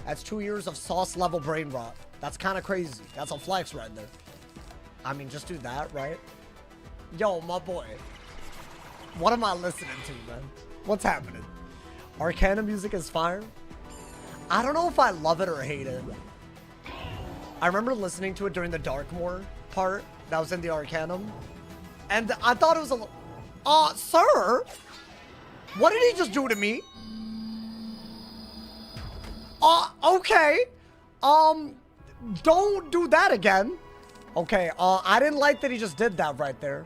That's 2 years of sauce level brain rot. That's kind of crazy. That's a flex right there. I mean, just do that, right? Yo, my boy. What am I listening to, man? What's happening? Arcana music is fire. I don't know if I love it or hate it. I remember listening to it during the Darkmoor part that was in the Arcanum. And I thought it was a little... sir? What did he just do to me? Okay. Don't do that again. Okay, I didn't like that he just did that right there.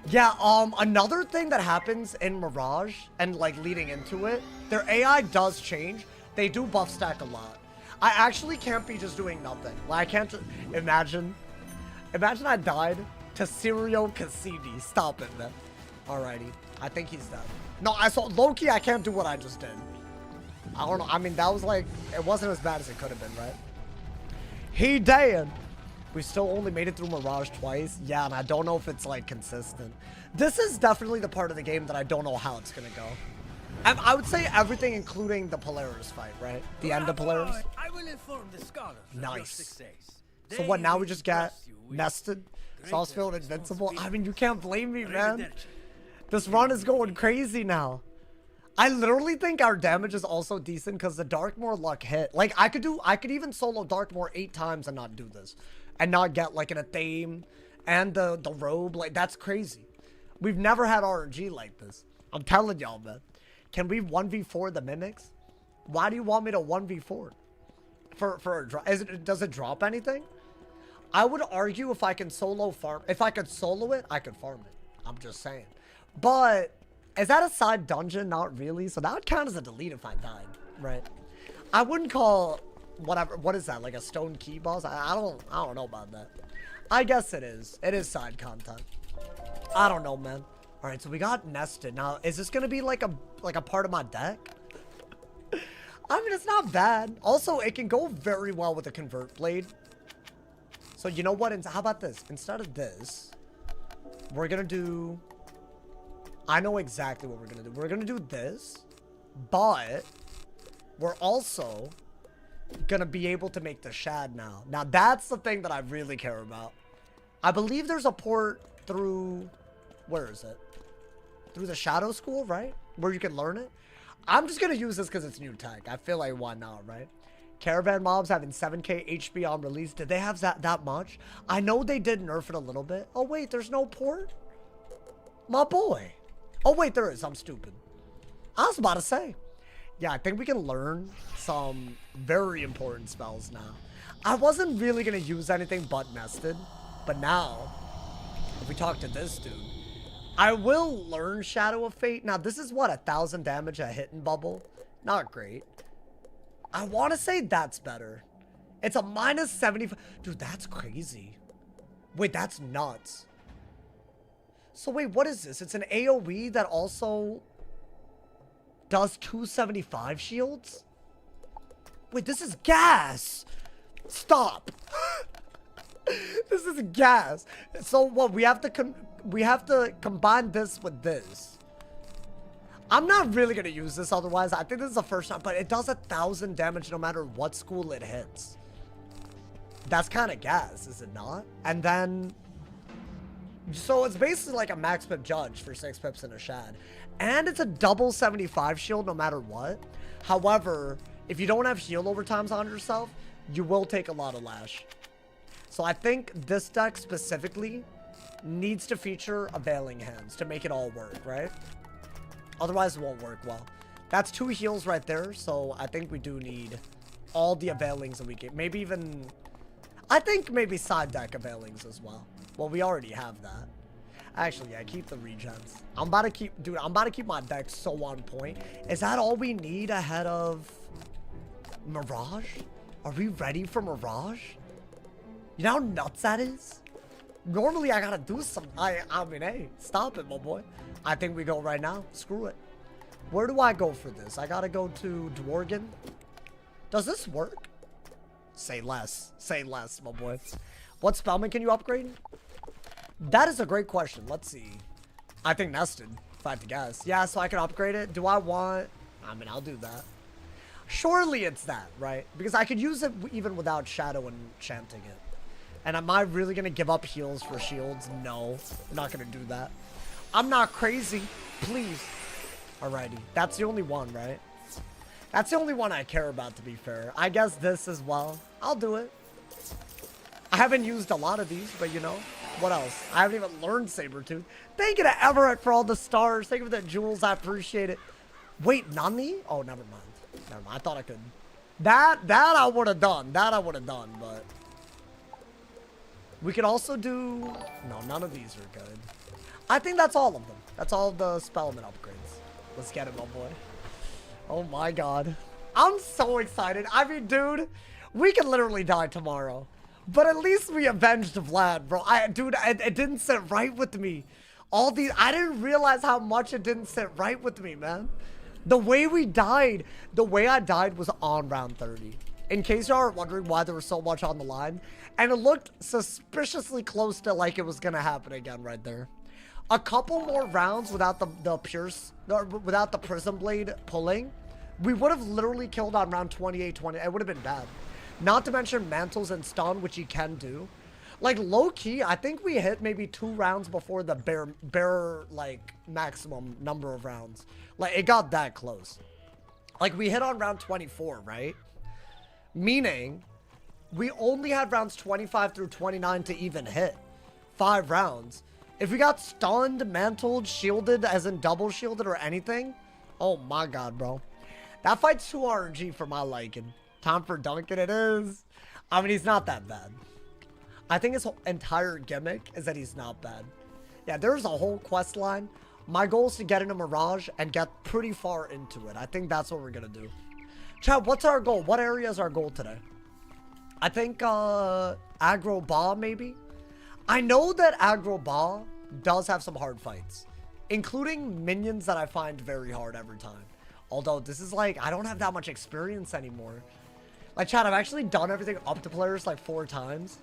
Yeah, another thing that happens in Mirage and, like, leading into it, their AI does change. They do buff stack a lot. I actually can't be just doing nothing. Like, I can't just... Imagine I died to Sirio Cassini. Stop it, man. Alrighty. I think he's dead. No, I saw... Low-key, I can't do what I just did. I don't know. I mean, that was, like... It wasn't as bad as it could have been, right? He dead. We still only made it through Mirage twice. Yeah, and I don't know if it's, like, consistent. This is definitely the part of the game that I don't know how it's gonna go. I would say everything, including the Polaris fight, right? The end of Polaris. I will inform the scholars of your Nice. success. So what, now we They just will got trust you with nested? Saucefield greater invincible? I mean, you can't blame me, man. responsibility. This run is going crazy now. I literally think our damage is also decent because the Darkmoor luck hit. Like, I could even solo Darkmoor 8 times and not do this. And not get, like, an Athame and the robe. Like, that's crazy. We've never had RNG like this. I'm telling y'all, man. Can we 1v4 the mimics? Why do you want me to 1v4? For a drop? Does it drop anything? I would argue if I can solo farm. If I could solo it, I could farm it. I'm just saying. But is that a side dungeon? Not really. So that would count as a delete if I died, right? I wouldn't call whatever. What is that? Like a stone key boss? I don't know about that. I guess it is. It is side content. I don't know, man. All right, so we got nested. Now, is this gonna be like a part of my deck? I mean, it's not bad. Also, it can go very well with a convert blade. So you know what? How about this? Instead of this, we're gonna do... I know exactly what we're gonna do. We're gonna do this, but we're also gonna be able to make the shad now. Now, that's the thing that I really care about. I believe there's a port through... Where is it? Through the Shadow School, right? Where you can learn it. I'm just gonna use this because it's new tech. I feel like why not, right? Caravan mobs having 7k HP on release. Did they have that much? I know they did nerf it a little bit. Oh wait, there's no port? My boy. Oh wait, there is. I'm stupid. I was about to say. Yeah, I think we can learn some very important spells now. I wasn't really gonna use anything but nested. But now, if we talk to this dude, I will learn Shadow of Fate. Now, this is what, 1,000 damage a hit and bubble? Not great. I want to say that's better. It's a minus 75. Dude, that's crazy. Wait, that's nuts. So wait, what is this? It's an AoE that also does 275 shields? Wait, this is gas. Stop. This is gas. So what, we have to combine this with this. I'm not really gonna use this otherwise. I think this is the first time, but it does 1,000 damage no matter what school it hits. That's kind of gas, is it not? And then, so it's basically like a max pip judge for 6 pips and a shad. And it's a double 75 shield no matter what. However, if you don't have heal overtimes on yourself, you will take a lot of lash. So I think this deck specifically needs to feature Availing Hands to make it all work, right? Otherwise, it won't work well. That's 2 heals right there, so I think we do need all the Availings that we get. Maybe even... I think maybe side deck Availings as well. Well, we already have that. Actually, yeah, keep the regens. I'm about to keep... Dude, I'm about to keep my deck so on point. Is that all we need ahead of... Mirage? Are we ready for Mirage? You know how nuts that is? Normally I gotta do some. I mean, hey, stop it, my boy. I think we go right now. Screw it. Where do I go for this? I gotta go to Dworgen. Does this work? Say less. Say less, my boy. What spellman can you upgrade? That is a great question. Let's see. I think nested, if I had to guess. Yeah, so I can upgrade it. Do I want... I mean, I'll do that. Surely it's that, right? Because I could use it even without shadow enchanting it. And am I really going to give up heals for shields? No, I'm not going to do that. I'm not crazy. Please. Alrighty. That's the only one, right? That's the only one I care about, to be fair. I guess this as well. I'll do it. I haven't used a lot of these, but you know, what else? I haven't even learned Sabretooth. Thank you to Everett for all the stars. Thank you for the jewels. I appreciate it. Wait, Nani? Oh, never mind. Never mind. I thought I could. That I would have done. That I would have done, but... We could also do... No, none of these are good. I think that's all of them. That's all the spellman upgrades. Let's get it, my boy. Oh my god. I'm so excited. I mean, dude, we could literally die tomorrow. But at least we avenged Vlad, bro. Dude, it didn't sit right with me. All these... I didn't realize how much it didn't sit right with me, man. The way we died, the way I died was on round 30. In case y'all are wondering why there was so much on the line. And it looked suspiciously close to like it was going to happen again right there. A couple more rounds without the pierce, without the prism blade pulling, we would have literally killed on round 28, 20. It would have been bad. Not to mention mantles and stun, which he can do. Like, low-key, I think we hit maybe 2 rounds before the bare, like, maximum number of rounds. Like, it got that close. Like, we hit on round 24, right? Meaning, we only had rounds 25 through 29 to even hit. 5 rounds. If we got stunned, mantled, shielded, as in double shielded or anything, oh my god, bro. That fight's too RNG for my liking. Time for Duncan it is. I mean, he's not that bad. I think his whole entire gimmick is that he's not bad. Yeah, there's a whole quest line. My goal is to get into Mirage and get pretty far into it. I think that's what we're gonna do. Chad, what's our goal? What area is our goal today? I think, Aggro Ba, maybe? I know that Aggro Ba does have some hard fights, including minions that I find very hard every time. Although, this is like, I don't have that much experience anymore. Like, Chad, I've actually done everything up to players like 4 times.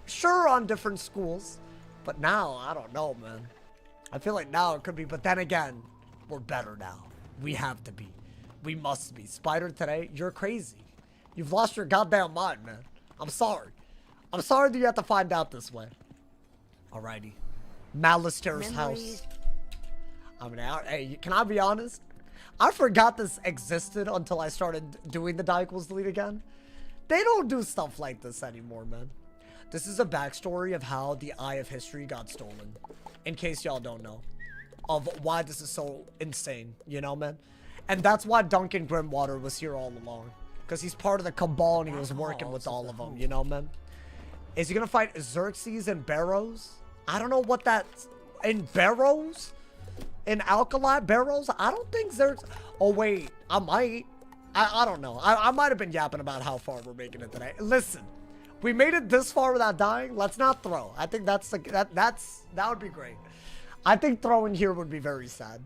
Sure, on different schools. But now, I don't know, man. I feel like now it could be, but then again, we're better now. We have to be. We must be. Spider today, you're crazy. You've lost your goddamn mind, man. I'm sorry. I'm sorry that you have to find out this way. Alrighty. Malice Terrace house. I mean, hey, can I be honest? I forgot this existed until I started doing the die equals delete again. They don't do stuff like this anymore, man. This is a backstory of how the Eye of History got stolen. In case y'all don't know. Of why this is so insane, you know, man? And that's why Duncan Grimwater was here all along. Because he's part of the cabal and he was working with all of them, you know, man? Is he going to fight Xerxes and Barrows? I don't know what that's... In Barrows? In Alkali? Barrows? I don't think Xerxes... Oh, wait. I might. I don't know. I might have been yapping about how far we're making it today. Listen. We made it this far without dying. Let's not throw. I think that's... That would be great. I think throwing here would be very sad.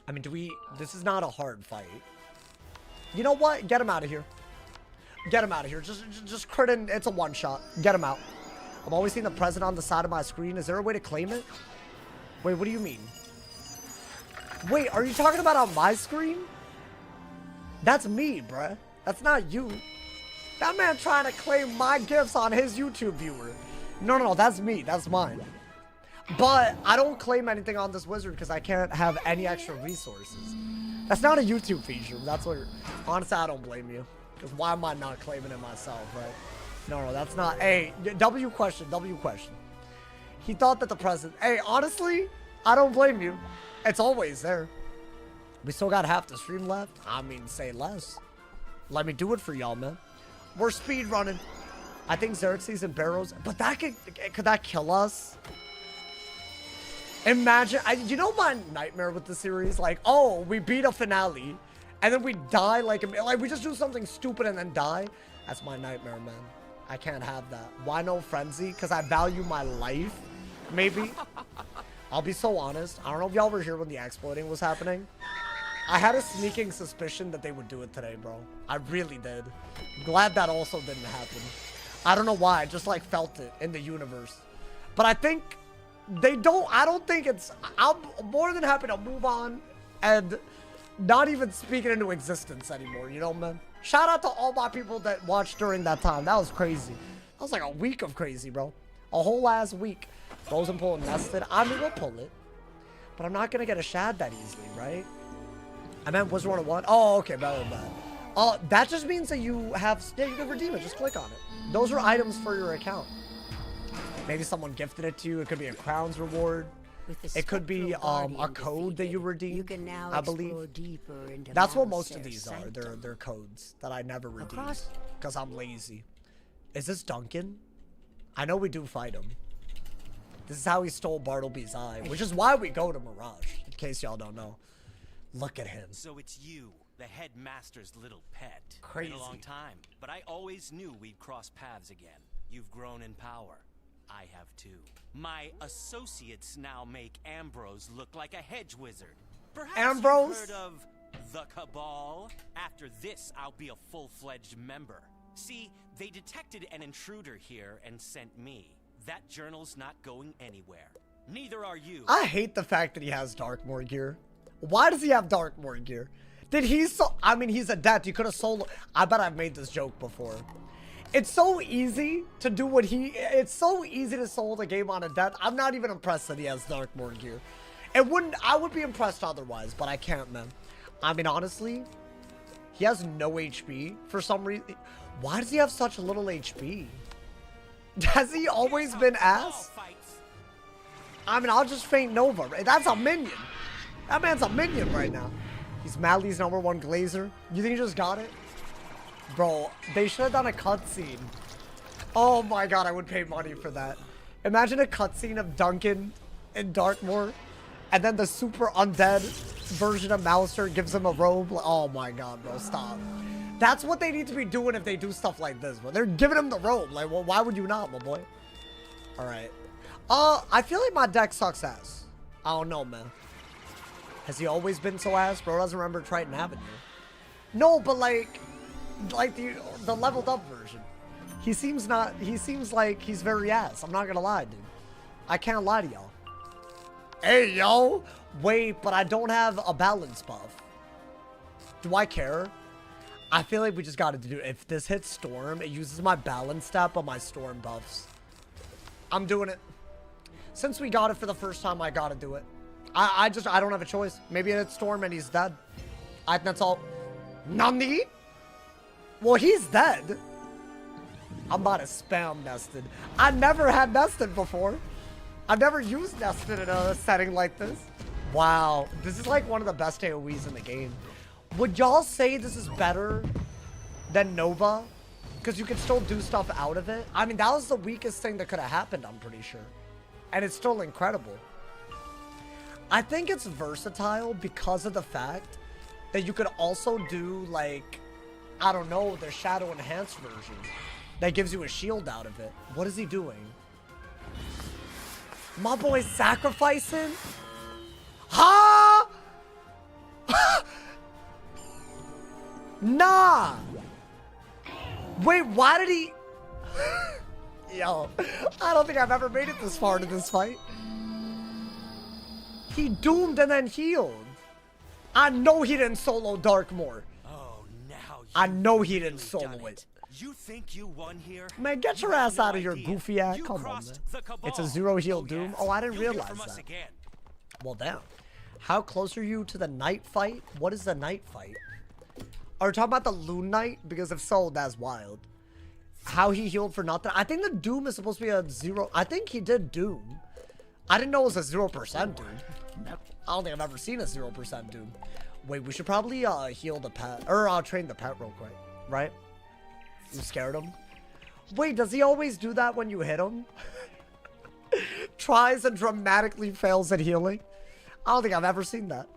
I mean, do we... This is not a hard fight. You know what? Get him out of here. Get him out of here. Just crit in. It's a one-shot. Get him out. I'm always seeing the present on the side of my screen. Is there a way to claim it? Wait, what do you mean? Wait, are you talking about on my screen? That's me, bruh. That's not you. That man trying to claim my gifts on his YouTube viewer. No, that's me. That's mine. But I don't claim anything on this wizard because I can't have any extra resources. That's not a YouTube feature. That's what... Honestly, I don't blame you. Because why am I not claiming it myself, right? No, that's not... Hey, W question. He thought that the present... Hey, honestly, I don't blame you. It's always there. We still got half the stream left. I mean, say less. Let me do it for y'all, man. We're speed running. I think Xerxes and Barrows... But that could that kill us? Imagine... you know my nightmare with the series? Like, oh, we beat a finale... and then we die like we just do something stupid and then die. That's my nightmare, man. I can't have that. Why no frenzy? Because I value my life, maybe. I'll be so honest. I don't know if y'all were here when the exploiting was happening. I had a sneaking suspicion that they would do it today, bro. I really did. Glad that also didn't happen. I don't know why. I just like felt it in the universe. But I think they don't. I don't think it's. I'm more than happy to move on and not even speak it into existence anymore. You know, man. Shout out to all my people that watched during that time. That was crazy. That was like a week of crazy, bro. A whole ass week. Frozen pull nested. I mean, we'll pull it. But I'm not going to get a shad that easily, right? I meant Wizard101. Oh, okay. Bad. That just means that you have... Yeah, you can redeem it. Just click on it. Those are items for your account. Maybe someone gifted it to you. It could be a Crown's reward. It could be a code that you redeem, I believe. That's what most of these are. They're codes that I never redeem because I'm lazy. Is this Duncan? I know we do fight him. This is how he stole Bartleby's eye, which is why we go to Mirage, in case y'all don't know. Look at him. So it's you, the headmaster's little pet. Crazy. Been a long time, but I always knew we'd cross paths again. You've grown in power. I have too. My associates now make Ambrose look like a hedge wizard. Perhaps Ambrose? you've heard of the Cabal? After this, I'll be a full-fledged member. See, they detected an intruder here and sent me. That journal's not going anywhere. Neither are you. I hate the fact that he has Darkmoor gear. Why does he have Darkmoor gear? Did he I mean, he's adept. You could have solo... I bet I've made this joke before. It's so easy to do what he... It's so easy to solo the game on adept. I'm not even impressed that he has Darkmoor gear. It wouldn't... I would be impressed otherwise, but I can't, man. I mean, honestly, he has no HP for some reason. Why does he have such little HP? Has he always been ass? I mean, I'll just feint Nova. That's a minion. That man's a minion right now. He's Madly's #1 Glazer. You think he just got it? Bro, they should have done a cutscene. Oh my god, I would pay money for that. Imagine a cutscene of Duncan in Darkmoor, and then the super undead version of Mouser gives him a robe. Oh my god, bro, stop. That's what they need to be doing if they do stuff like this, bro. They're giving him the robe. Like, well, why would you not, my boy? Alright. I feel like my deck sucks ass. I don't know, man. Has he always been so ass? Bro doesn't remember Triton Avenue. No, but like the leveled up version. He seems like he's very ass. I'm not gonna lie, dude. I can't lie to y'all. Hey, yo! Wait, but I don't have a balance buff. Do I care? I feel like we just gotta do it. If this hits Storm, it uses my balance stat, but my Storm buffs. I'm doing it. Since we got it for the first time, I gotta do it. I don't have a choice. Maybe it's Storm and he's dead. That's all. Nani? Well, he's dead. I'm about to spam nested. I never had nested before. I've never used nested in a setting like this. Wow. This is like one of the best AoEs in the game. Would y'all say this is better than Nova? Because you can still do stuff out of it. I mean, that was the weakest thing that could have happened, I'm pretty sure. And it's still incredible. I think it's versatile because of the fact that you could also do, like, I don't know, the Shadow Enhanced version that gives you a shield out of it. What is he doing? My boy's sacrificing? Huh? Nah. Wait, why did he... Yo, I don't think I've ever made it this far to this fight. He doomed and then healed. I know he didn't solo Darkmoor. Oh, now I know he didn't solo it. You think you won here? Man, get your ass out of here, goofy ass. Come on, man. It's a 0 heal doom. Oh, I didn't realize that. Well, damn. How close are you to the night fight? What is the night fight? Are we talking about the Loon Knight? Because if so, that's wild. How he healed for nothing. I think the Doom is supposed to be a 0. I think he did Doom. I didn't know it was a 0% Doom. I don't think I've ever seen a 0% Doom. Wait, we should probably heal the pet. Or train the pet real quick. Right? You scared him? Wait, does he always do that when you hit him? Tries and dramatically fails at healing? I don't think I've ever seen that.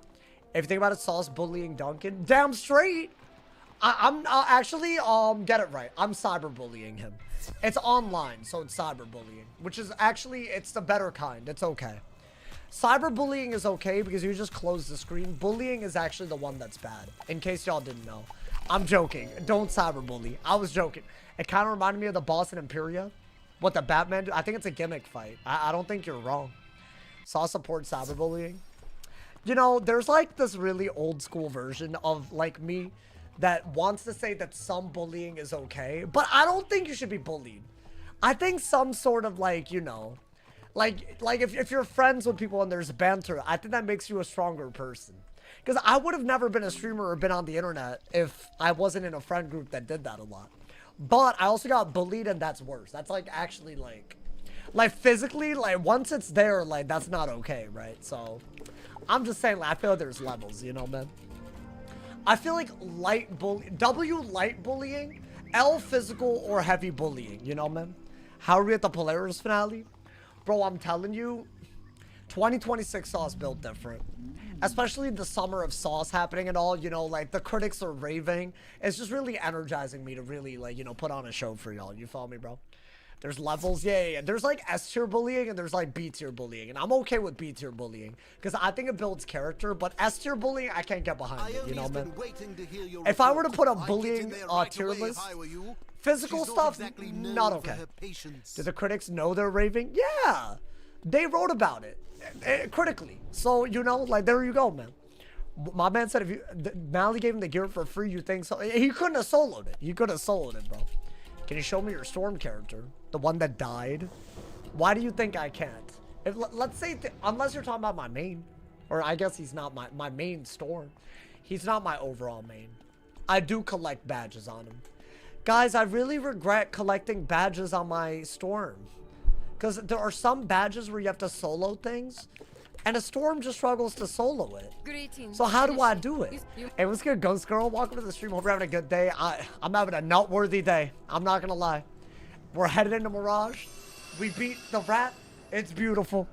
If you think about it, Sauce bullying Duncan. Damn straight. I'm actually, get it right. I'm cyberbullying him. It's online, so it's cyberbullying. Which is actually, it's the better kind. It's okay. Cyberbullying is okay because you just close the screen. Bullying is actually the one that's bad. In case y'all didn't know. I'm joking. Don't cyberbully. I was joking. It kind of reminded me of the boss in Imperia. What the Batman do. I think it's a gimmick fight. I don't think you're wrong. Saw support cyberbullying. You know, there's like this really old school version of like me that wants to say that some bullying is okay, but I don't think you should be bullied. I think some sort of like, you know, like if you're friends with people and there's banter, I think that makes you a stronger person. Because I would have never been a streamer or been on the internet if I wasn't in a friend group that did that a lot. But I also got bullied, and that's worse. That's like actually like physically, like once it's there, like that's not okay, right? So I'm just saying, like, I feel like there's levels, you know, man. I feel like W light bullying, L physical or heavy bullying, you know, man. How are we at the Polaris finale? Bro, I'm telling you, 2026 Sauce built different. Especially the summer of Sauce happening and all, you know, like the critics are raving. It's just really energizing me to really, like, you know, put on a show for y'all. You follow me, bro? There's levels, yeah. There's like S tier bullying and there's like B tier bullying. And I'm okay with B tier bullying because I think it builds character. But S tier bullying, I can't get behind it, you know, man. If I were to put a bullying tier list, physical stuff, not okay. Do the critics know they're raving? Yeah. They wrote about it. Critically. So, you know, like, there you go, man. My man said if you Mally gave him the gear for free, you think so? He couldn't have soloed it. He could have soloed it, bro. Can you show me your Storm character? The one that died? Why do you think I can't? If, let's say, unless you're talking about my main. Or I guess he's not my main Storm. He's not my overall main. I do collect badges on him. Guys, I really regret collecting badges on my Storm. Because there are some badges where you have to solo things, and a Storm just struggles to solo it. So how do I do it? Hey, what's good, Ghost Girl? Welcome to the stream. Hope you're having a good day. I'm having a noteworthy day. I'm not gonna lie. We're headed into Mirage. We beat the rat. It's beautiful.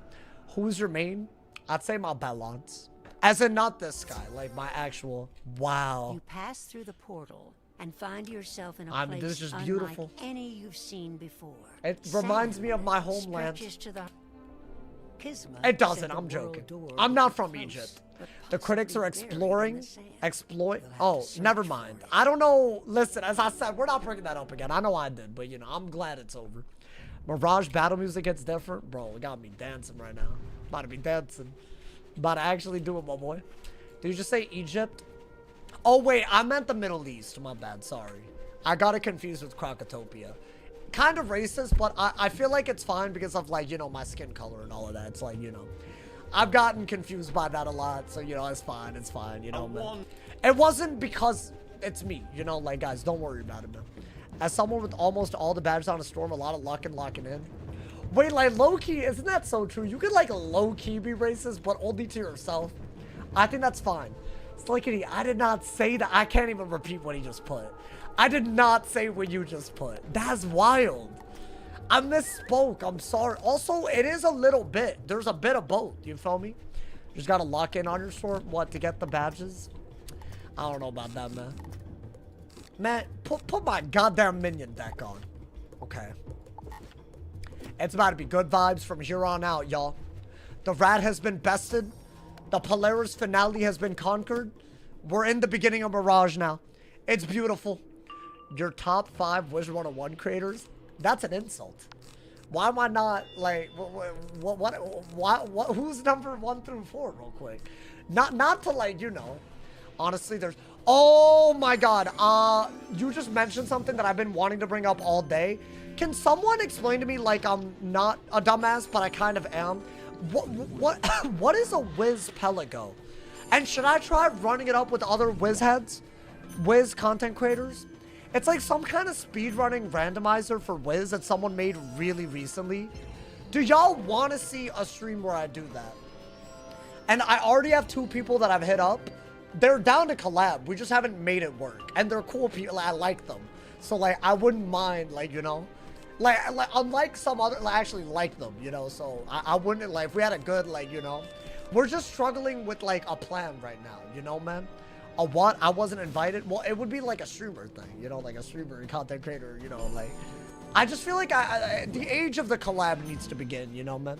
Who's your main? I'd say my balance. As in not this guy, like my actual. Wow. You pass through the portal and find yourself in a place this is just beautiful. Unlike any you've seen before. It reminds me of my homeland. It doesn't, I'm joking. I'm not from Egypt. The critics are exploring, exploit. Oh, never mind. I don't know. Listen, as I said, we're not bringing that up again. I know I did, but you know, I'm glad it's over. Mirage battle music gets different. Bro, it got me dancing right now. About to be dancing. About to actually do it, my boy. Did you just say Egypt? Oh, wait, I meant the Middle East. My bad, sorry. I got it confused with Crocotopia. Kind of racist, but I feel like it's fine because of, like, you know, my skin color and all of that. It's like, you know, I've gotten confused by that a lot. So, you know, it's fine, you know, man. It wasn't because it's me, you know, like, guys, don't worry about it, man. As someone with almost all the badges on a Storm, a lot of luck and locking in. Wait, like, low-key, isn't that so true? You could, like, low-key be racist, but only to yourself. I think that's fine. Slickety, I did not say that. I can't even repeat what he just put. I did not say what you just put. That's wild. I misspoke. I'm sorry. Also, it is a little bit. There's a bit of both. You feel me? You just gotta lock in on your Storm. What, to get the badges? I don't know about that, man. Man, put my goddamn minion deck on. Okay. It's about to be good vibes from here on out, y'all. The rat has been bested. The Polaris finale has been conquered. We're in the beginning of Mirage now. It's beautiful. Your top 5 Wizard101 creators? That's an insult. Why am I not, like, what, who's number 1 through 4 real quick? Not to, like, you know, honestly, there's, oh my God. You just mentioned something that I've been wanting to bring up all day. Can someone explain to me, like, I'm not a dumbass, but I kind of am? What is a Wiz Pelago? And should I try running it up with other Wiz heads? Wiz content creators? It's like some kind of speedrunning randomizer for Wiz that someone made really recently. Do y'all want to see a stream where I do that? And I already have 2 people that I've hit up. They're down to collab. We just haven't made it work. And they're cool people. I like them. So, like, I wouldn't mind, like, you know. Like unlike some other, I actually like them, you know. So, I wouldn't, like, if we had a good, like, you know, We're just struggling with like a plan right now, you know, man. A what? I wasn't invited. Well, it would be like a streamer thing, you know, like a streamer and content creator, you know, like. I just feel like the age of the collab needs to begin, you know, man.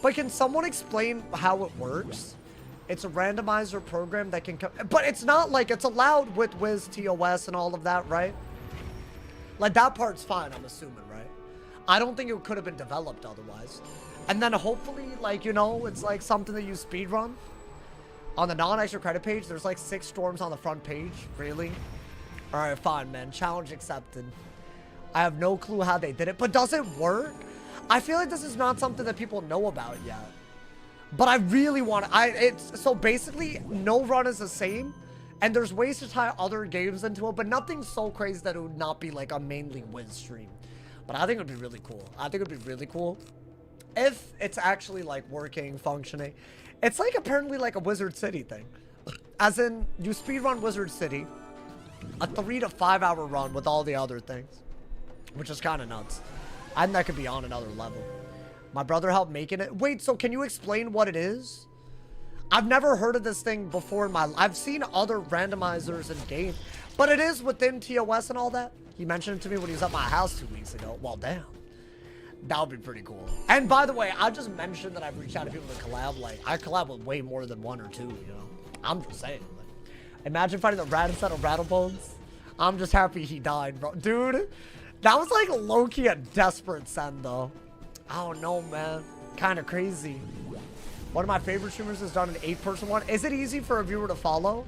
But can someone explain how it works? It's a randomizer program that can come, but it's not like it's allowed with WizTOS and all of that, right? Like that part's fine, I'm assuming, right? I don't think it could have been developed otherwise. And then hopefully, like, you know, it's like something that you speedrun. On the non-extra credit page, there's like 6 storms on the front page. Really? All right, fine, man. Challenge accepted. I have no clue how they did it, but does it work? I feel like this is not something that people know about yet. But I really want to, so basically, no run is the same. And there's ways to tie other games into it, but nothing so crazy that it would not be like a mainly Wiz stream. But I think it would be really cool. I think it would be really cool if it's actually like working, functioning. It's like apparently like a Wizard City thing. As in, you speedrun Wizard City, a 3 to 5 hour run with all the other things, which is kind of nuts. I think that could be on another level. My brother helped making it. Wait, so can you explain what it is? I've never heard of this thing before in my life. I've seen other randomizers in games, but it is within TOS and all that. He mentioned it to me when he was at my house 2 weeks ago. Well, damn. That would be pretty cool. And by the way, I just mentioned that I've reached out to people to collab. Like, I collab with way more than 1 or 2, you know? I'm just saying. Like, imagine fighting the rat instead of Rattlebones. I'm just happy he died, bro. Dude, that was like low-key a desperate send, though. I don't know, man. Kind of crazy. One of my favorite streamers has done an 8-person one. Is it easy for a viewer to follow?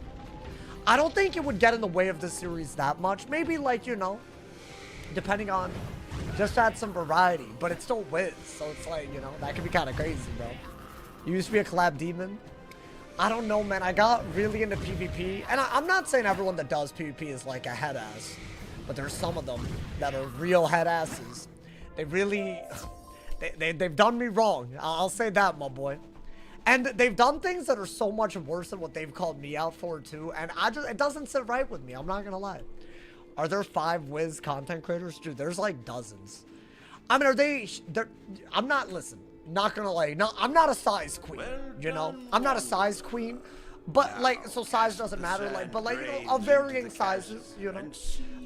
I don't think it would get in the way of this series that much. Maybe, like, you know, depending on... Just add some variety, but it's still Wiz, so it's like, you know, that could be kind of crazy, bro. You used to be a collab demon. I don't know, man. I got really into PvP, and I'm not saying everyone that does PvP is like a head ass, but there's some of them that are real head asses. They really, they've done me wrong. I'll say that, my boy. And they've done things that are so much worse than what they've called me out for too, and it doesn't sit right with me. I'm not gonna lie. Are there 5 Wiz content creators? Dude, there's like dozens. I mean, I'm not, listen, not gonna lie. No, I'm not a size queen, you know? I'm not a size queen, but like, so size doesn't matter, like, but like, you know, of varying sizes, you know?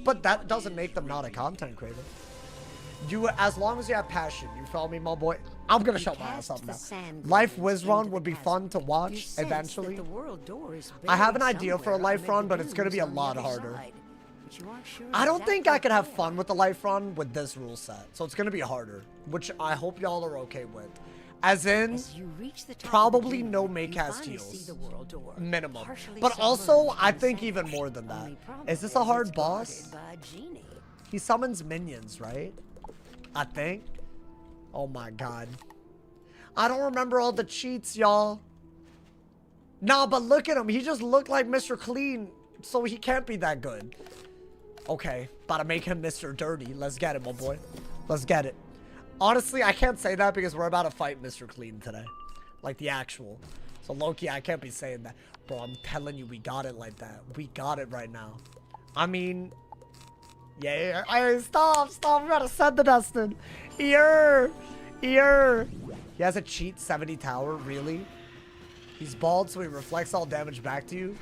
But that doesn't make them not a content creator. As long as you have passion, you feel me, my boy? I'm gonna shut my ass up now. Life Wiz run would be fun to watch eventually. I have an idea for a life run, but it's gonna be a lot harder. I don't think I could have fun with the life run with this rule set, so it's gonna be harder, which I hope y'all are okay with. As in, probably no Maycast heals, minimum. But also, I think even more than that. Is this a hard boss? He summons minions, right? I think. Oh my god. I don't remember all the cheats, y'all. Nah, but look at him. He just looked like Mr. Clean, so he can't be that good. Okay, about to make him Mr. Dirty. Let's get it, my boy. Let's get it. Honestly, I can't say that because we're about to fight Mr. Clean today. Like the actual. So low-key, I can't be saying that. Bro, I'm telling you, we got it like that. We got it right now. I mean... Yeah, hey, stop. We gotta send the Destin. Ear. He has a cheat 70 tower, really? He's bald, so he reflects all damage back to you.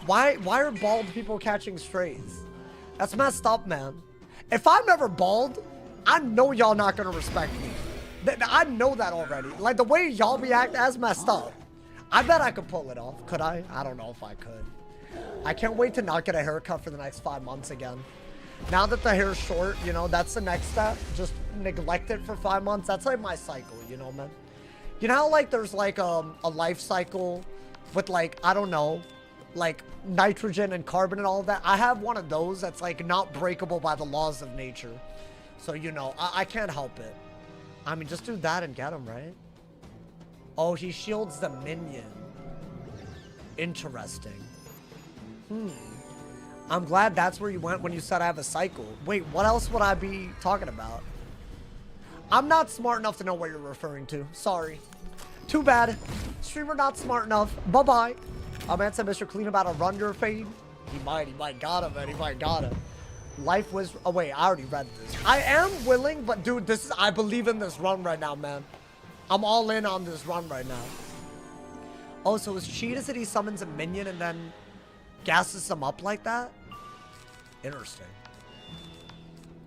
Why are bald people catching strays? That's messed up, man. If I'm ever bald, I know y'all not gonna respect me. I know that already. Like, the way y'all react, that's messed up. I bet I could pull it off. Could I? I don't know if I could. I can't wait to not get a haircut for the next 5 months again. Now that the hair's short, you know, that's the next step. Just neglect it for 5 months. That's like my cycle, you know, man. You know how, like, there's, like, a life cycle with, like, I don't know, like, nitrogen and carbon and all of that? I have one of those that's, like, not breakable by the laws of nature. So, you know, I can't help it. I mean, just do that and get him, right? Oh, he shields the minion. Interesting. I'm glad that's where you went when you said I have a cycle. Wait, what else would I be talking about? I'm not smart enough to know what you're referring to. Sorry. Too bad. Streamer not smart enough. Bye-bye. A man said Mr. Clean about to run your fade. He might got him, man. He might got him. Life was... Oh, wait. I already read this. I am willing, but dude, I believe in this run right now, man. I'm all in on this run right now. Oh, so his cheat is that he summons a minion and then gasses them up like that? Interesting.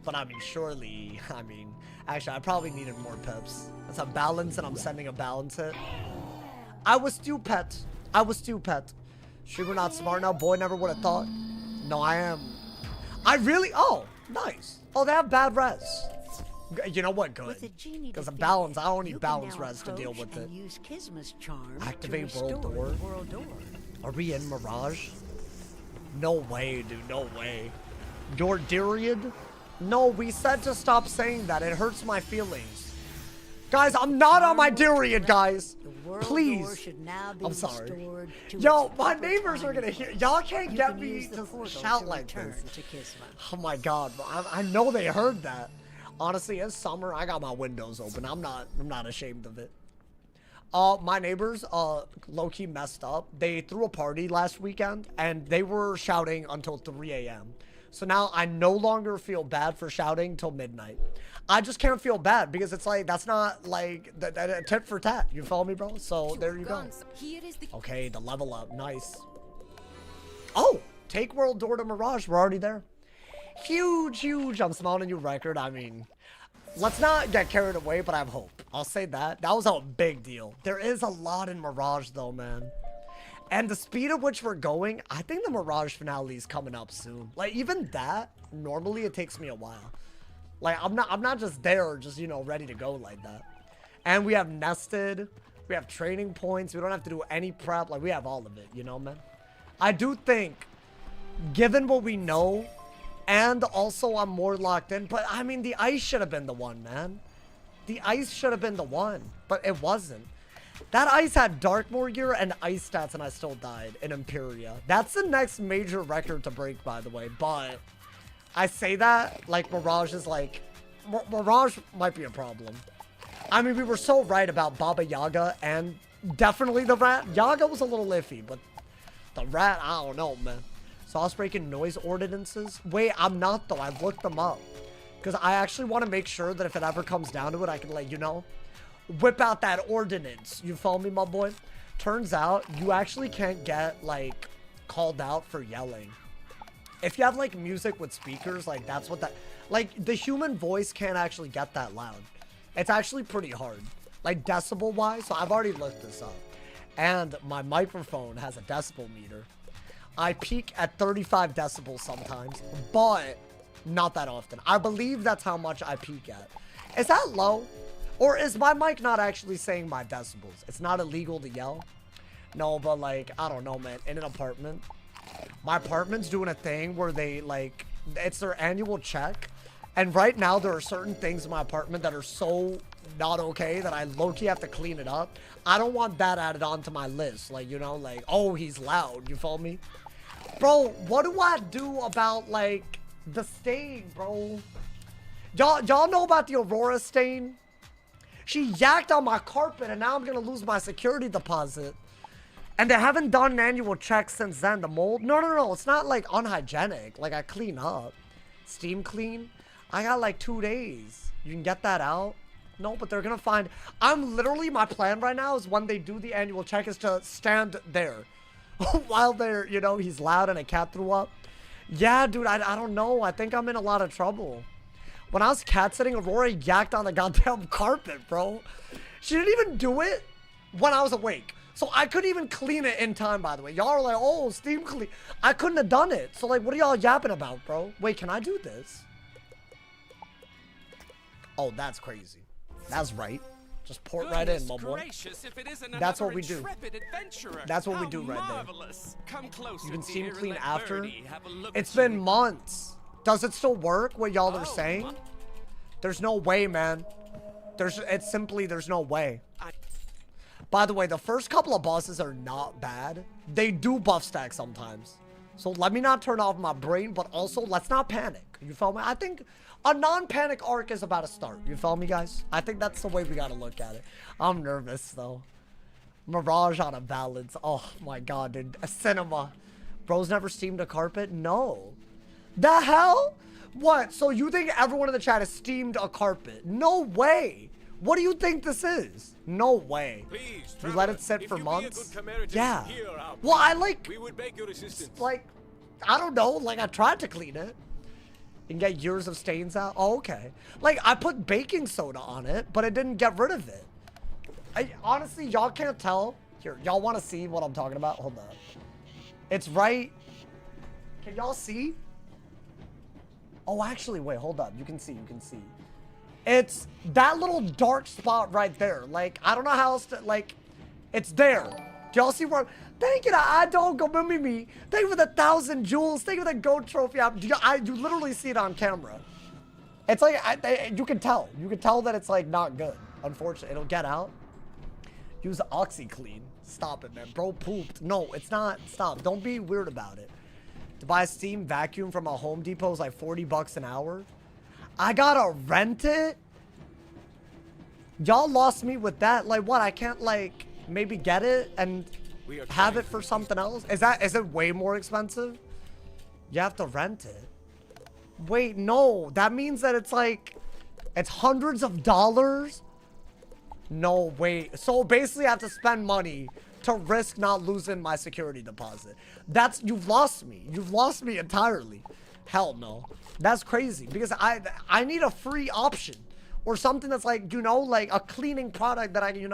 But I mean, surely, I mean, actually, I probably needed more pips. That's a balance, and I'm sending a balance hit. I was stupid. I was stupid. Sugar not smart now. Boy never would have thought. No, I am. I really, oh, nice. Oh, they have bad res. You know what, good. Because a balance, I don't need balance res to deal with it. Use Kisma's charm Activate to world door. world door. Are we in Mirage? No way, dude, no way. Your Duriad? No, we said to stop saying that. It hurts my feelings. Guys, I'm not on my Duriad, guys. Please. I'm sorry. Yo, my neighbors are gonna hear. Y'all can't get me to shout like this. Oh my god, I know they heard that. Honestly, it's summer. I got my windows open. I'm not ashamed of it. My neighbors, low-key messed up. They threw a party last weekend, and they were shouting until 3 a.m. So now I no longer feel bad for shouting till midnight. I just can't feel bad because it's like, that's not like tit for tat. You follow me, bro? So there you go. Okay, the level up. Nice. Oh, take world door to Mirage. We're already there. Huge, huge. I'm smiling you record. I mean, let's not get carried away, but I have hope. I'll say that. That was a big deal. There is a lot in Mirage though, man. And the speed at which we're going, I think the Mirage finale is coming up soon. Like, even that, normally it takes me a while. Like, I'm not just there, just, you know, ready to go like that. And we have nested. We have training points. We don't have to do any prep. Like, we have all of it, you know, man? I do think, given what we know, and also I'm more locked in, but, I mean, the ice should have been the one, man. The ice should have been the one, but it wasn't. That ice had Darkmoor gear and ice stats, and I still died in Imperia. That's the next major record to break, by the way. But I say that like Mirage is like... Mirage might be a problem. I mean, we were so right about Baba Yaga and definitely the rat. Yaga was a little iffy, but the rat, I don't know, man. Sauce breaking noise ordinances? Wait, I'm not, though. I've looked them up. Because I actually want to make sure that if it ever comes down to it, I can let you know. Whip out that ordinance. You follow me, my boy? Turns out you actually can't get like called out for yelling. If you have like music with speakers, like that's what that, like the human voice can't actually get that loud. It's actually pretty hard, like decibel wise. So I've already looked this up, and my microphone has a decibel meter. I peak at 35 decibels sometimes, but not that often. I believe that's how much I peak at. Is that low? Or is my mic not actually saying my decibels? It's not illegal to yell? No, but like, I don't know, man. In an apartment, my apartment's doing a thing where they like, it's their annual check. And right now there are certain things in my apartment that are so not okay that I low-key have to clean it up. I don't want that added onto my list. Like, you know, like, oh, he's loud. You follow me? Bro, what do I do about like the stain, bro? Y'all know about the Aurora stain? She yacked on my carpet, and now I'm going to lose my security deposit. And they haven't done an annual check since then. The mold? No. It's not, like, unhygienic. Like, I clean up. Steam clean. I got, like, 2 days. You can get that out. No, but they're going to find... I'm literally... My plan right now is when they do the annual check is to stand there. While they're, you know, he's loud and a cat threw up. Yeah, dude, I don't know. I think I'm in a lot of trouble. When I was cat sitting, Aurora yacked on the goddamn carpet, bro. She didn't even do it when I was awake. So I couldn't even clean it in time, by the way. Y'all are like, oh, steam clean. I couldn't have done it. So, like, what are y'all yapping about, bro? Wait, can I do this? Oh, that's crazy. That's right. Just port right in, my boy. That's what we do. That's what we do right there. You can steam clean after. It's been months. Does it still work, what y'all are saying? There's no way, man. It's simply, there's no way. By the way, the first couple of bosses are not bad. They do buff stack sometimes. So let me not turn off my brain, but also let's not panic. You feel me? I think a non-panic arc is about to start. You feel me, guys? I think that's the way we gotta look at it. I'm nervous, though. Mirage on a balance. Oh, my God, dude. A cinema. Bro's never steamed a carpet? No. The hell? What? So you think everyone in the chat has steamed a carpet? No way. What do you think this is? No way. Please, You let it sit for months? Yeah. Here, Well, I like, we would beg your assistance. like, I don't know. Like, I tried to clean it. And get years of stains out. Oh, okay. Like, I put baking soda on it, but it didn't get rid of it. Honestly, y'all can't tell. Here, y'all want to see what I'm talking about? Hold up. It's right. Can y'all see? Oh, actually, wait, hold up. You can see, you can see. It's that little dark spot right there. Like, I don't know how else to, like, it's there. Do y'all see where? Thank you to I don't go me. Thank you for the 1,000 jewels. Thank you for the gold trophy. You literally see it on camera. It's like, you can tell. You can tell that it's like not good. Unfortunately, it'll get out. Use OxyClean. Stop it, man. Bro pooped. No, it's not. Stop. Don't be weird about it. To buy a steam vacuum from a Home Depot is like 40 bucks an hour. I gotta rent it? Y'all lost me with that. Like what? I can't like maybe get it and have it for something else? Is it way more expensive? You have to rent it. Wait, no. That means that it's like, it's hundreds of dollars? No, wait. So basically I have to spend money to risk not losing my security deposit. You've lost me. You've lost me entirely. Hell no. That's crazy because I need a free option or something that's like, you know, like a cleaning product that I don't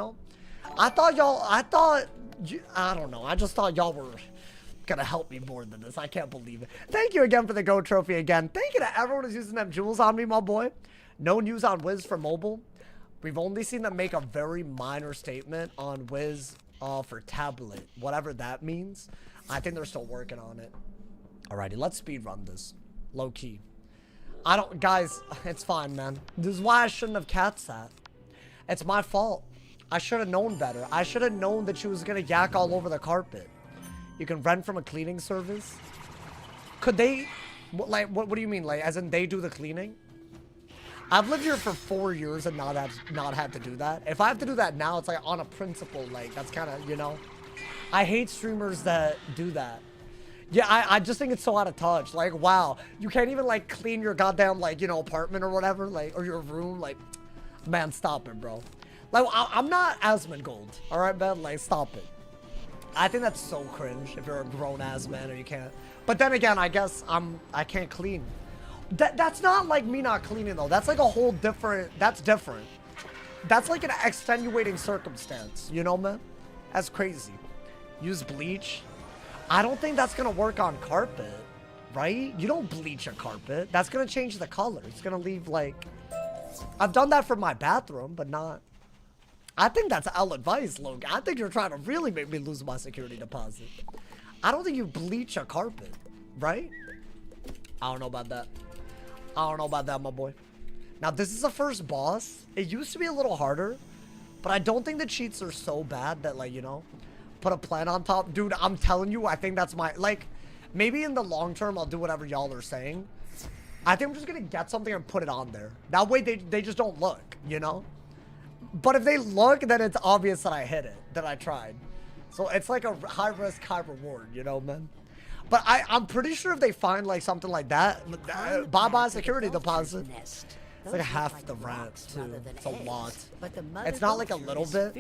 know. I just thought y'all were gonna help me more than this. I can't believe it. Thank you again for the gold trophy again. Thank you to everyone who's using them jewels on me, my boy. No news on Wiz for mobile. We've only seen them make a very minor statement on Wiz for tablet, whatever that means. I think they're still working on it. Alrighty, let's speed run this. Low key. Guys, it's fine, man. This is why I shouldn't have cat sat. It's my fault. I should have known better. I should have known that she was gonna yak all over the carpet. You can rent from a cleaning service. Could they, what do you mean? Like, as in they do the cleaning? I've lived here for 4 years and not had to do that. If I have to do that now, it's like on a principle, like that's kind of, you know. I hate streamers that do that. Yeah, I just think it's so out of touch. Like, wow, you can't even like clean your goddamn like, you know, apartment or whatever, like, or your room. Like, man, stop it, bro. Like, I'm not Asmongold, all right, man? Like, stop it. I think that's so cringe if you're a grown ass man or you can't. But then again, I guess I can't clean. That's not like me not cleaning though. That's like a whole different. That's different. That's like an extenuating circumstance, you know, man? That's crazy. Use bleach. I don't think that's gonna work on carpet, right? You don't bleach a carpet. That's gonna change the color. It's gonna leave like. I've done that for my bathroom, but not. I think that's L advice, Logan. I think you're trying to really make me lose my security deposit. I don't think you bleach a carpet, right? I don't know about that. I don't know about that, my boy. Now, this is the first boss. It used to be a little harder, but I don't think the cheats are so bad that, like, you know, put a plant on top. Dude, I'm telling you, I think that's my, like, maybe in the long term, I'll do whatever y'all are saying. I think I'm just going to get something and put it on there. That way, they just don't look, you know? But if they look, then it's obvious that I hit it, that I tried. So it's like a high risk, high reward, you know, man? But I'm pretty sure if they find like something like that, bye-bye security deposit. It's like half the rent, too. It's a lot. It's not like a little bit.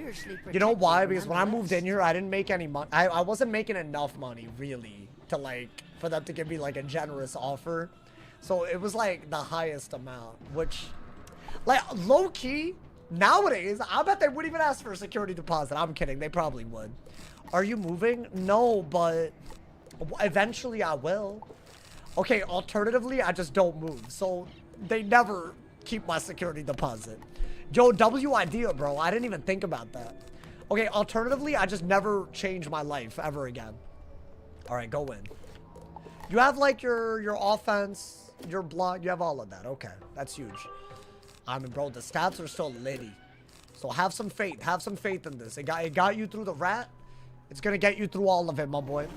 You know why? Because when I moved in here, I didn't make any money. I wasn't making enough money, really, to like, for them to give me like a generous offer. So it was like the highest amount, which, like, low-key, nowadays, I bet they wouldn't even ask for a security deposit. I'm kidding. They probably would. Are you moving? No, but eventually I will. Okay, alternatively, I just don't move. So they never keep my security deposit. Yo, W idea, bro. I didn't even think about that. Okay, alternatively, I just never change my life ever again. All right, go in. You have like your offense, your block. You have all of that. Okay, that's huge. I mean, bro, the stats are still litty. So have some faith. Have some faith in this. It got you through the rat. It's going to get you through all of it, my boy.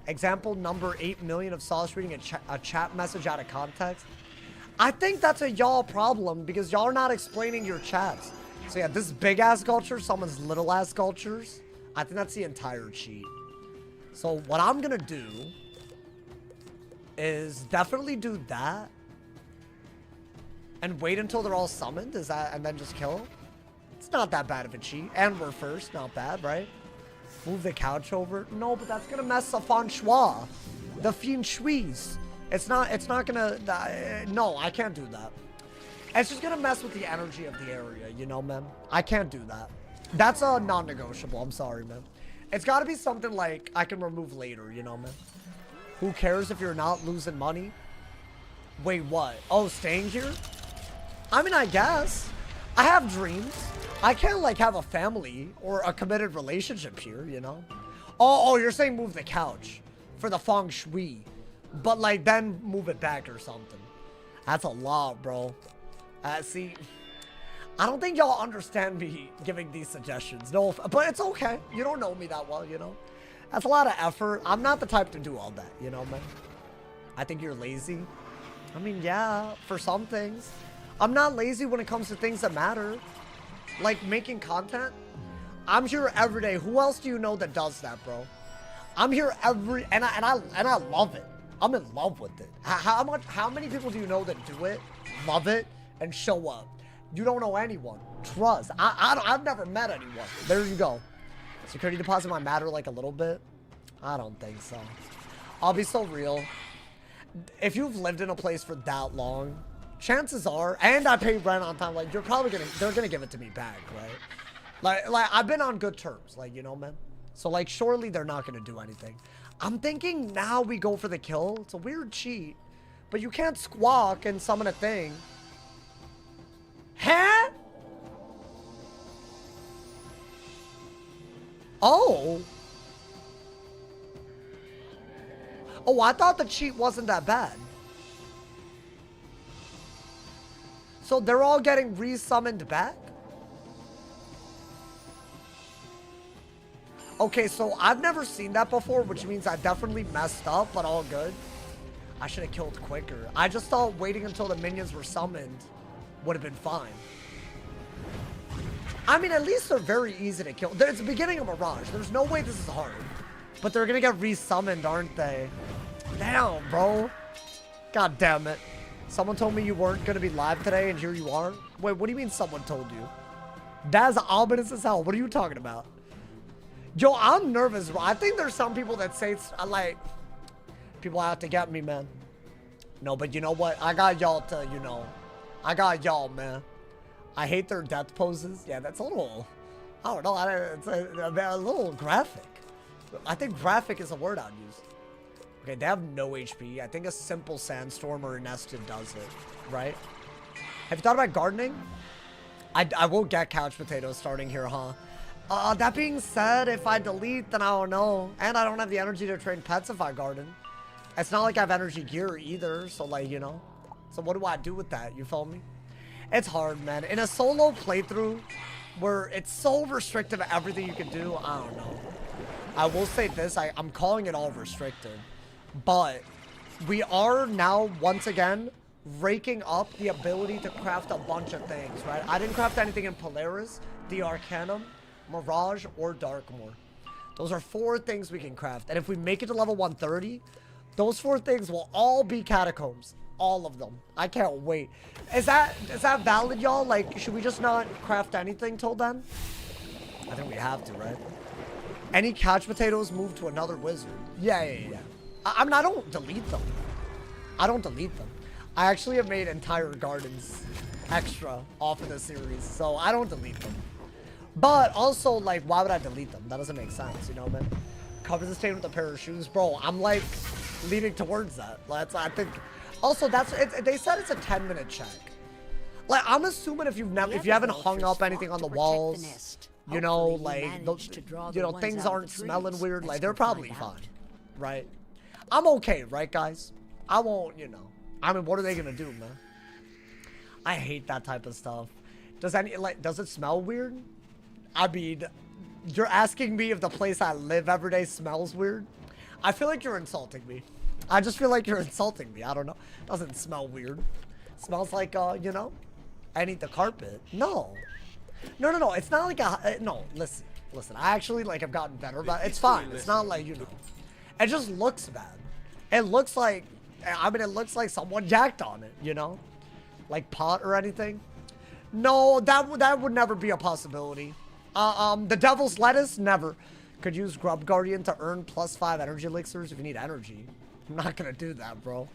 Example number 8 million of sauce reading a chat message out of context. I think that's a y'all problem because y'all are not explaining your chats. So yeah, this big-ass sculpture, someone's little-ass sculptures. I think that's the entire cheat. So what I'm going to do is definitely do that. And wait until they're all summoned? Is that, and then just kill? not that bad of a cheat. And we're first, not bad, right? Move the couch over. No, but that's gonna mess the feng shui. The feng shuis. It's not gonna, no, I can't do that. It's just gonna mess with the energy of the area, you know, man? I can't do that. That's a non-negotiable, I'm sorry, man. It's gotta be something like I can remove later, you know, man? Who cares if you're not losing money? Wait, what? Oh, staying here? I mean, I guess. I have dreams. I can't, like, have a family or a committed relationship here, you know? Oh, you're saying move the couch for the feng shui. But, like, then move it back or something. That's a lot, bro. See, I don't think y'all understand me giving these suggestions. No, but it's okay. You don't know me that well, you know? That's a lot of effort. I'm not the type to do all that, you know, man? I think you're lazy. I mean, yeah, for some things. I'm not lazy when it comes to things that matter. Like making content. I'm here every day. Who else do you know that does that, bro? I'm here and I love it. I'm in love with it. How many people do you know that do it, love it, and show up? You don't know anyone. Trust. I've never met anyone. There you go. Security deposit might matter like a little bit. I don't think so. I'll be so real. If you've lived in a place for that long, chances are, and I pay rent on time, like they're gonna give it to me back, right? Like I've been on good terms, like, you know, man. So like surely they're not gonna do anything. I'm thinking now we go for the kill. It's a weird cheat, but you can't squawk and summon a thing. Huh? Oh. Oh, I thought the cheat wasn't that bad. So they're all getting re-summoned back? Okay, so I've never seen that before, which means I definitely messed up, but all good. I should have killed quicker. I just thought waiting until the minions were summoned would have been fine. I mean, at least they're very easy to kill. It's the beginning of Mirage. There's no way this is hard. But they're gonna get re-summoned, aren't they? Damn, bro. God damn it. Someone told me you weren't gonna be live today, and here you are. Wait, what do you mean someone told you? That's ominous as hell. What are you talking about? Yo, I'm nervous, bro. I think there's some people that say it's like, people out to get me, man. No, but you know what? I got y'all to, you know, I got y'all, man. I hate their death poses. Yeah, that's a little, I don't know. It's a little graphic. I think graphic is a word I'd use. Okay, they have no HP. I think a simple sandstorm or a nested does it, right? Have you thought about gardening? I will get couch potatoes starting here, huh? That being said, if I delete, then I don't know. And I don't have the energy to train pets if I garden. It's not like I have energy gear either, so like, you know. So what do I do with that? You feel me? It's hard, man. In a solo playthrough where it's so restrictive of everything you can do, I don't know. I will say this, I'm calling it all restricted. But we are now, once again, raking up the ability to craft a bunch of things, right? I didn't craft anything in Polaris, the Arcanum, Mirage, or Darkmoor. Those are 4 things we can craft. And if we make it to level 130, those 4 things will all be catacombs. All of them. I can't wait. Is that valid, y'all? Like, should we just not craft anything till then? I think we have to, right? Any couch potatoes move to another wizard? Yeah. I mean, I don't delete them. I don't delete them. I actually have made entire gardens extra off of the series, so I don't delete them. But also, like, why would I delete them? That doesn't make sense, you know, man? Cover the stain with a pair of shoes, bro. I'm like leaning towards that. I think. Also, they said it's a 10-minute check. Like, I'm assuming if you haven't hung up anything on the walls, you know, like, you know, things aren't smelling weird. Like, they're probably fine, right? I'm okay, right, guys? I won't, you know. I mean, what are they gonna do, man? I hate that type of stuff. Does it smell weird? I mean, you're asking me if the place I live every day smells weird? I feel like you're insulting me. I just feel like you're insulting me. I don't know. It doesn't smell weird. It smells like, you know, I need the carpet. No. No. It's not like no, listen. I actually, like, have gotten better, but it's fine. It's not like, you know, it just looks bad. It looks like, I mean, it looks like someone jacked on it, you know? Like pot or anything. No, that would never be a possibility. The Devil's Lettuce, never. Could use Grub Guardian to earn +5 energy elixirs if you need energy. I'm not gonna do that, bro.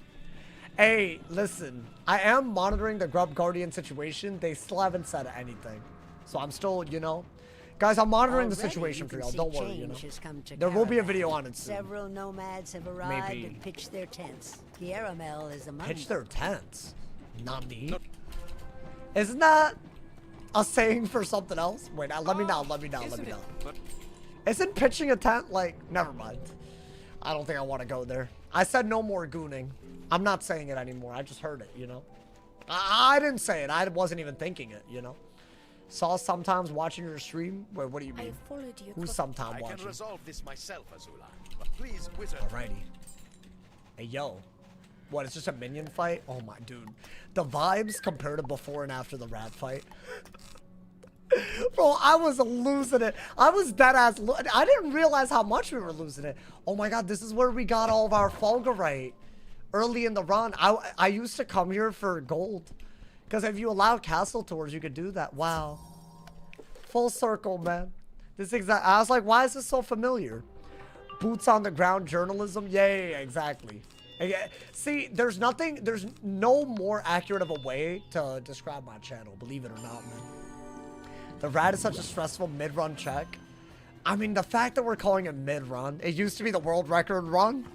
Hey, listen. I am monitoring the Grub Guardian situation. They still haven't said anything. So I'm still, you know. Guys, I'm monitoring the situation for y'all. Don't worry, you know. There will be a video on it soon. Several nomads have arrived Maybe. and pitched their tents. THEYRE is among Pitch them. their tents. Not me. Isn't that a saying for something else? Wait, let me know. Isn't pitching a tent like... Never mind. I don't think I want to go there. I said no more gooning. I'm not saying it anymore. I just heard it, you know. I didn't say it. I wasn't even thinking it, you know. Saw sometimes watching your stream. Wait, what do you mean? Who's sometime watching? I can resolve this myself, Azula. But please, Wizard. Alrighty. Hey, yo. What, it's just a minion fight? Oh my, dude. The vibes compared to before and after the rat fight. Bro, I was losing it. I was dead ass. I didn't realize how much we were losing it. Oh my god, this is where we got all of our Fulgurite early in the run. I used to come here for gold. Because if you allow castle tours, you could do that. Wow. Full circle, man. This exact. I was like, why is this so familiar? Boots on the ground journalism. Yeah, exactly. See, there's no more accurate of a way to describe my channel. Believe it or not, man. The rat is such a stressful mid-run check. I mean, the fact that we're calling it mid-run, it used to be the world record run.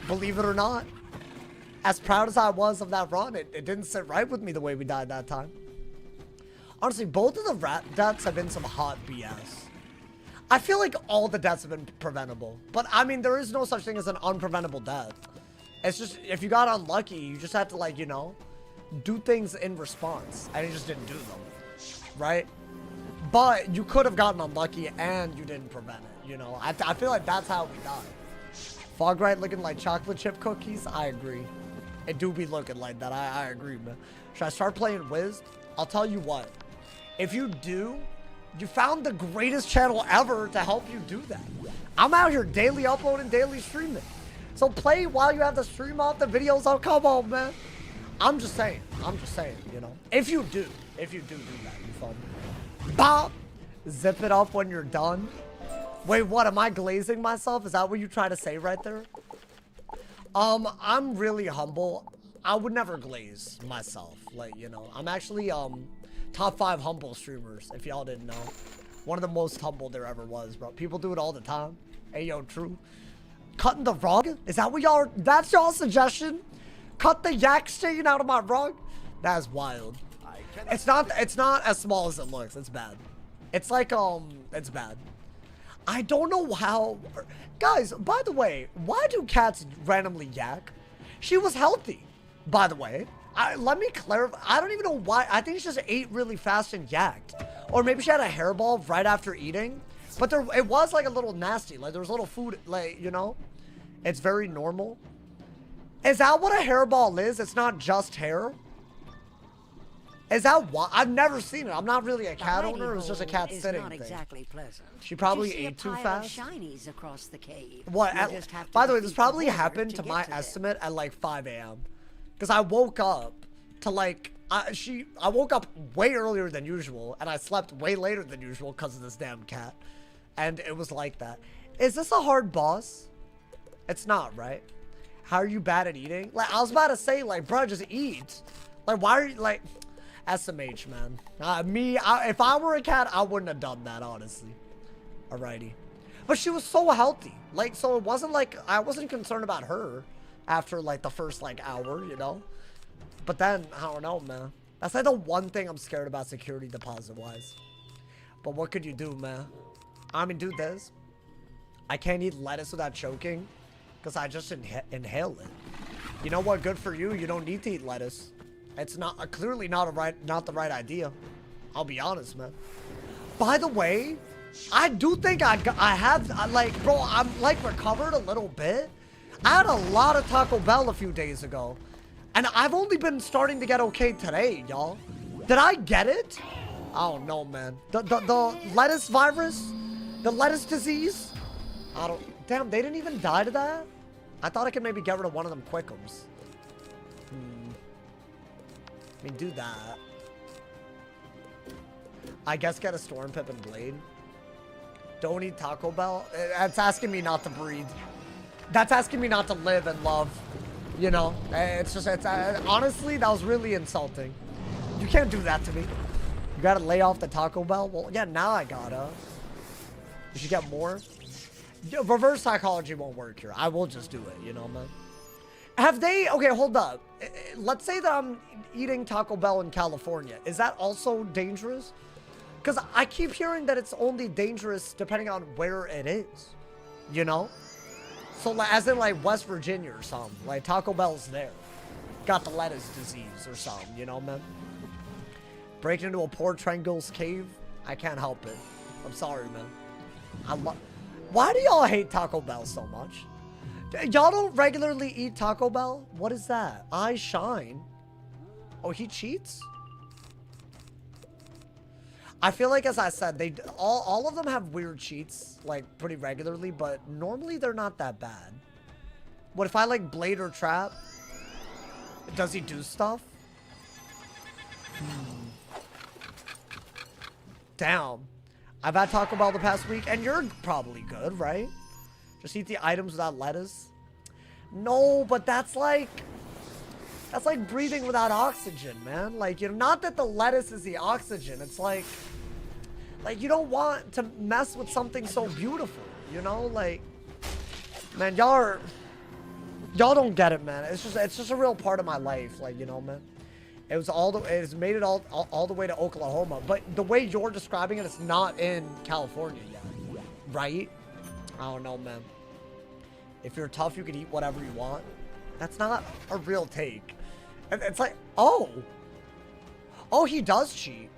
Believe it or not. As proud as I was of that run, it didn't sit right with me the way we died that time. Honestly, both of the rat deaths have been some hot BS. I feel like all the deaths have been preventable. But, I mean, there is no such thing as an unpreventable death. It's just, if you got unlucky, you just had to, like, you know, do things in response. And you just didn't do them. Right? But you could have gotten unlucky and you didn't prevent it, you know? I feel like that's how we died. Fogrite looking like chocolate chip cookies? I agree. It do be looking like that. I agree, man. Should I start playing Wiz? I'll tell you what. If you do, you found the greatest channel ever to help you do that. I'm out here daily uploading, daily streaming. So play while you have the stream off, the videos. Oh, come on, man. I'm just saying, you know. If you do that, you feel me? Bop! Zip it up when you're done. Wait, what? Am I glazing myself? Is that what you try to say right there? I'm really humble. I would never glaze myself. Like, you know, I'm actually, top 5 humble streamers, if y'all didn't know. One of the most humble there ever was, bro. People do it all the time. Hey, yo, true. Cutting the rug? Is that what y'all, that's y'all's suggestion? Cut the yak stain out of my rug? That is wild. It's not as small as it looks. It's bad. It's like, it's bad. I don't know how... Guys, by the way, why do cats randomly yak? She was healthy, by the way. Let me clarify. I don't even know why. I think she just ate really fast and yacked. Or maybe she had a hairball right after eating. But it was like a little nasty. Like there was a little food, like, you know? It's very normal. Is that what a hairball is? It's not just hair? Is that why? I've never seen it. I'm not really a cat owner. It was just a cat sitting not thing. Exactly pleasant. She probably Did you see ate a too pile fast. Of shinies across the cave? What? By the way, this probably happened to get my to them. estimate at like 5 a.m. Because I woke up to like, I woke up way earlier than usual. And I slept way later than usual because of this damn cat. And it was like that. Is this a hard boss? It's not, right? How are you bad at eating? Like, I was about to say, like, bro, just eat. Like, why are you, like... SMH, man. If I were a cat, I wouldn't have done that, honestly. Alrighty. But she was so healthy. Like, so it wasn't like, I wasn't concerned about her after, like, the first, like, hour, you know? But then, I don't know, man. That's, like, the one thing I'm scared about security deposit-wise. But what could you do, man? I mean, do this. I can't eat lettuce without choking. Because I just inhale it. You know what? Good for you. You don't need to eat lettuce. It's not clearly not the right idea. I'll be honest, man. By the way, I do think I have like, bro, I'm like recovered a little bit. I had a lot of Taco Bell a few days ago, and I've only been starting to get okay today, y'all. Did I get it? I don't know, man. The lettuce virus, the lettuce disease. I don't. Damn, they didn't even die to that. I thought I could maybe get rid of one of them quickums. I mean, do that. I guess get a Storm Pip and Blade. Don't eat Taco Bell. That's asking me not to breathe. That's asking me not to live and love. You know? It's just, honestly, that was really insulting. You can't do that to me. You gotta lay off the Taco Bell? Well, yeah, now I gotta. You should get more. Reverse psychology won't work here. I will just do it, you know, man. Have they... Okay, hold up. Let's say that I'm eating Taco Bell in California. Is that also dangerous? Because I keep hearing that it's only dangerous depending on where it is. You know? So, like, as in, like, West Virginia or something. Like, Taco Bell's there. Got the lettuce disease or something, you know, man? Break into a poor Trengil's cave? I can't help it. I'm sorry, man. Why do y'all hate Taco Bell so much? Y'all don't regularly eat Taco Bell? What is that? I shine. Oh, he cheats? I feel like, as I said, they all of them have weird cheats, like, pretty regularly, but normally they're not that bad. What if I, like, Blade or Trap? Does he do stuff? Damn. I've had Taco Bell the past week, and you're probably good, right? Just eat the items without lettuce. No, but that's like breathing without oxygen, man. Like, you know, not that the lettuce is the oxygen. It's like you don't want to mess with something so beautiful, you know? Like, man, y'all don't get it, man. It's just a real part of my life, like, you know, man. It's made it all the way to Oklahoma, but the way you're describing it, it's not in California yet, right? I don't know, man. If you're tough, you can eat whatever you want. That's not a real take. It's like, oh, he does cheat.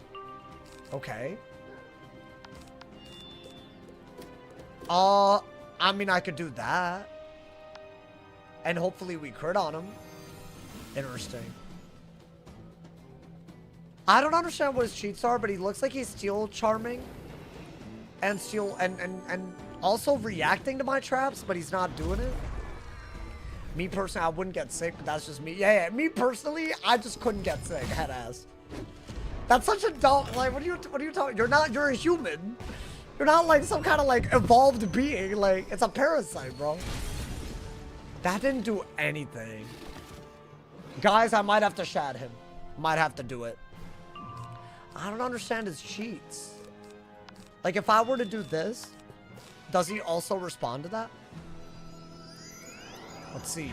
Okay. I mean, I could do that, and hopefully we crit on him. Interesting. I don't understand what his cheats are, but he looks like he's steel charming and also reacting to my traps, but he's not doing it. Me personally, I wouldn't get sick, but that's just me. Yeah, me personally, I just couldn't get sick, head ass. That's such a dumb, like, what are you talking? You're a human. You're not like some kind of like evolved being. Like, it's a parasite, bro. That didn't do anything. Guys, I might have to shad him. Might have to do it. I don't understand his cheats. Like, if I were to do this, does he also respond to that? Let's see.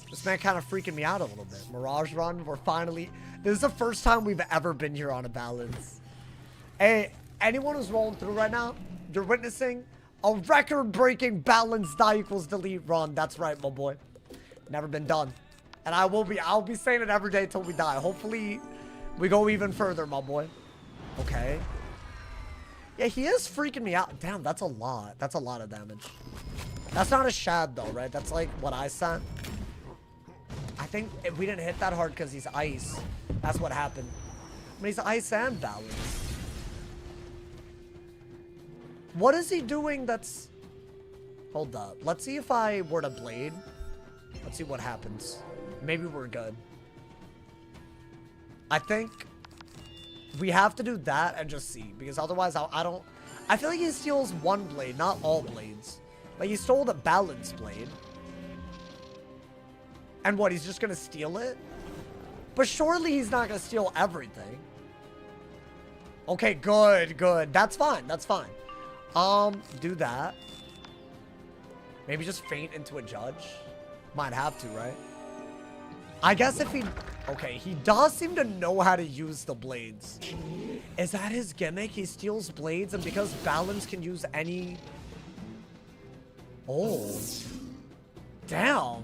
This man kind of freaking me out a little bit. Mirage Run, we're finally... This is the first time we've ever been here on a balance. Hey, anyone who's rolling through right now, you're witnessing a record-breaking balance die equals delete run. That's right, my boy. Never been done. And I'll be saying it every day till we die. Hopefully... we go even further, my boy. Okay. Yeah, he is freaking me out. Damn, that's a lot. That's a lot of damage. That's not a shad, though, right? That's like what I sent. I think if we didn't hit that hard because he's ice. That's what happened. I mean, he's ice and balance. What is he doing that's... Hold up. Let's see if I were to blade. Let's see what happens. Maybe we're good. I think we have to do that and just see, because otherwise I feel like he steals one blade, not all blades. Like, he stole the balance blade. And what, he's just gonna steal it? But surely he's not gonna steal everything. Okay, good. That's fine, that's fine. Do that. Maybe just faint into a judge. Might have to, right? I guess if he... Okay, he does seem to know how to use the blades. Is that his gimmick? He steals blades, and because balance can use any... Oh. Damn.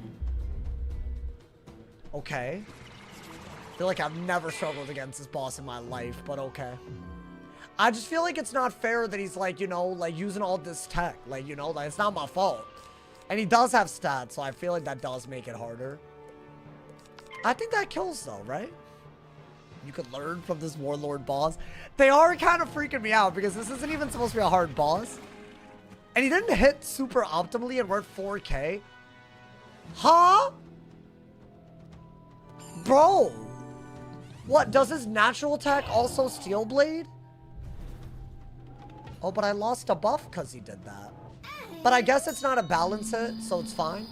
Okay. I feel like I've never struggled against this boss in my life, but okay. I just feel like it's not fair that he's like, you know, like using all this tech. Like, you know, like it's not my fault. And he does have stats, so I feel like that does make it harder. I think that kills though, right? You could learn from this Warlord boss. They are kind of freaking me out because this isn't even supposed to be a hard boss. And he didn't hit super optimally and we're at 4K. Huh? Bro. What, does his natural attack also Steel Blade? Oh, but I lost a buff because he did that. But I guess it's not a balance hit, so it's fine.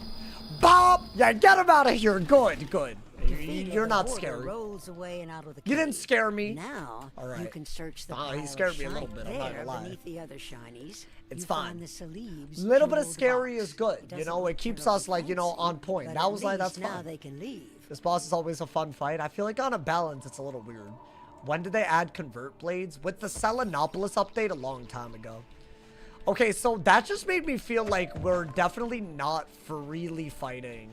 Bob! Yeah, get him out of here. Good, good. You're not scary. Rolls away and out of the You didn't scare me. Now all right. you can search the he scared me a little bit. I'm not gonna lie. beneath the other shinies. It's you fine. Find the Celebes Little bit of jeweled scary box. is good. You know, it keeps us like, you know, on point. That was like, that's now fine. they can leave. This boss is always a fun fight. I feel like on a balance, it's a little weird. When did they add convert blades? With the Selenopolis update a long time ago. Okay, so that just made me feel like we're definitely not freely fighting.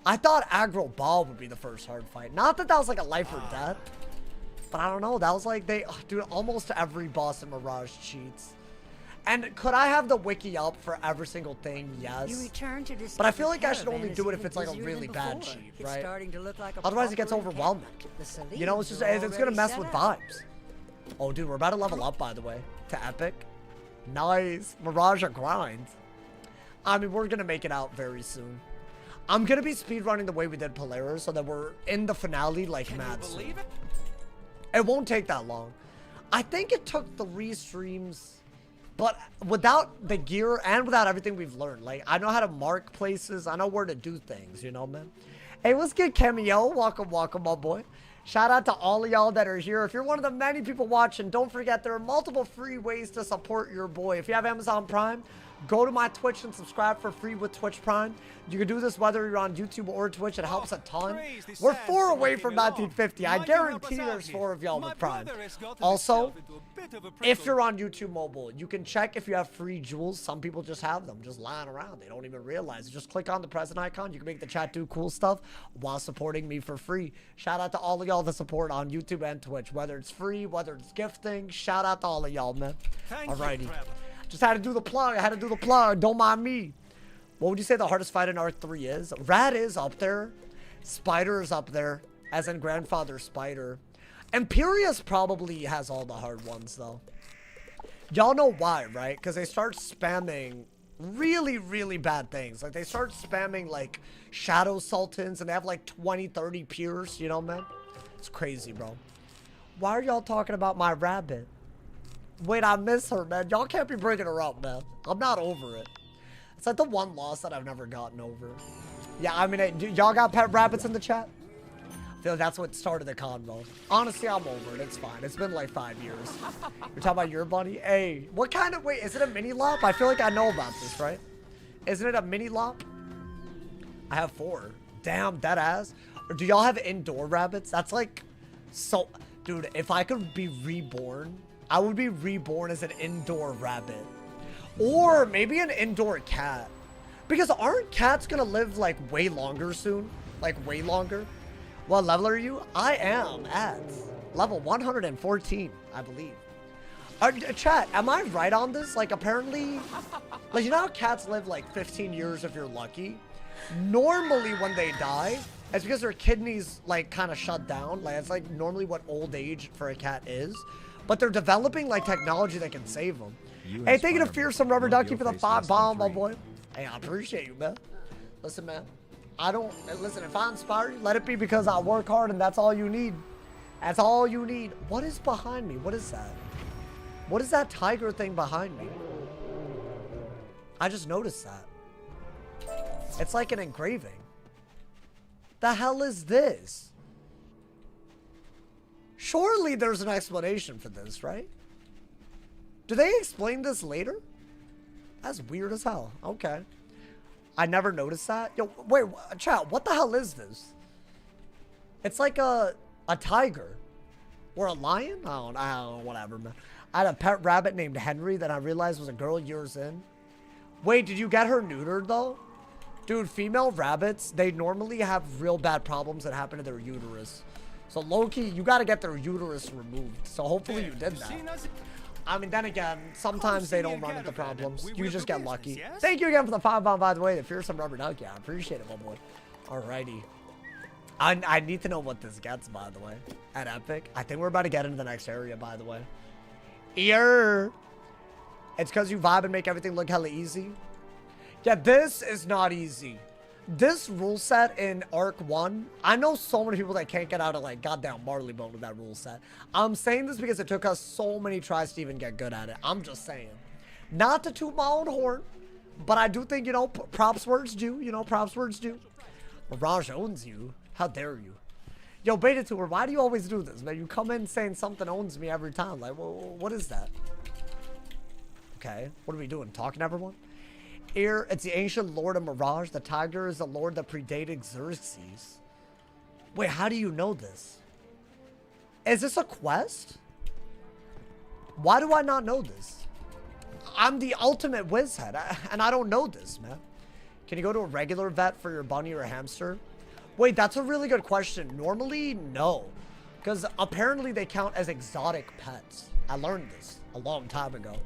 I thought Aggro Ball would be the first hard fight. Not that that was like a life or death. But I don't know. That was like dude, almost every boss in Mirage cheats. And could I have the wiki up for every single thing? Yes. You return to but I feel like I should only do it if it's like a really bad cheat, right? Starting to look like a Otherwise it gets overwhelming. You know, it's just it's gonna mess with vibes. Oh, dude, we're about to level up, by the way, to epic. Nice. Mirage grind. I mean, we're gonna make it out very soon. I'm gonna be speedrunning the way we did Polaris so that we're in the finale like mad soon. It won't take that long. I think it took 3 streams, but without the gear and without everything we've learned. Like, I know how to mark places. I know where to do things, you know, man? Hey, what's good, Cameo? Welcome, welcome, my boy. Shout out to all of y'all that are here. If you're one of the many people watching, don't forget there are multiple free ways to support your boy. If you have Amazon Prime, go to my Twitch and subscribe for free with Twitch Prime. You can do this whether you're on YouTube or Twitch. It helps a ton. We're 4 away from 1950. I guarantee there's 4 of y'all with Prime. Also, if you're on YouTube mobile, you can check if you have free jewels. Some people just have them just lying around. They don't even realize it. Just click on the present icon. You can make the chat do cool stuff while supporting me for free. Shout out to all of y'all that support on YouTube and Twitch. Whether it's free, whether it's gifting. Shout out to all of y'all, man. Alrighty. Just had to do the plug. I had to do the plug. Don't mind me. What would you say the hardest fight in Arc 3 is? Rat is up there. Spider is up there. As in Grandfather Spider. Imperius probably has all the hard ones, though. Y'all know why, right? Because they start spamming really, really bad things. Like, they start spamming, like, Shadow Sultans. And they have, like, 20, 30 Pierce. You know, man? It's crazy, bro. Why are y'all talking about my rabbit? Wait, I miss her, man. Y'all can't be bringing her up, man. I'm not over it. It's like the one loss that I've never gotten over. Yeah, I mean, y'all got pet rabbits in the chat? I feel like that's what started the convo. Honestly, I'm over it. It's fine. It's been like 5 years. You're talking about your bunny? Hey, what kind of... Wait, is it a mini lop? I feel like I know about this, right? Isn't it a mini lop? I have 4. Damn, dead ass. Or do y'all have indoor rabbits? That's like... So... Dude, if I could be reborn... I would be reborn as an indoor rabbit. Or maybe an indoor cat. Because aren't cats gonna live like way longer soon? Like way longer? What level are you? I am at level 114, I believe. Chat, am I right on this? Like apparently, like you know how cats live like 15 years if you're lucky? Normally when they die, it's because their kidneys like kind of shut down. Like it's like normally what old age for a cat is. But they're developing like technology that can save them. Hey, thank you to Fearsome Rubber Ducky for the 5 bomb, my boy. Hey, I appreciate you, man. Listen, man. Listen, if I inspire you, let it be because I work hard and that's all you need. That's all you need. What is behind me? What is that? What is that tiger thing behind me? I just noticed that. It's like an engraving. The hell is this? Surely there's an explanation for this, right? Do they explain this later? That's weird as hell. Okay. I never noticed that. Yo, wait, chat, what the hell is this? It's like a tiger. Or a lion? I don't know, whatever, man. I had a pet rabbit named Henry that I realized was a girl years in. Wait, did you get her neutered, though? Dude, female rabbits, they normally have real bad problems that happen to their uterus. So, low-key, you gotta get their uterus removed. So, hopefully you did that. I mean, then again, sometimes they don't run into problems. You just get lucky. Thank you again for the 5 bomb, by the way. The Fearsome Rubber Ducky. I appreciate it, my boy. Alrighty. I need to know what this gets, by the way. At Epic. I think we're about to get into the next area, by the way. Ear. It's because you vibe and make everything look hella easy. Yeah, this is not easy. This rule set in Arc 1, I know so many people that can't get out of like goddamn Marleybone with that rule set. I'm saying this because it took us so many tries to even get good at it. I'm just saying. Not to toot my own horn, but I do think, you know, props where it's due. You know, props where it's due. Mirage owns you. How dare you? Yo, Beta Tour, why do you always do this, man? You come in saying something owns me every time. Like, what is that? Okay, what are we doing? Talking to everyone? Here, it's the ancient lord of Mirage. The tiger is the lord that predated Xerxes. Wait, how do you know this? Is this a quest? Why do I not know this? I'm the ultimate whizhead, and I don't know this, man. Can you go to a regular vet for your bunny or hamster? Wait, that's a really good question. Normally, no. Because apparently they count as exotic pets. I learned this a long time ago.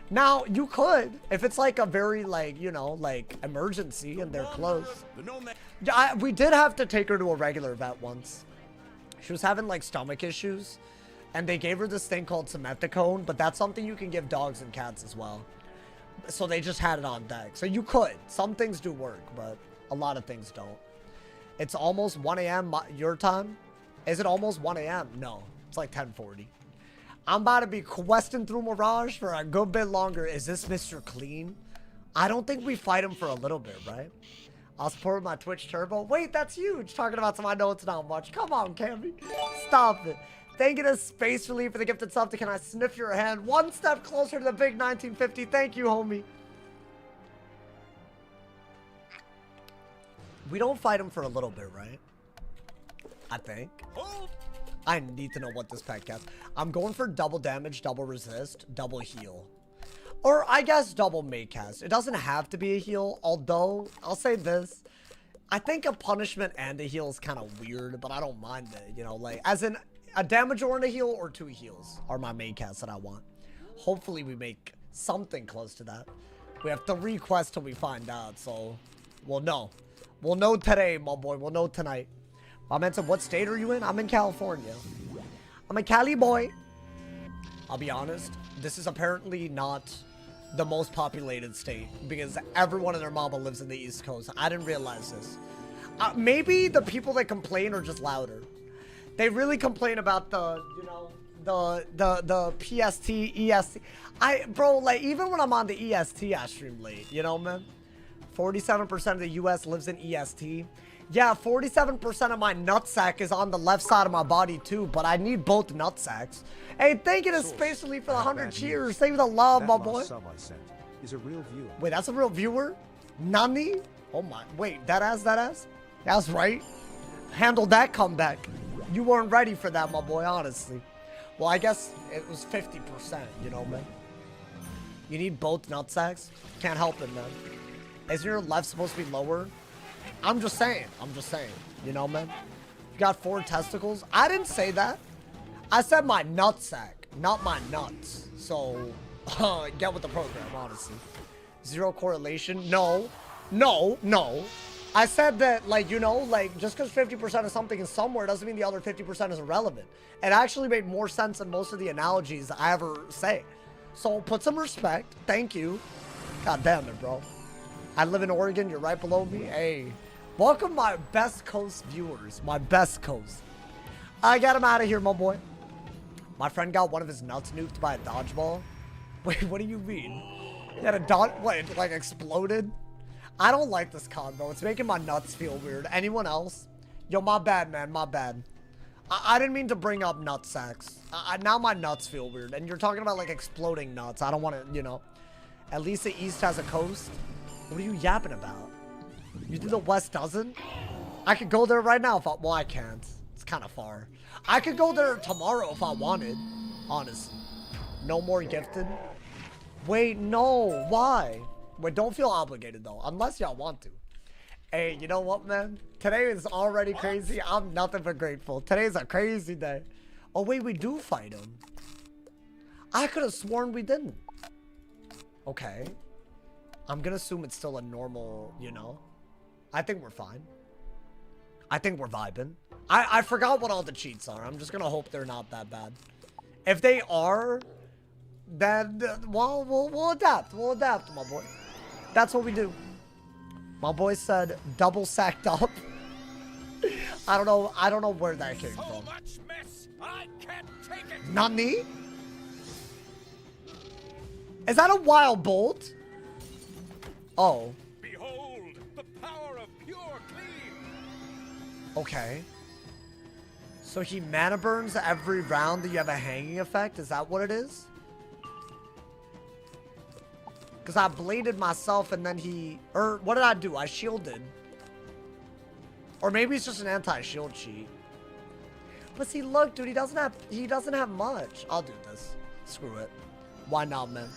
Now, you could, if it's like a very, like, you know, like, emergency and they're close. We did have to take her to a regular vet once. She was having, like, stomach issues. And they gave her this thing called Simethicone, but that's something you can give dogs and cats as well. So they just had it on deck. So you could. Some things do work, but a lot of things don't. It's almost 1 a.m. your time. Is it almost 1 a.m.? No, it's like 10:40. I'm about to be questing through Mirage for a good bit longer. Is this Mr. Clean? I don't think we fight him for a little bit, right? I'll support my Twitch Turbo. Wait, that's huge. Talking about some, I know it's not much. Come on, Cammy. Stop it. Thank you to Space Relief for the gifted sub to Can I Sniff Your Hand? One step closer to the big 1950. Thank you, homie. We don't fight him for a little bit, right? I think. I need to know what this pet gets. I'm going for double damage, double resist, double heal. Or I guess double mate cast. It doesn't have to be a heal, although I'll say this. I think a punishment and a heal is kind of weird, but I don't mind it. You know, like as in a damage or a heal or 2 heals are my main casts that I want. Hopefully we make something close to that. We have 3 quests till we find out, so we'll know. We'll know today, my boy. We'll know tonight. I meant to, what state are you in? I'm in California. I'm a Cali boy. I'll be honest. This is apparently not the most populated state because everyone and their mama lives in the East Coast. I didn't realize this. Maybe the people that complain are just louder. They really complain about the, you know, the PST, EST. Bro, like, even when I'm on the EST, I stream late. You know, man? 47% of the US lives in EST. Yeah, 47% of my nutsack is on the left side of my body too, but I need both nutsacks. Hey, thank you to Space Relief for the 100 cheers. Thank you for the love, my boy. Sub I sent is a real viewer. Wait, that's a real viewer? Nani? Oh my, wait, that ass? That's right. Handle that comeback. You weren't ready for that, my boy, honestly. Well, I guess it was 50%, you know, man. You need both nutsacks? Can't help it, man. Isn't your left supposed to be lower? I'm just saying. You know, man. You got 4 testicles? I didn't say that. I said my nutsack, not my nuts. So, get with the program, honestly. 0 correlation? No. I said that, like, you know, like, just because 50% of something is somewhere doesn't mean the other 50% is irrelevant. It actually made more sense than most of the analogies I ever say. So, put some respect. Thank you. God damn it, bro. I live in Oregon. You're right below me. Hey. Welcome my best coast viewers. My best coast. I got him out of here, my boy. My friend got one of his nuts nuked by a dodgeball. Wait, what do you mean? He had a what, it, like, exploded? I don't like this combo. It's making my nuts feel weird. Anyone else? Yo, my bad, man. My bad. I didn't mean to bring up nut sacks. Now my nuts feel weird. And you're talking about, like, exploding nuts. I don't want to, you know. At least the East has a coast. What are you yapping about? You think the West doesn't? I could go there right now if I... Well, I can't. It's kind of far. I could go there tomorrow if I wanted. Honestly. No more gifted. Wait, no. Why? Wait, don't feel obligated, though. Unless y'all want to. Hey, you know what, man? Today is already crazy. I'm nothing but grateful. Today's a crazy day. Oh, wait, we do fight him. I could have sworn we didn't. Okay. I'm gonna assume it's still a normal, you know? I think we're fine. I think we're vibing. I forgot what all the cheats are. I'm just gonna hope they're not that bad. If they are, then, well, we'll adapt. We'll adapt, my boy. That's what we do. My boy said double sacked up. I don't know where that came from. Much mess. I can't take it. Nani? Is that a wild bolt? Oh. Behold the power of pure clean. Okay. So he mana burns every round that you have a hanging effect? Is that what it is? Because I bladed myself and then he... Or what did I do? I shielded. Or maybe it's just an anti-shield cheat. But see, look, dude, he doesn't have much. I'll do this. Screw it. Why not, man?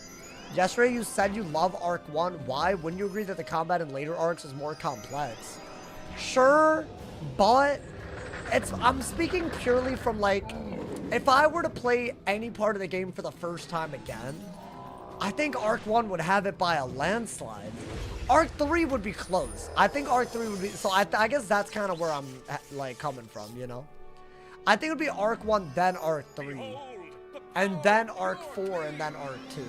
Yesterday you said you love Arc 1. Why? Wouldn't you agree that the combat in later arcs is more complex? Sure, but I'm speaking purely from, like, if I were to play any part of the game for the first time again, I think Arc 1 would have it by a landslide. Arc 3 would be close. I think Arc 3 would be... So I guess that's kind of where I'm, like, coming from, you know? I think it would be Arc 1, then Arc 3. And then Arc 4, and then Arc 2.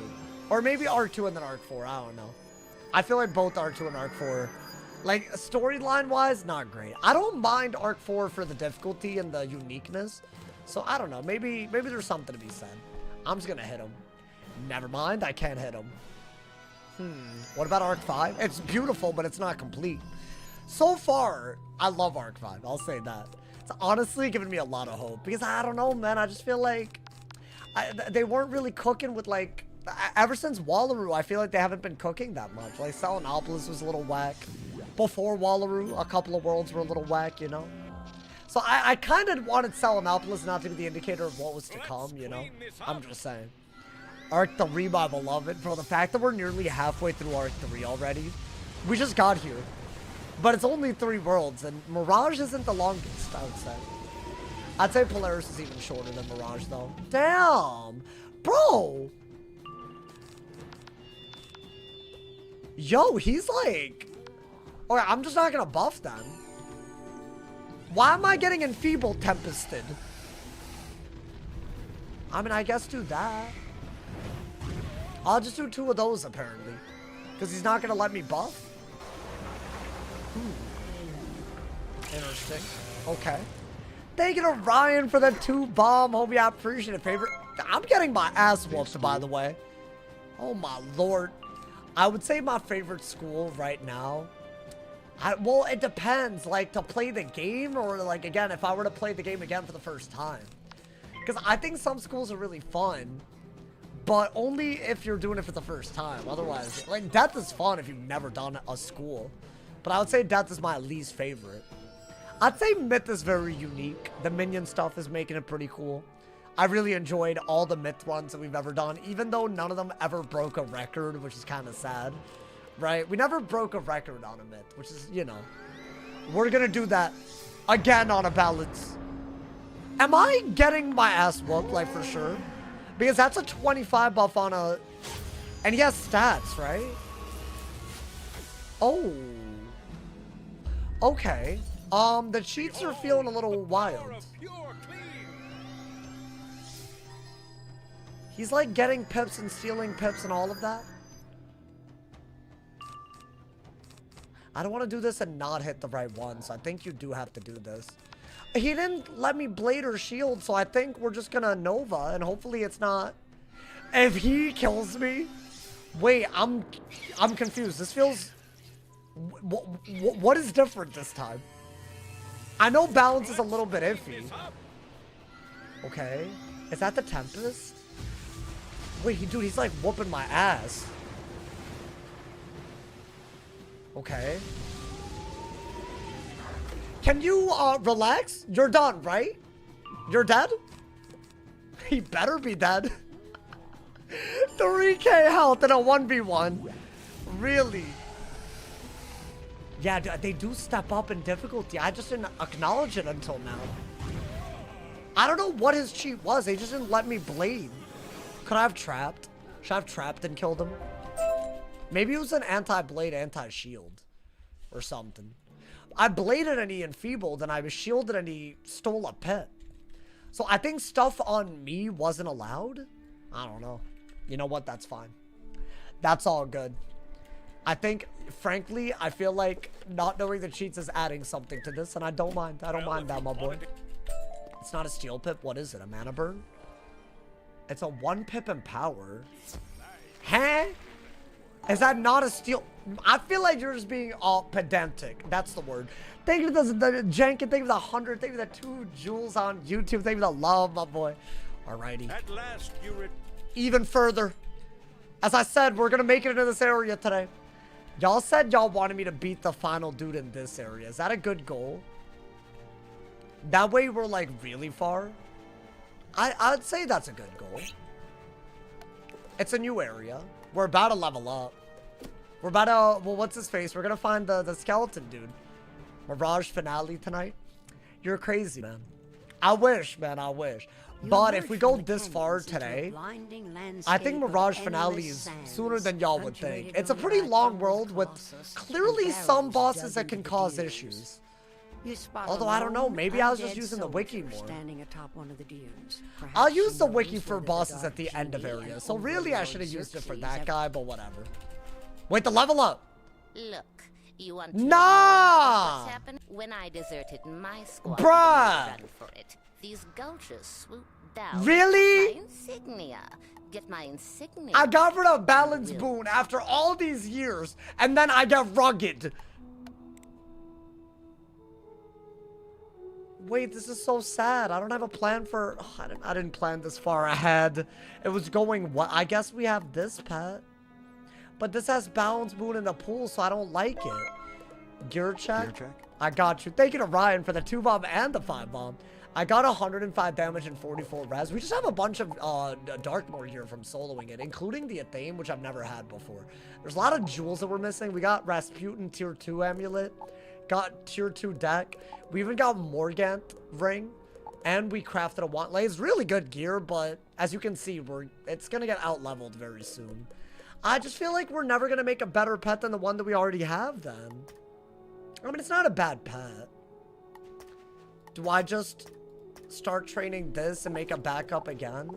Or maybe Arc 2 and then Arc 4. I don't know. I feel like both Arc 2 and Arc 4... Like, storyline-wise, not great. I don't mind Arc 4 for the difficulty and the uniqueness. So, I don't know. Maybe there's something to be said. I'm just gonna hit him. Never mind, I can't hit him. What about Arc 5? It's beautiful, but it's not complete. So far, I love Arc 5. I'll say that. It's honestly giving me a lot of hope. Because, I don't know, man. I just feel like... they weren't really cooking with, like... Ever since Wallaroo, I feel like they haven't been cooking that much. Like, Selenopolis was a little whack. Before Wallaroo, a couple of worlds were a little whack, you know? So I kind of wanted Selenopolis not to be the indicator of what was to come, you know? I'm just saying. Arc 3, my beloved. Bro, the fact that we're nearly halfway through Arc 3 already. We just got here. But it's only 3 worlds, and Mirage isn't the longest, I would say. I'd say Polaris is even shorter than Mirage, though. Damn! Bro! Yo, he's like... Okay, I'm just not gonna buff them. Why am I getting enfeebled Tempested? I mean, I guess do that. I'll just do 2 of those, apparently. Because he's not gonna let me buff? Interesting. Okay. Thank you to Ryan for that 2 bomb. Homie, I appreciate it. Favorite. I'm getting my ass whooped, by the way. Oh, my lord. I would say my favorite school right now... well, it depends, like, to play the game, or, like, again, if I were to play the game again for the first time. Because I think some schools are really fun, but only if you're doing it for the first time. Otherwise, like, Death is fun if you've never done a school. But I would say Death is my least favorite. I'd say Myth is very unique. The minion stuff is making it pretty cool. I really enjoyed all the Myth runs that we've ever done, even though none of them ever broke a record, which is kind of sad. Right? We never broke a record on a Myth, which is, you know, we're gonna do that again on a balance. Am I getting my ass whooped, like, for sure? Because that's a 25 buff on a... And he has stats, right? Oh. Okay. The cheats are feeling a little wild. He's, like, getting pips and stealing pips and all of that. I don't want to do this and not hit the right one, so I think you do have to do this. He didn't let me blade or shield, so I think we're just gonna Nova, and hopefully it's not... If he kills me... Wait, I'm confused. This feels... What is different this time? I know balance is a little bit iffy. Okay. Is that the Tempest? Wait, dude, he's like whooping my ass. Okay. Can you, relax? You're done, right? You're dead? He better be dead. 3k health in a 1v1. Really? Yeah, they do step up in difficulty. I just didn't acknowledge it until now. I don't know what his cheat was. They just didn't let me blade. Could I have trapped? Should I have trapped and killed him? Maybe it was an anti-blade, anti-shield. Or something. I bladed and he enfeebled, and I was shielded and he stole a pet. So I think stuff on me wasn't allowed? I don't know. You know what? That's fine. That's all good. I think, frankly, I feel like not knowing the cheats is adding something to this, and I don't mind. I don't mind that, my boy. It's not a steel pip. What is it? A mana burn? It's a 1 pip in power. Huh? Is that not a steel? I feel like you're just being all pedantic. That's the word. Thank you for the Jenkin. Thank you for the 100. Thank you for the 2 jewels on YouTube. Thank you for the love, my boy. Alrighty. At last, you even further. As I said, we're gonna make it into this area today. Y'all said y'all wanted me to beat the final dude in this area. Is that a good goal? That way we're like really far. I'd say that's a good goal. It's a new area. We're about to level up. We're about to, well, what's his face? We're gonna find the skeleton dude. Mirage finale tonight. You're crazy, man. I wish, man, I wish. But if we go this far today, I think Mirage finale is sooner than y'all would think. It's a pretty long world with clearly some bosses that can cause issues. Although I don't know, maybe I was just using the wiki more. I'll use the wiki for bosses at the end of areas. So really I should have used it for that guy, but whatever. Wait, the level up! Look, you want to know what's happened when I deserted my squad? Bruh! Run for it. These gulchers swooped down. Really? My insignia. Get my insignia. I got rid of balance boon after all these years, and then I get rugged. Wait, this is so sad. I don't have a plan for... Oh, I didn't plan this far ahead. It was going... What? I guess we have this pet. But this has balance boon in the pool, so I don't like it. Gear check? Gear check? I got you. Thank you to Ryan for the 2 bomb and the 5 bomb. I got 105 damage and 44 res. We just have a bunch of Darkmoor here from soloing it, including the Athame, which I've never had before. There's a lot of jewels that we're missing. We got Rasputin tier 2 amulet. Got tier 2 deck. We even got Morgant ring. And we crafted a wand. Like, it's really good gear, but as you can see, it's going to get out-leveled very soon. I just feel like we're never going to make a better pet than the one that we already have then. I mean, it's not a bad pet. Do I just start training this and make a backup again?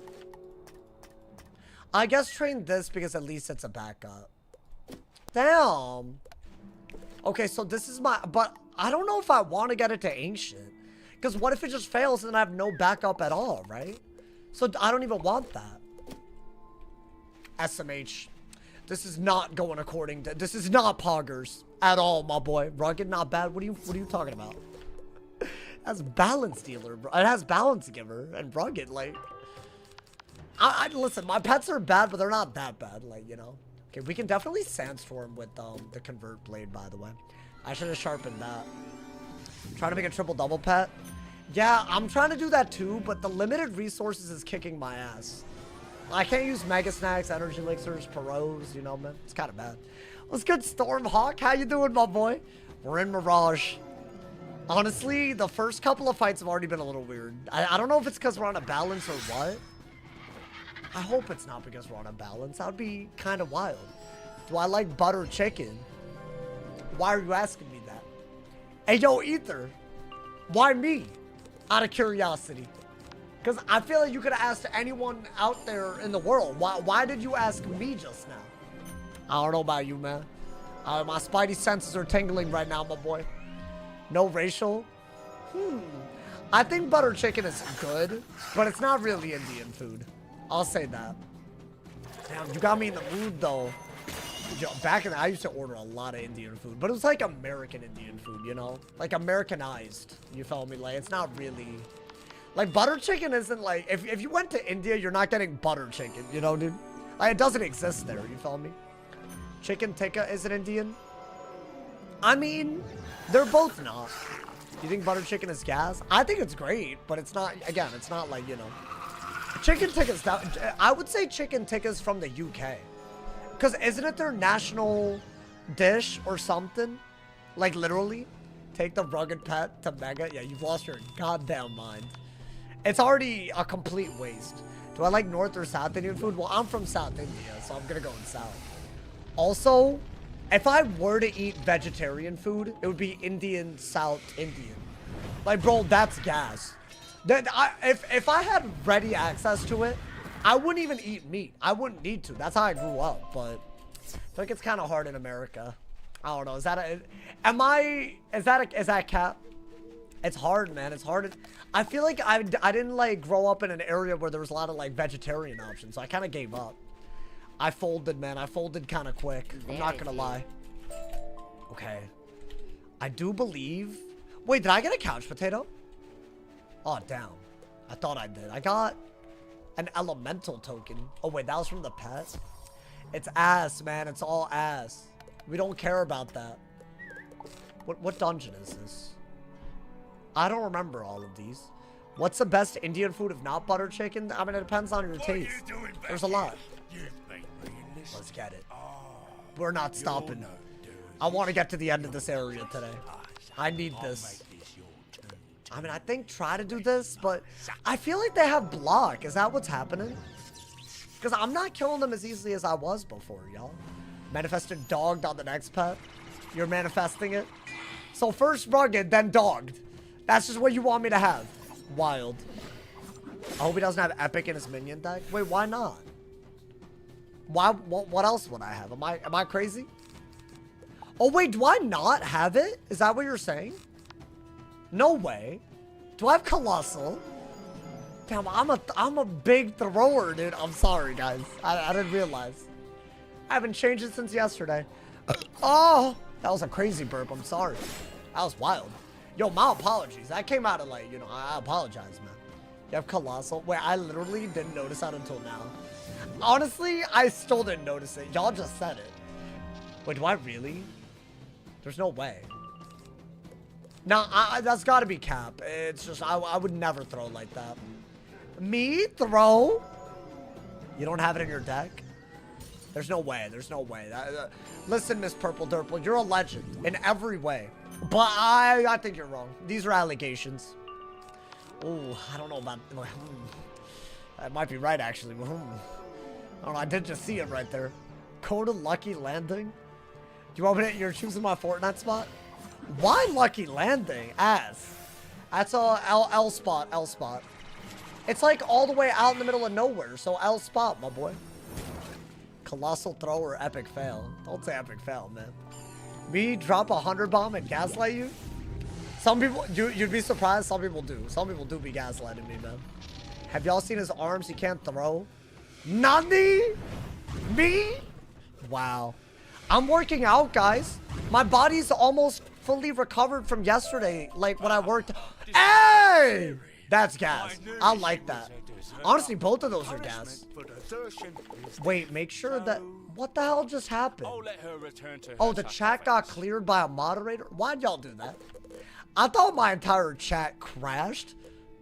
I guess train this because at least it's a backup. Damn. Okay, so this is my... But I don't know if I want to get it to Ancient. Because what if it just fails and I have no backup at all, right? So I don't even want that. SMH. This is not going according to... This is not Poggers at all, my boy. Rugged, not bad. What are you talking about? It has balance dealer, bro. It has balance giver and rugged, like... Listen, my pets are bad, but they're not that bad, like, you know. Okay, we can definitely sandstorm with the convert blade, by the way. I should have sharpened that. Trying to make a triple double pet. Yeah, I'm trying to do that too, but the limited resources is kicking my ass. I can't use Mega Snacks, Energy Elixirs, Peros, you know, man. It's kind of bad. What's good, Stormhawk? How you doing, my boy? We're in Mirage. Honestly, the first couple of fights have already been a little weird. I don't know if it's because we're on a balance or what. I hope it's not because we're on a balance. That would be kind of wild. Do I like butter chicken? Why are you asking me that? Hey, yo, Ether. Why me? Out of curiosity. Because I feel like you could have asked anyone out there in the world. Why did you ask me just now? I don't know about you, man. My spidey senses are tingling right now, my boy. No racial? I think butter chicken is good, but it's not really Indian food. I'll say that. Damn, you got me in the mood, though. Yo, back in the, I used to order a lot of Indian food, but it was like American Indian food, you know? Like Americanized, you feel me? Like, it's not really... Like, butter chicken isn't like... If you went to India, you're not getting butter chicken, you know, dude? Like, it doesn't exist there, you feel me? Chicken tikka isn't Indian? I mean, they're both not. You think butter chicken is gas? I think it's great, but it's not... Again, it's not like, you know... Chicken tikka's... I would say chicken tikka's from the UK. Because isn't it their national dish or something? Like, literally? Take the rugged pet to Mega? Yeah, you've lost your goddamn mind. It's already a complete waste. Do I like North or South Indian food? Well, I'm from South India, so I'm gonna go in South. Also, if I were to eat vegetarian food, it would be Indian, South Indian. Like, bro, that's gas. If I had ready access to it, I wouldn't even eat meat. I wouldn't need to. That's how I grew up, but feel like it's kind of hard in America. I don't know. Is that a cap? It's hard, man. It's hard. I feel like I didn't like grow up in an area where there was a lot of like vegetarian options, so I kind of gave up. I folded, man. I folded kind of quick. I'm not gonna lie. Okay. I do believe. Wait, did I get a couch potato? Oh, damn. I thought I did. I got an elemental token. Oh, wait, that was from the pet? It's ass, man. It's all ass. We don't care about that. What dungeon is this? I don't remember all of these. What's the best Indian food if not butter chicken? I mean, it depends on your taste. There's a lot. Let's get it. We're not stopping. I want to get to the end of this area today. I need this. I mean, I think try to do this, but I feel like they have block. Is that what's happening? Because I'm not killing them as easily as I was before, y'all. Manifested dogged on the next pet. You're manifesting it. So first rugged, then dogged. That's just what you want me to have. Wild. I hope he doesn't have epic in his minion deck. Wait, why not? Why? What else would I have? Am I crazy? Oh wait, do I not have it? Is that what you're saying? No way. Do I have Colossal? Damn, I'm a big thrower, dude. I'm sorry, guys. I didn't realize. I haven't changed it since yesterday. Oh, that was a crazy burp. I'm sorry. That was wild. Yo, my apologies. That came out of like, you know, I apologize, man. You have Colossal. Wait, I literally didn't notice that until now. Honestly, I still didn't notice it. Y'all just said it. Wait, do I really? There's no way. Nah, that's gotta be cap. It's just, I would never throw like that. Me? Throw? You don't have it in your deck? There's no way. There's no way. Listen, Miss Purple Durple, you're a legend in every way. But I think you're wrong. These are allegations. Ooh, I don't know about... I might be right, actually. I don't know, I did just see it right there. Code of Lucky Landing? Do you want me to... You're choosing my Fortnite spot? Why Lucky Landing? Ass. That's a L spot. L spot. It's like all the way out in the middle of nowhere. So L spot, my boy. Colossal throw or epic fail? Don't say epic fail, man. Me drop a 100 bomb and gaslight you? Some people... You'd be surprised. Some people do. Some people do be gaslighting me, man. Have y'all seen his arms? He can't throw. Nani? Me? Wow. I'm working out, guys. My body's almost fully recovered from yesterday, like when I worked. Hey! That's gas. I like that. Honestly, both of those are gas. Wait, make sure that... What the hell just happened? Oh, the chat got cleared by a moderator? Why'd y'all do that? I thought my entire chat crashed.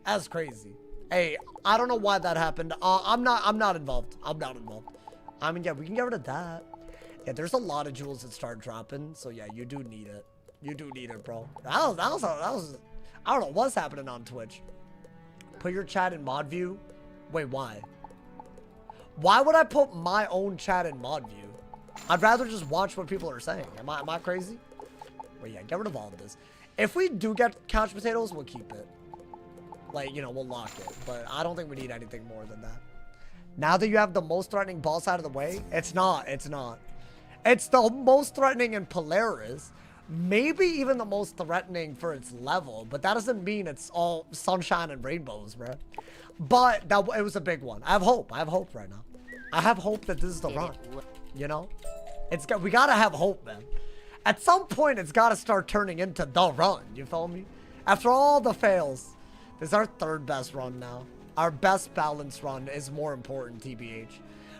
That's crazy. Hey, I don't know why that happened. I'm not involved. I'm not involved. I mean, yeah, we can get rid of that. Yeah, there's a lot of jewels that start dropping, so yeah, you do need it. You do need it, bro. That was I don't know what's happening on Twitch. Put your chat in mod view. Wait, why? Why would I put my own chat in mod view? I'd rather just watch what people are saying. Am I crazy? Wait, yeah, get rid of all of this. If we do get couch potatoes, we'll keep it. Like, you know, we'll lock it. But I don't think we need anything more than that. Now that you have the most threatening boss out of the way, it's not. It's not. It's the most threatening in Polaris. Maybe even the most threatening for its level. But that doesn't mean it's all sunshine and rainbows, bro. But it was a big one. I have hope. I have hope right now. I have hope that this is the run. You know? We gotta have hope, man. At some point, it's gotta start turning into the run. You feel me? After all the fails, this is our third best run now. Our best balanced run is more important, TBH.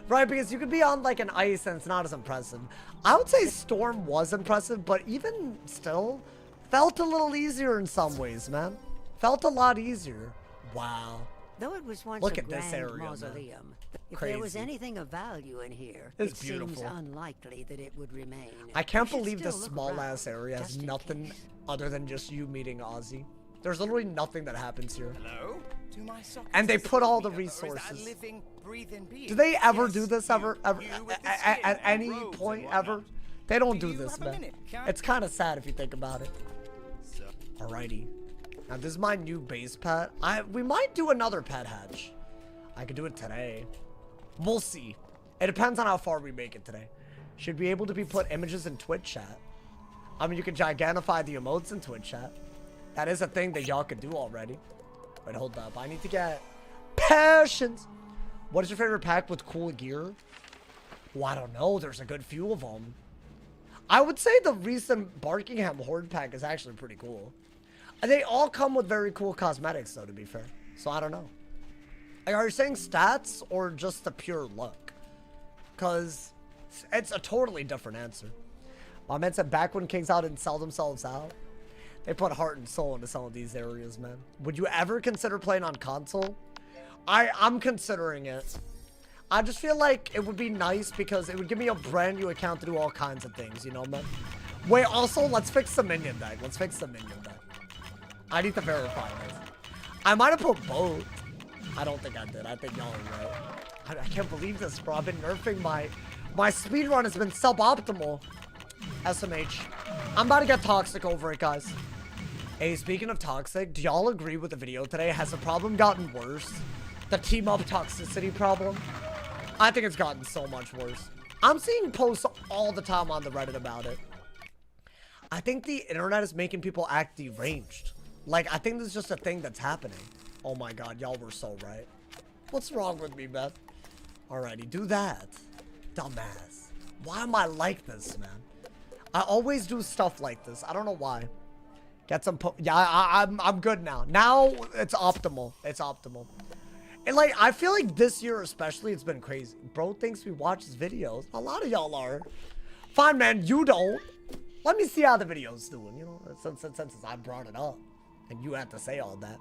Right, because you could be on like an ice and it's not as impressive. I would say Storm was impressive, but even still, felt a little easier in some ways, man. Felt a lot easier. Wow. Though it was once Look a at this grand area, mausoleum, if Crazy. there was anything of value in here, It's it beautiful. seems unlikely that it would remain. I can't We should believe this still look small around, ass area has just in nothing case. other than just you meeting Ozzy. There's literally nothing that happens here. Hello? Do my sockets And they put all the or is that a resources. living, breathing being? Do they ever Yes, do this you ever with the at skin any and robes point and ever? whatnot. They don't Do do you this, have a man. minute? Can I- It's kind of sad if you think about it. Alrighty. Now this is my new base pet. We might do another pet hatch. I could do it today. We'll see. It depends on how far we make it today. should be able to be put images in Twitch chat. I mean, you can gigantify the emotes in Twitch chat. That is a thing that y'all could do already. Wait, hold up. I need to get passions. What is your favorite pack with cool gear? Well, I don't know. There's a good few of them. I would say the recent Barkingham Horde pack is actually pretty cool. They all come with very cool cosmetics, though, to be fair. So I don't know. Like, are you saying stats or just the pure look? Because it's a totally different answer. My man said back when Kings Out didn't sell themselves out, they put heart and soul into some of these areas, man. Would you ever consider playing on console? I'm considering it. I just feel like it would be nice because it would give me a brand new account to do all kinds of things, you know, man? Wait, also, let's fix the minion deck. Let's fix the minion deck. I need to verify this. I might have put both. I don't think I did. I think y'all are right. I can't believe this, bro. I've been nerfing my speedrun has been suboptimal. SMH. I'm about to get toxic over it, guys. Hey, speaking of toxic, do y'all agree with the video today? Has the problem gotten worse? The team up toxicity problem? I think it's gotten so much worse. I'm seeing posts all the time on the Reddit about it. I think the internet is making people act deranged. Like, I think this is just a thing that's happening. Oh my god, y'all were so right. What's wrong with me, man? Alrighty, do that. Dumbass. Why am I like this, man? I always do stuff like this. I don't know why. Get some yeah, I'm good now. Now it's optimal. It's optimal. And like, I feel like this year especially, it's been crazy. Bro thinks we watch his videos. A lot of y'all are. Fine, man, you don't. Let me see how the video's doing, you know, since I brought it up. And you had to say all that.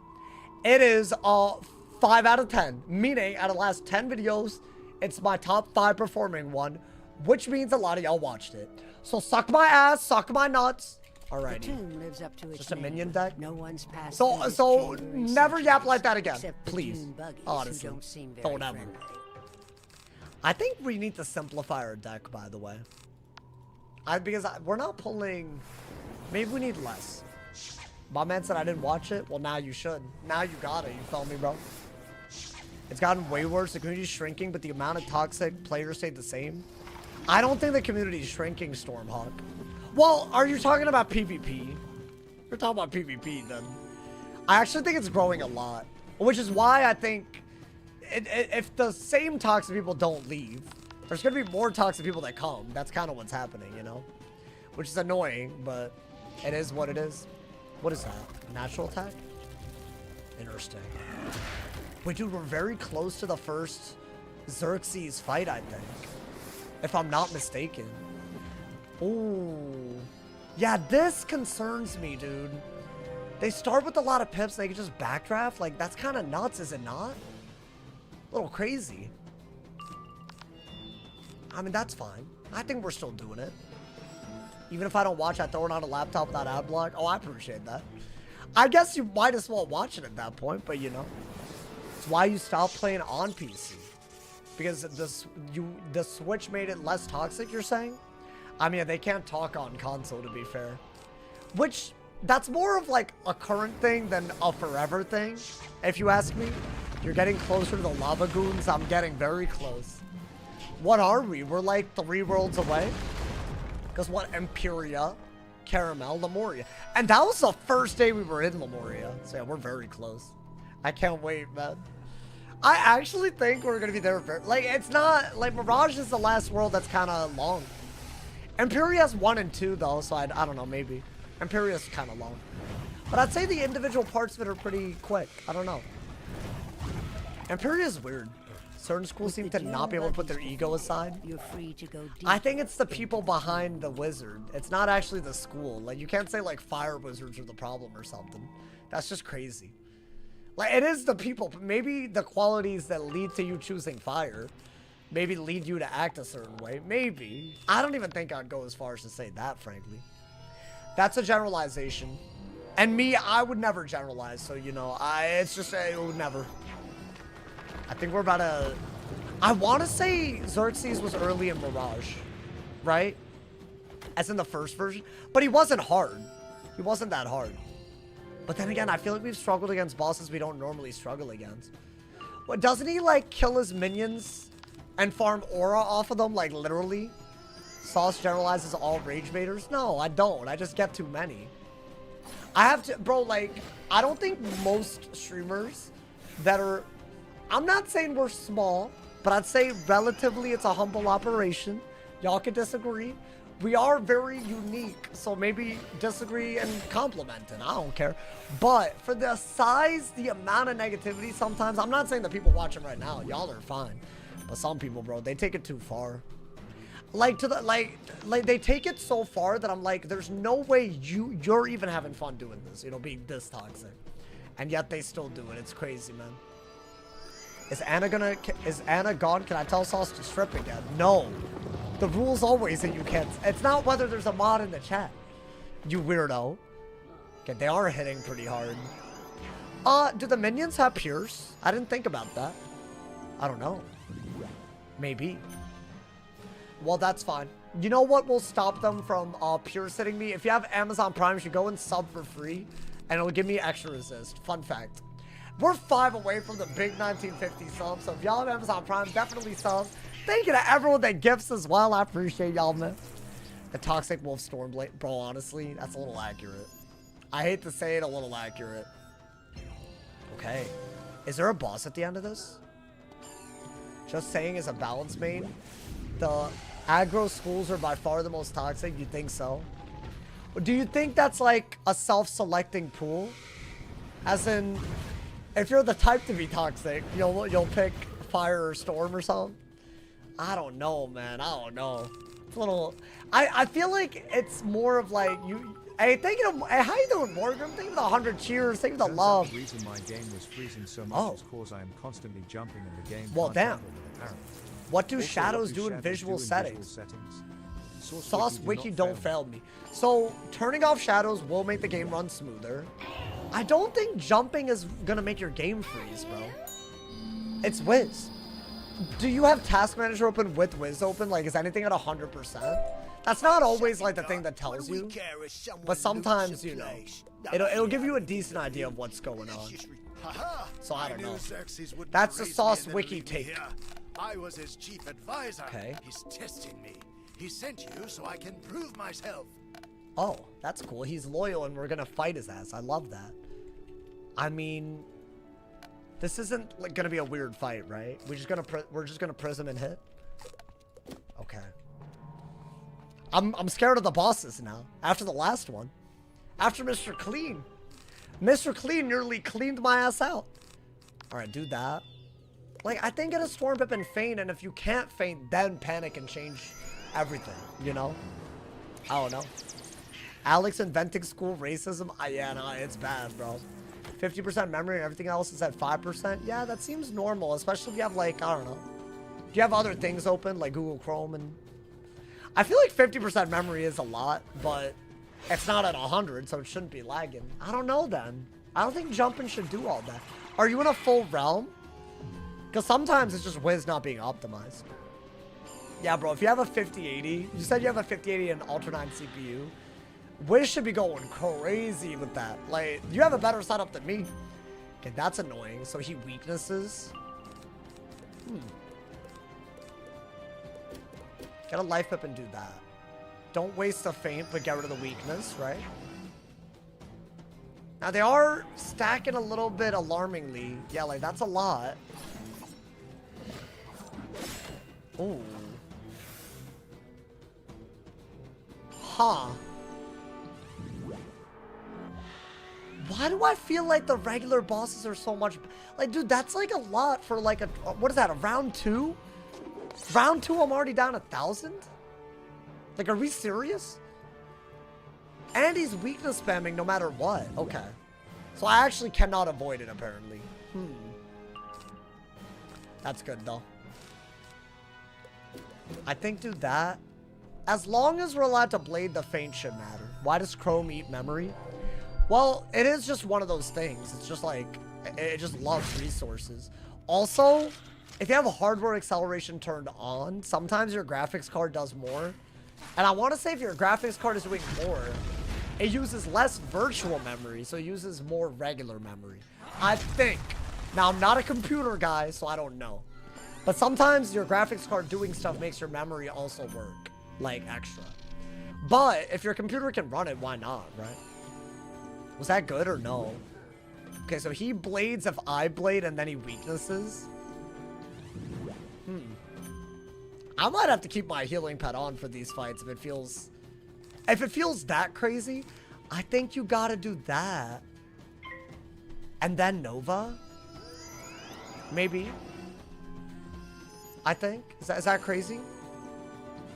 It is 5 out of 10. Meaning, out of the last 10 videos, it's my top 5 performing one. Which means a lot of y'all watched it. So suck my ass, suck my nuts. Alrighty. The tomb lives up to its just a name. minion deck. No one's passed So never yap like that again, except the please. dune buggies, Honestly, who don't seem very don't ever. friendly. I think we need to simplify our deck, by the way. Because we're not pulling. Maybe we need less. My man said I didn't watch it. Well, now you should. Now you got it. You felt me, bro? It's gotten way worse. The community's shrinking, but the amount of toxic players stayed the same. I don't think the community's shrinking, Stormhawk. Well, are you talking about PvP? We're talking about PvP, then. I actually think it's growing a lot. Which is why I think if the same toxic people don't leave, there's going to be more toxic people that come. That's kind of what's happening, you know? Which is annoying, but it is what it is. What is that? Natural attack? Interesting. Wait, dude, we're very close to the first Xerxes fight, I think. If I'm not mistaken. Ooh. Yeah, this concerns me, dude. They start with a lot of pips, and they can just backdraft. Like, that's kind of nuts, is it not? A little crazy. I mean, that's fine. I think we're still doing it. Even if I don't watch, I throw it on a laptop without ad block. Oh, I appreciate that. I guess you might as well watch it at that point, but you know. It's why you stopped playing on PC. Because the Switch made it less toxic, you're saying? I mean, they can't talk on console, to be fair. Which, that's more of like a current thing than a forever thing, if you ask me. You're getting closer to the lava goons. I'm getting very close. What are we? We're like 3 worlds away. Because what? Imperia, Caramel, Lemuria. And that was the first day we were in Lemuria. So yeah, we're very close. I can't wait, man. I actually think we're going to be there. Like, it's not... Like, Mirage is the last world that's kind of long. Imperia's 1 and 2, though. So I don't know, maybe. Imperia's kind of long. But I'd say the individual parts of it are pretty quick. I don't know. Imperia's weird. Certain schools seem to not be able to put their ego aside. You're free to go deep. I think it's the people behind the wizard. It's not actually the school. Like, you can't say, like, fire wizards are the problem or something. That's just crazy. Like, it is the people. Maybe the qualities that lead to you choosing fire maybe lead you to act a certain way. Maybe. I don't even think I'd go as far as to say that, frankly. That's a generalization. And me, I would never generalize. So, you know, it's just, it would never. I think we're about to... I want to say Xerxes was early in Mirage, right? As in the first version. But he wasn't hard. He wasn't that hard. But then again, I feel like we've struggled against bosses we don't normally struggle against. What, doesn't he, like, kill his minions and farm aura off of them, like, literally? Sauce generalizes all rage baiters? No, I don't. I just get too many. I have to, bro, like, I don't think most streamers that are, I'm not saying we're small, but I'd say relatively it's a humble operation. Y'all can disagree. We are very unique, so maybe disagree and compliment it. I don't care. But for the size, the amount of negativity sometimes, I'm not saying the people watching right now, y'all are fine. But some people, bro, they take it too far. Like to the like they take it so far that I'm like, there's no way you're even having fun doing this, you know, being this toxic. And yet they still do it. It's crazy, man. Is Anna gone? Can I tell Sauce to strip again? No. The rule's always that you can't. It's not whether there's a mod in the chat. You weirdo. Okay, they are hitting pretty hard. Do the minions have Pierce? I didn't think about that. I don't know. Maybe. Well, that's fine. You know what will stop them from Pierce hitting me? If you have Amazon Prime, you should go and sub for free, and it'll give me extra resist. Fun fact. We're 5 away from the big 1950 subs, so if y'all have Amazon Prime, definitely sub. Thank you to everyone that gifts as well. I appreciate y'all, man. The Toxic Wolf Stormblade. Bro, honestly, that's a little accurate. I hate to say it, a little accurate. Okay. Is there a boss at the end of this? Just saying, is a balance main. The aggro schools are by far the most toxic. You think so? Do you think that's like a self-selecting pool? As in, if you're the type to be toxic, you'll pick fire or storm or something? I don't know, man. I don't know. It's a little... I feel like it's more of like you... Hey, thank you to... Hey, how you doing, Morgan? Thank you for the 100 cheers. Thank you for the love. The reason my game was freezing so much is because I am constantly jumping in the game. Well, damn. What do shadows do in visual settings? Sauce Wiki don't fail me. So, turning off shadows will make the game run smoother. I don't think jumping is gonna make your game freeze, bro. It's Wiz. Do you have Task Manager open with Wiz open? Like, is anything at 100%? That's not always like the thing that tells you, but sometimes, you know, it'll give you a decent idea of what's going on. So I don't know. That's the Sauce Wiki take. I was his chief advisor. Okay. He's testing me. He sent you so I can prove myself. Oh, that's cool. He's loyal and we're gonna fight his ass. I love that. I mean, this isn't like gonna be a weird fight, right? We're just gonna prism and hit. Okay. I'm scared of the bosses now. After the last one. After Mr. Clean. Mr. Clean nearly cleaned my ass out. Alright, do that. Like, I think get a Storm Pip and feint, and if you can't feint, then panic and change everything, you know? I don't know. Alex inventing school racism? Yeah, no, it's bad, bro. 50% memory and everything else is at 5%? Yeah, that seems normal, especially if you have, like, I don't know. Do you have other things open, like Google Chrome and... I feel like 50% memory is a lot, but it's not at 100, so it shouldn't be lagging. I don't know, then. I don't think jumping should do all that. Are you in a full realm? Because sometimes it's just Wiz not being optimized. Yeah, bro, if you have a 5080, you said you have a 5080 and Ultra 9 CPU, Wiz should be going crazy with that. Like, you have a better setup than me. Okay, that's annoying. So he weaknesses. Get a life whip and do that. Don't waste a feint, but get rid of the weakness, right? Now, they are stacking a little bit alarmingly. Yeah, like, that's a lot. Ooh. Huh. Why do I feel like the regular bosses are so much... Like, dude, that's like a lot for like a... What is that, a round 2? Round 2, I'm already down 1,000? Like, are we serious? And he's weakness spamming no matter what. Okay. So I actually cannot avoid it, apparently. That's good, though. I think, do that. As long as we're allowed to blade, the feint should matter. Why does Chrome eat memory? Well, it is just one of those things. It's just like, it just loves resources. Also, if you have a hardware acceleration turned on, sometimes your graphics card does more. And I want to say if your graphics card is doing more, it uses less virtual memory, so it uses more regular memory. I think. Now, I'm not a computer guy, so I don't know. But sometimes your graphics card doing stuff makes your memory also work. like, extra. But if your computer can run it, why not, right? Was that good or no? Okay, so he blades if I blade, and then he weaknesses. I might have to keep my healing pad on for these fights if it feels that crazy. I think you gotta do that. And then Nova? Maybe. I think. Is that crazy?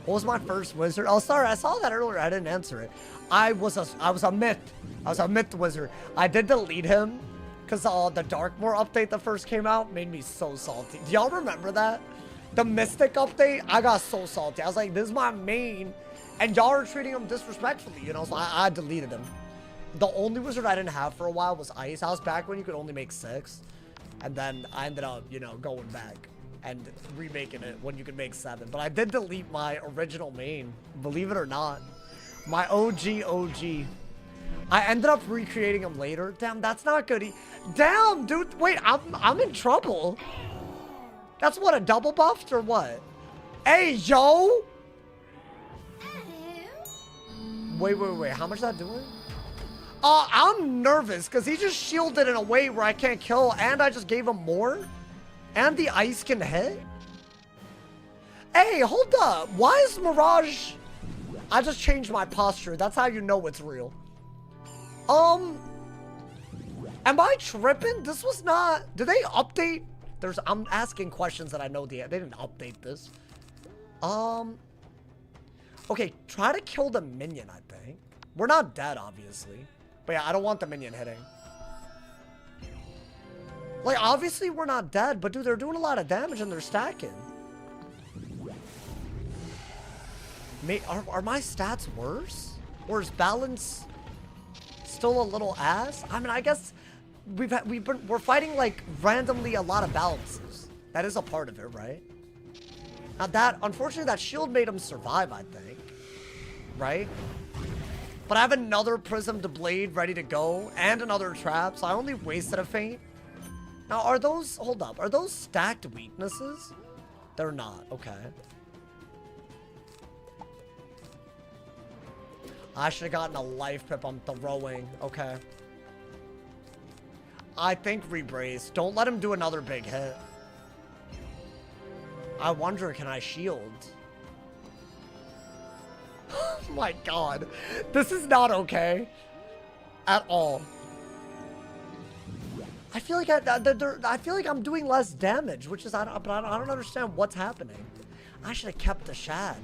What was my first wizard? Oh, sorry, I saw that earlier. I didn't answer it. I was a myth. I was a myth wizard. I did delete him because the Darkmoor update that first came out made me so salty. Do y'all remember that? The Mystic update, I got so salty. I was like, this is my main, and y'all are treating him disrespectfully, you know, so I deleted him. The only wizard I didn't have for a while was Ice. I was back when you could only make 6, and then I ended up, you know, going back and remaking it when you could make 7. But I did delete my original main, believe it or not. My OG. I ended up recreating him later. Damn, that's not good. Damn, dude, wait, I'm in trouble. That's what, a double buffed or what? Hey, yo! Wait, how much is that doing? I'm nervous because he just shielded in a way where I can't kill, and I just gave him more? And the ice can hit? Hey, hold up. Why is Mirage... I just changed my posture. That's how you know it's real. Am I tripping? This was not... Did they update... I'm asking questions that I know they didn't update this. Okay, try to kill the minion, I think. We're not dead, obviously. But yeah, I don't want the minion hitting. Like, obviously we're not dead, but dude, they're doing a lot of damage and they're stacking. Are my stats worse? Or is balance still a little ass? I mean, I guess we're fighting like randomly a lot of balances. That is a part of it, right? Now that, unfortunately, that shield made him survive, I think. Right? But I have another Prism to Blade ready to go and another trap, so I only wasted a feint. Now, are those, hold up, are those stacked weaknesses? They're not, okay. I should have gotten a life pip on throwing, okay. I think rebrace. Don't let him do another big hit. I wonder, can I shield? Oh my god. This is not okay. At all. I feel like I feel like I'm doing less damage, which is, but I don't understand what's happening. I should have kept the Shad.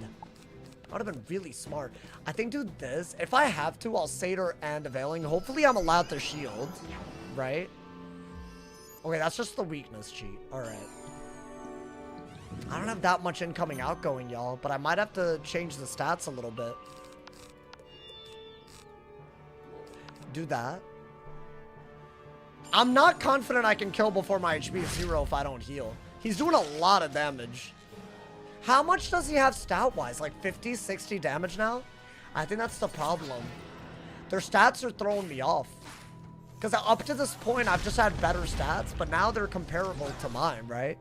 That would have been really smart. I think do this. If I have to, I'll Satyr and Availing. Hopefully I'm allowed to shield. Right? Okay, that's just the weakness cheat. Alright. I don't have that much incoming outgoing, y'all, but I might have to change the stats a little bit. Do that. I'm not confident I can kill before my HP is 0 if I don't heal. He's doing a lot of damage. How much does he have stat-wise? Like 50, 60 damage now? I think that's the problem. Their stats are throwing me off. Because up to this point, I've just had better stats, but now they're comparable to mine, right?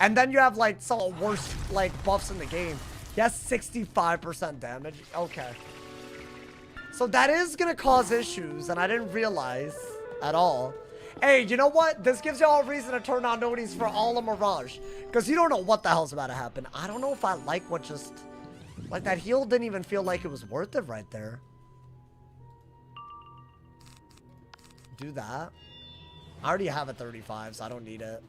And then you have, like, some of the worst, like, buffs in the game. He has 65% damage. Okay. So that is going to cause issues, and I didn't realize at all. Hey, you know what? This gives y'all a reason to turn on noties for all of Mirage. Because you don't know what the hell's about to happen. I don't know if I like what just... Like, that heal didn't even feel like it was worth it right there. Do that. I already have a 35, so I don't need it.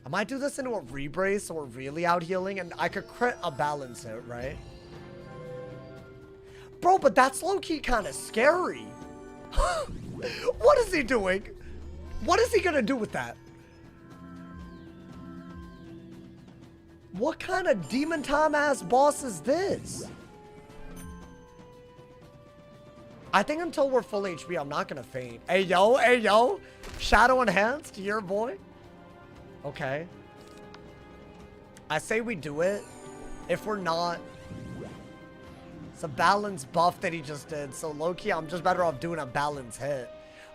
I might do this into a rebrace, so we're really out healing, and I could crit a balance hit, right? Bro, but that's low-key kind of scary. What is he doing? What is he gonna do with that? What kind of demon time ass boss is this? I think until we're full HP, I'm not gonna faint. Hey yo, Shadow Enhanced, your boy. Okay. I say we do it. If we're not, it's a balance buff that he just did. So low-key, I'm just better off doing a balance hit.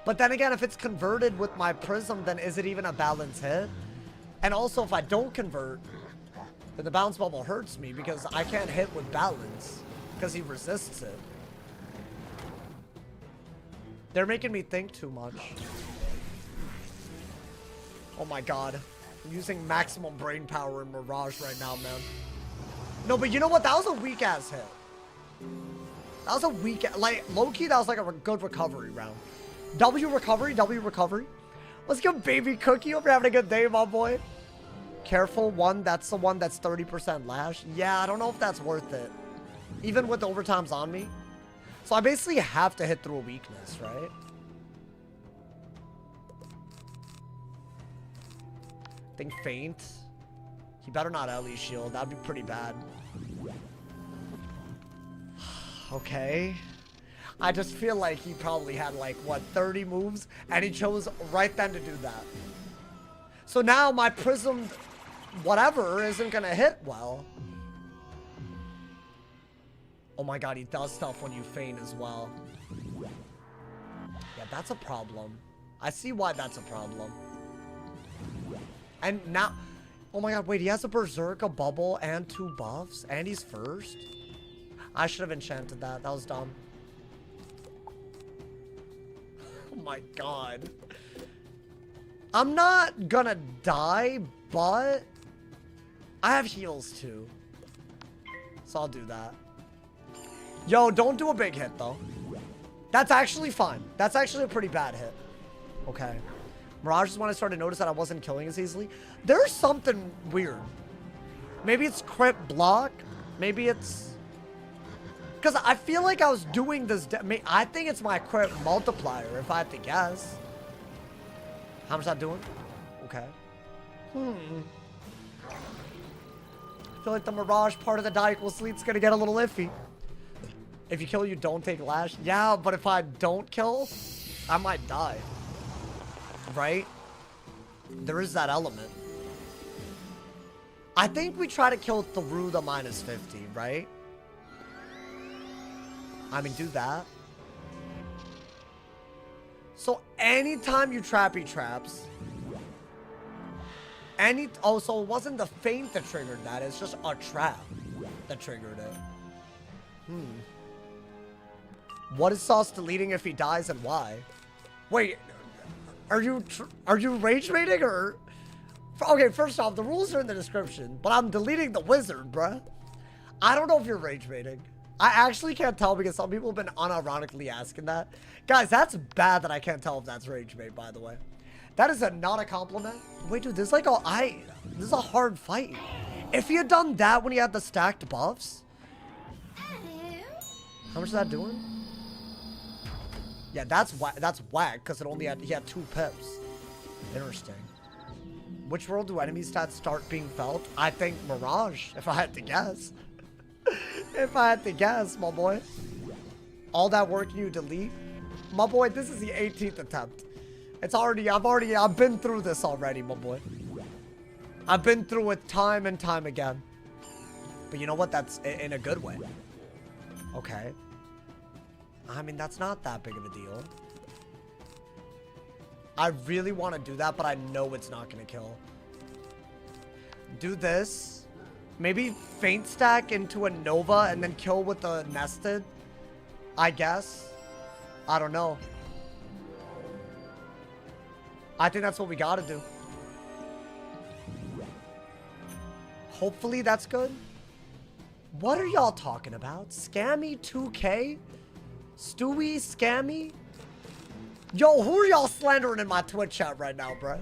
But then again, if it's converted with my Prism, then is it even a balance hit? And also, if I don't convert, Then the bounce bubble hurts me because I can't hit with balance because he resists it. They're making me think too much. Oh my god. I'm using maximum brain power in Mirage right now, man. No, but you know what? That was a weak-ass hit. That was a weak... Like, low-key, that was like a good recovery round. W recovery, W recovery. Let's go, Baby Cookie. Hope you're having a good day, my boy. Careful, one. That's the one that's 30% lash. Yeah, I don't know if that's worth it. Even with the overtimes on me. So I basically have to hit through a weakness, right? I think feint. He better not LE shield. That'd be pretty bad. Okay. I just feel like he probably had like, what, 30 moves? And he chose right then to do that. So now my prism whatever isn't gonna hit well. Oh my god, he does stuff when you feint as well. Yeah, that's a problem. I see why that's a problem. And now... Oh my god, wait, he has a Berserk, a Bubble, and 2 buffs? And he's first? I should have enchanted that. That was dumb. Oh my god. I'm not gonna die, but... I have heals too. So I'll do that. Yo, don't do a big hit though. That's actually fine. That's actually a pretty bad hit. Okay. Mirage is when I started to notice that I wasn't killing as easily. There's something weird. Maybe it's crit block. Maybe it's... Because I feel like I was doing this... I think it's my crit multiplier, if I had to guess. How much is that doing? Okay. I feel like the Mirage part of the die equals sleep's gonna get a little iffy. If you kill, you don't take lash. Yeah, but if I don't kill, I might die. Right? There is that element. I think we try to kill through the -50, right? I mean, do that. So anytime you trap, he traps. Oh, so it wasn't the feint that triggered that. It's just a trap that triggered it. What is Sauce deleting if he dies and why? Wait, are you rage baiting or? Okay, first off, the rules are in the description, but I'm deleting the wizard, bruh. I don't know if you're rage baiting. I actually can't tell because some people have been unironically asking that. Guys, that's bad that I can't tell if that's rage bait, by the way. That is not a compliment. Wait, dude, this is like this is a hard fight. If he had done that when he had the stacked buffs. How much is that doing? Yeah, that's whack because he had 2 pips. Interesting. Which world do enemy stats start being felt? I think Mirage, if I had to guess. If I had to guess, my boy. All that work you delete? My boy, this is the 18th attempt. It's already, I've been through this already, my boy. I've been through it time and time again. But you know what? That's in a good way. Okay. I mean, that's not that big of a deal. I really want to do that, but I know it's not going to kill. Do this. Maybe feint stack into a Nova and then kill with the nested. I guess. I don't know. I think that's what we got to do. Hopefully that's good. What are y'all talking about? Scammy 2K? Stewie, Scammy? Yo, who are y'all slandering in my Twitch chat right now, bro?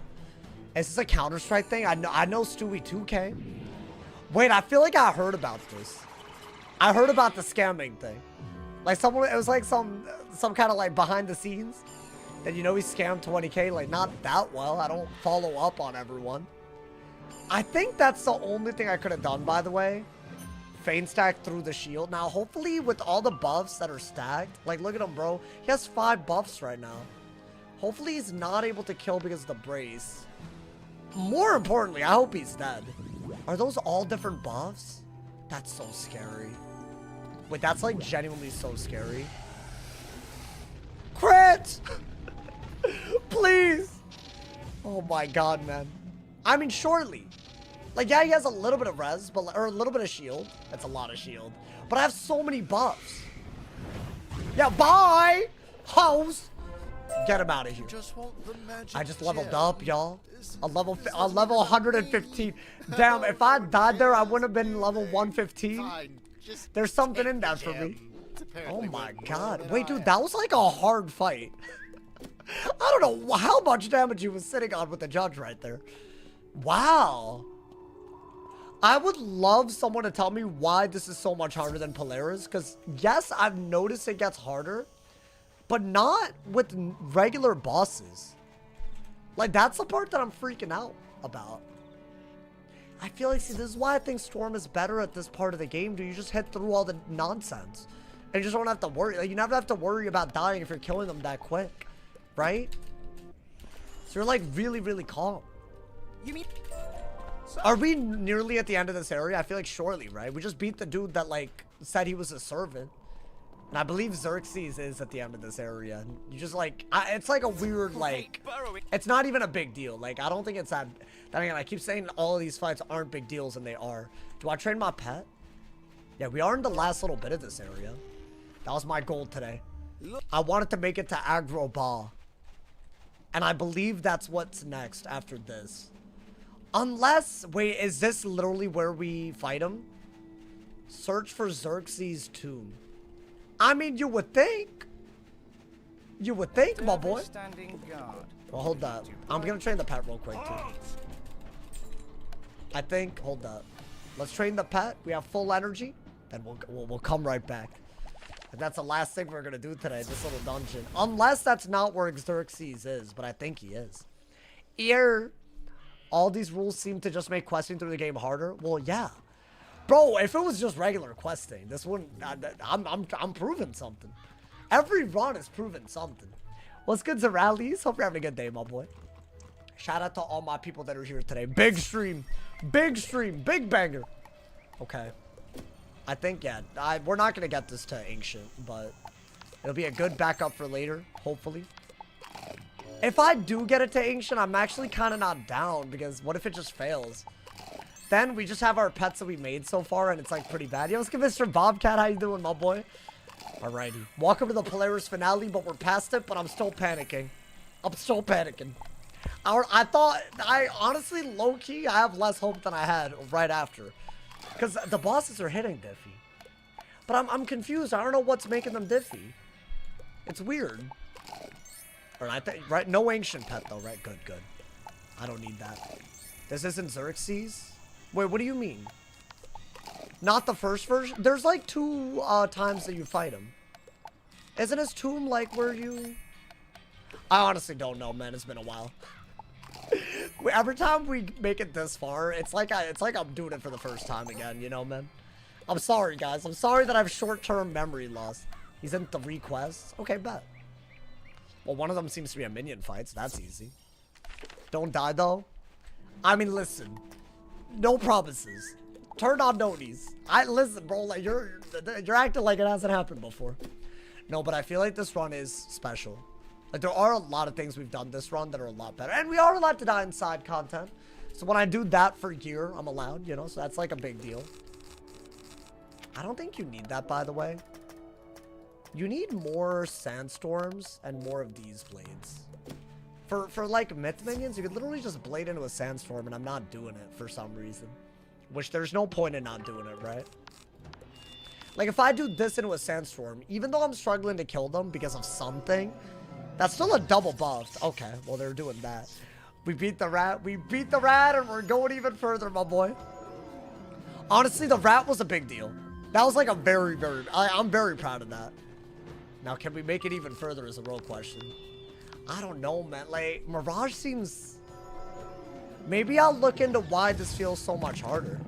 Is this a Counter-Strike thing? I know Stewie 2K. Wait, I feel like I heard about this. I heard about the scamming thing. Like someone, it was like some kind of like behind the scenes. That you know he scammed 20K, like not that well. I don't follow up on everyone. I think that's the only thing I could have done, by the way. Feint stack through the shield. Now, hopefully with all the buffs that are stacked, like look at him, bro. He has 5 buffs right now. Hopefully he's not able to kill because of the brace. More importantly, I hope he's dead. Are those all different buffs? That's so scary. Wait, that's like genuinely so scary. Crit! Please! Oh my god, man. I mean, shortly. Like, yeah, he has a little bit of res, but or a little bit of shield. That's a lot of shield. But I have so many buffs. Yeah, bye, hoes. Get him out of here. I just leveled up, y'all. A level 115. Damn, if I died there, I wouldn't have been level 115. There's something in that for me. Oh my god. Wait, dude, that was like a hard fight. I don't know how much damage he was sitting on with the judge right there. Wow. I would love someone to tell me why this is so much harder than Polaris. Because, yes, I've noticed it gets harder. But not with regular bosses. Like, that's the part that I'm freaking out about. I feel like, see, this is why I think Storm is better at this part of the game. Do you just hit through all the nonsense? And you just don't have to worry. Like, you never have to worry about dying if you're killing them that quick. Right? So you're, like, really, really calm. You mean... Are we nearly at the end of this area? I feel like shortly, right? We just beat the dude that, like, said he was a servant. And I believe Xerxes is at the end of this area. You just, like, it's like a weird, like, it's not even a big deal. Like, I don't think it's that, again, I keep saying all of these fights aren't big deals, and they are. Do I train my pet? Yeah, we are in the last little bit of this area. That was my goal today. I wanted to make it to Aggro Ba. And I believe that's what's next after this. Unless, wait, is this literally where we fight him? Search for Xerxes' tomb. I mean, you would think. You would think, my boy. Well, hold up. I'm gonna train the pet real quick, too. I think, hold up. Let's train the pet. We have full energy. Then we'll come right back. And that's the last thing we're gonna do today, this little dungeon. Unless that's not where Xerxes is, but I think he is. Here. All these rules seem to just make questing through the game harder. Well, yeah. Bro, if it was just regular questing, this wouldn't... I'm proving something. Every run is proving something. What's good, Zeralies? Hope you're having a good day, my boy. Shout out to all my people that are here today. Big stream. Big stream. Big banger. Okay. I think, yeah. We're not going to get this to Ancient, but it'll be a good backup for later, hopefully. If I do get it to Ancient, I'm actually kind of not down, because what if it just fails? Then we just have our pets that we made so far, and it's like pretty bad. Yo, let's give Mr. Bobcat. How you doing, my boy? Alrighty. Welcome to the Polaris finale, but we're past it, but I'm still panicking. I'm still panicking. I honestly, low-key, I have less hope than I had right after. Because the bosses are hitting diffy. But I'm confused. I don't know what's making them diffy. It's weird. Alright, right? No ancient pet, though, right? Good, good. I don't need that. This isn't Xerxes? Wait, what do you mean? Not the first version? There's, like, 2 times that you fight him. Isn't his tomb, like, where you... I honestly don't know, man. It's been a while. Every time we make it this far, it's like I'm doing it for the first time again, you know, man? I'm sorry, guys. I'm sorry that I have short-term memory loss. He's in 3 quests. Okay, bet. Well, one of them seems to be a minion fight, so that's easy. Don't die, though. I mean, listen. No promises. Turn on noties. Listen, bro. Like you're acting like it hasn't happened before. No, but I feel like this run is special. Like there are a lot of things we've done this run that are a lot better, and we are allowed to die in side content. So when I do that for gear, I'm allowed. You know, so that's like a big deal. I don't think you need that, by the way. You need more sandstorms and more of these blades. For like myth minions, you could literally just blade into a sandstorm, and I'm not doing it for some reason. Which there's no point in not doing it, right? Like if I do this into a sandstorm, even though I'm struggling to kill them because of something, that's still a double buff. Okay, well they're doing that. We beat the rat. We beat the rat, and we're going even further, my boy. Honestly, the rat was a big deal. That was like a very, very... I'm very proud of that. Now, can we make it even further is a real question. I don't know, man. Like, Mirage seems... Maybe I'll look into why this feels so much harder.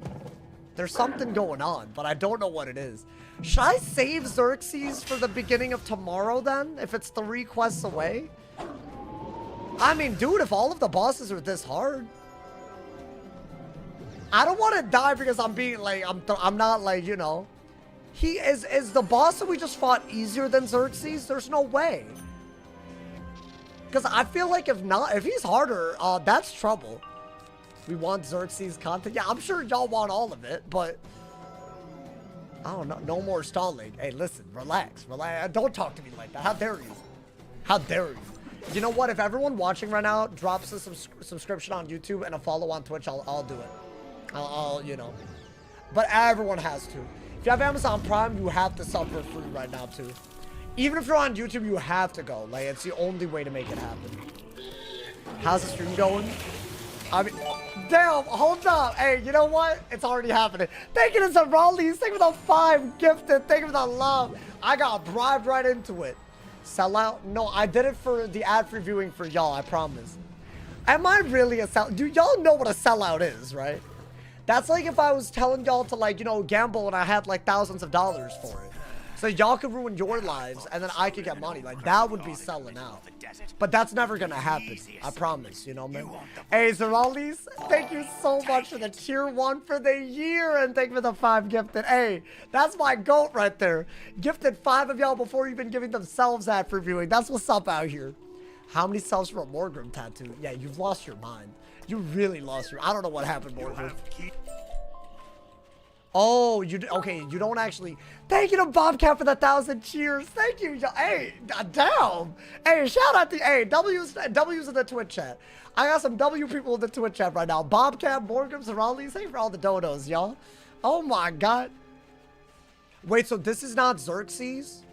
There's something going on, but I don't know what it is. Should I save Xerxes for the beginning of tomorrow, then? If it's 3 quests away? I mean, dude, if all of the bosses are this hard... I don't want to die because I'm being, like... I'm not, like, you know... Is the boss that we just fought easier than Xerxes? There's no way. Because I feel like if he's harder, that's trouble. We want Xerxes content. Yeah, I'm sure y'all want all of it, but I don't know. No more stalling. Hey, listen, relax. Don't talk to me like that. How dare you? How dare you? You know what? If everyone watching right now drops a subscription on YouTube and a follow on Twitch, I'll do it. I'll you know. But everyone has to. If you have Amazon Prime, you have to sub for free right now too. Even if you're on YouTube, you have to go. Like, it's the only way to make it happen. How's the stream going? I mean, damn, hold up. Hey, you know what? It's already happening. Thank you to the Rollies. Thank you for the 5 gifted. Thank you for the love. I got bribed right into it. Sell out? No, I did it for the ad-free viewing for y'all, I promise. Am I really a sellout? Do y'all know what a sellout is, right? That's like if I was telling y'all to, like, you know, gamble and I had, like, thousands of dollars for it. So y'all could ruin your lives and then I could get money. Like, that would be selling out. But that's never gonna happen. I promise, you know, man. Hey, Zerali's, thank you so much for the tier 1 for the year. And thank you for the 5 gifted. Hey, that's my goat right there. Gifted 5 of y'all before even giving themselves ad for viewing. That's what's up out here. How many subs for a Morgrim tattoo? Yeah, you've lost your mind. You really lost your... I don't know what happened, Morgrim. Oh, okay, you don't actually... Thank you to Bobcat for the 1,000 cheers. Thank you. Hey, damn. Hey, shout out to... Hey, W's in the Twitch chat. I got some W people in the Twitch chat right now. Bobcat, Morgan, Zerali. Thank you for all the donos, y'all. Oh, my God. Wait, so this is not Xerxes?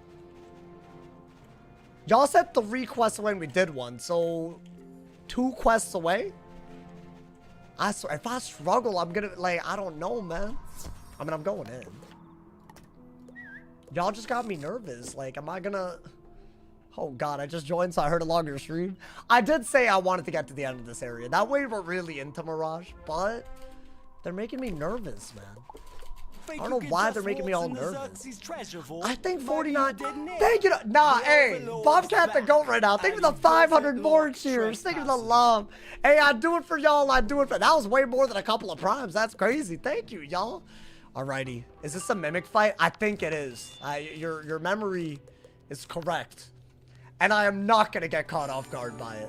Y'all said 3 quests away and we did 1. So, 2 quests away? I swear, if I struggle, I'm gonna... Like, I don't know, man. I mean, I'm going in. Y'all just got me nervous. Like, am I gonna... Oh, God, I just joined, so I heard a longer stream. I did say I wanted to get to the end of this area. That way we're really into Mirage, but they're making me nervous, man. I don't know why they're making me all nervous. I think 49... Thank you. Nah, hey, Bobcat the GOAT right now. Thank you for the 500 more cheers. Thank you for the love. Hey, I do it for y'all. I do it for... That was way more than a couple of primes. That's crazy. Thank you, y'all. Alrighty. Is this a mimic fight? I think it is. Your memory is correct. And I am not going to get caught off guard by it.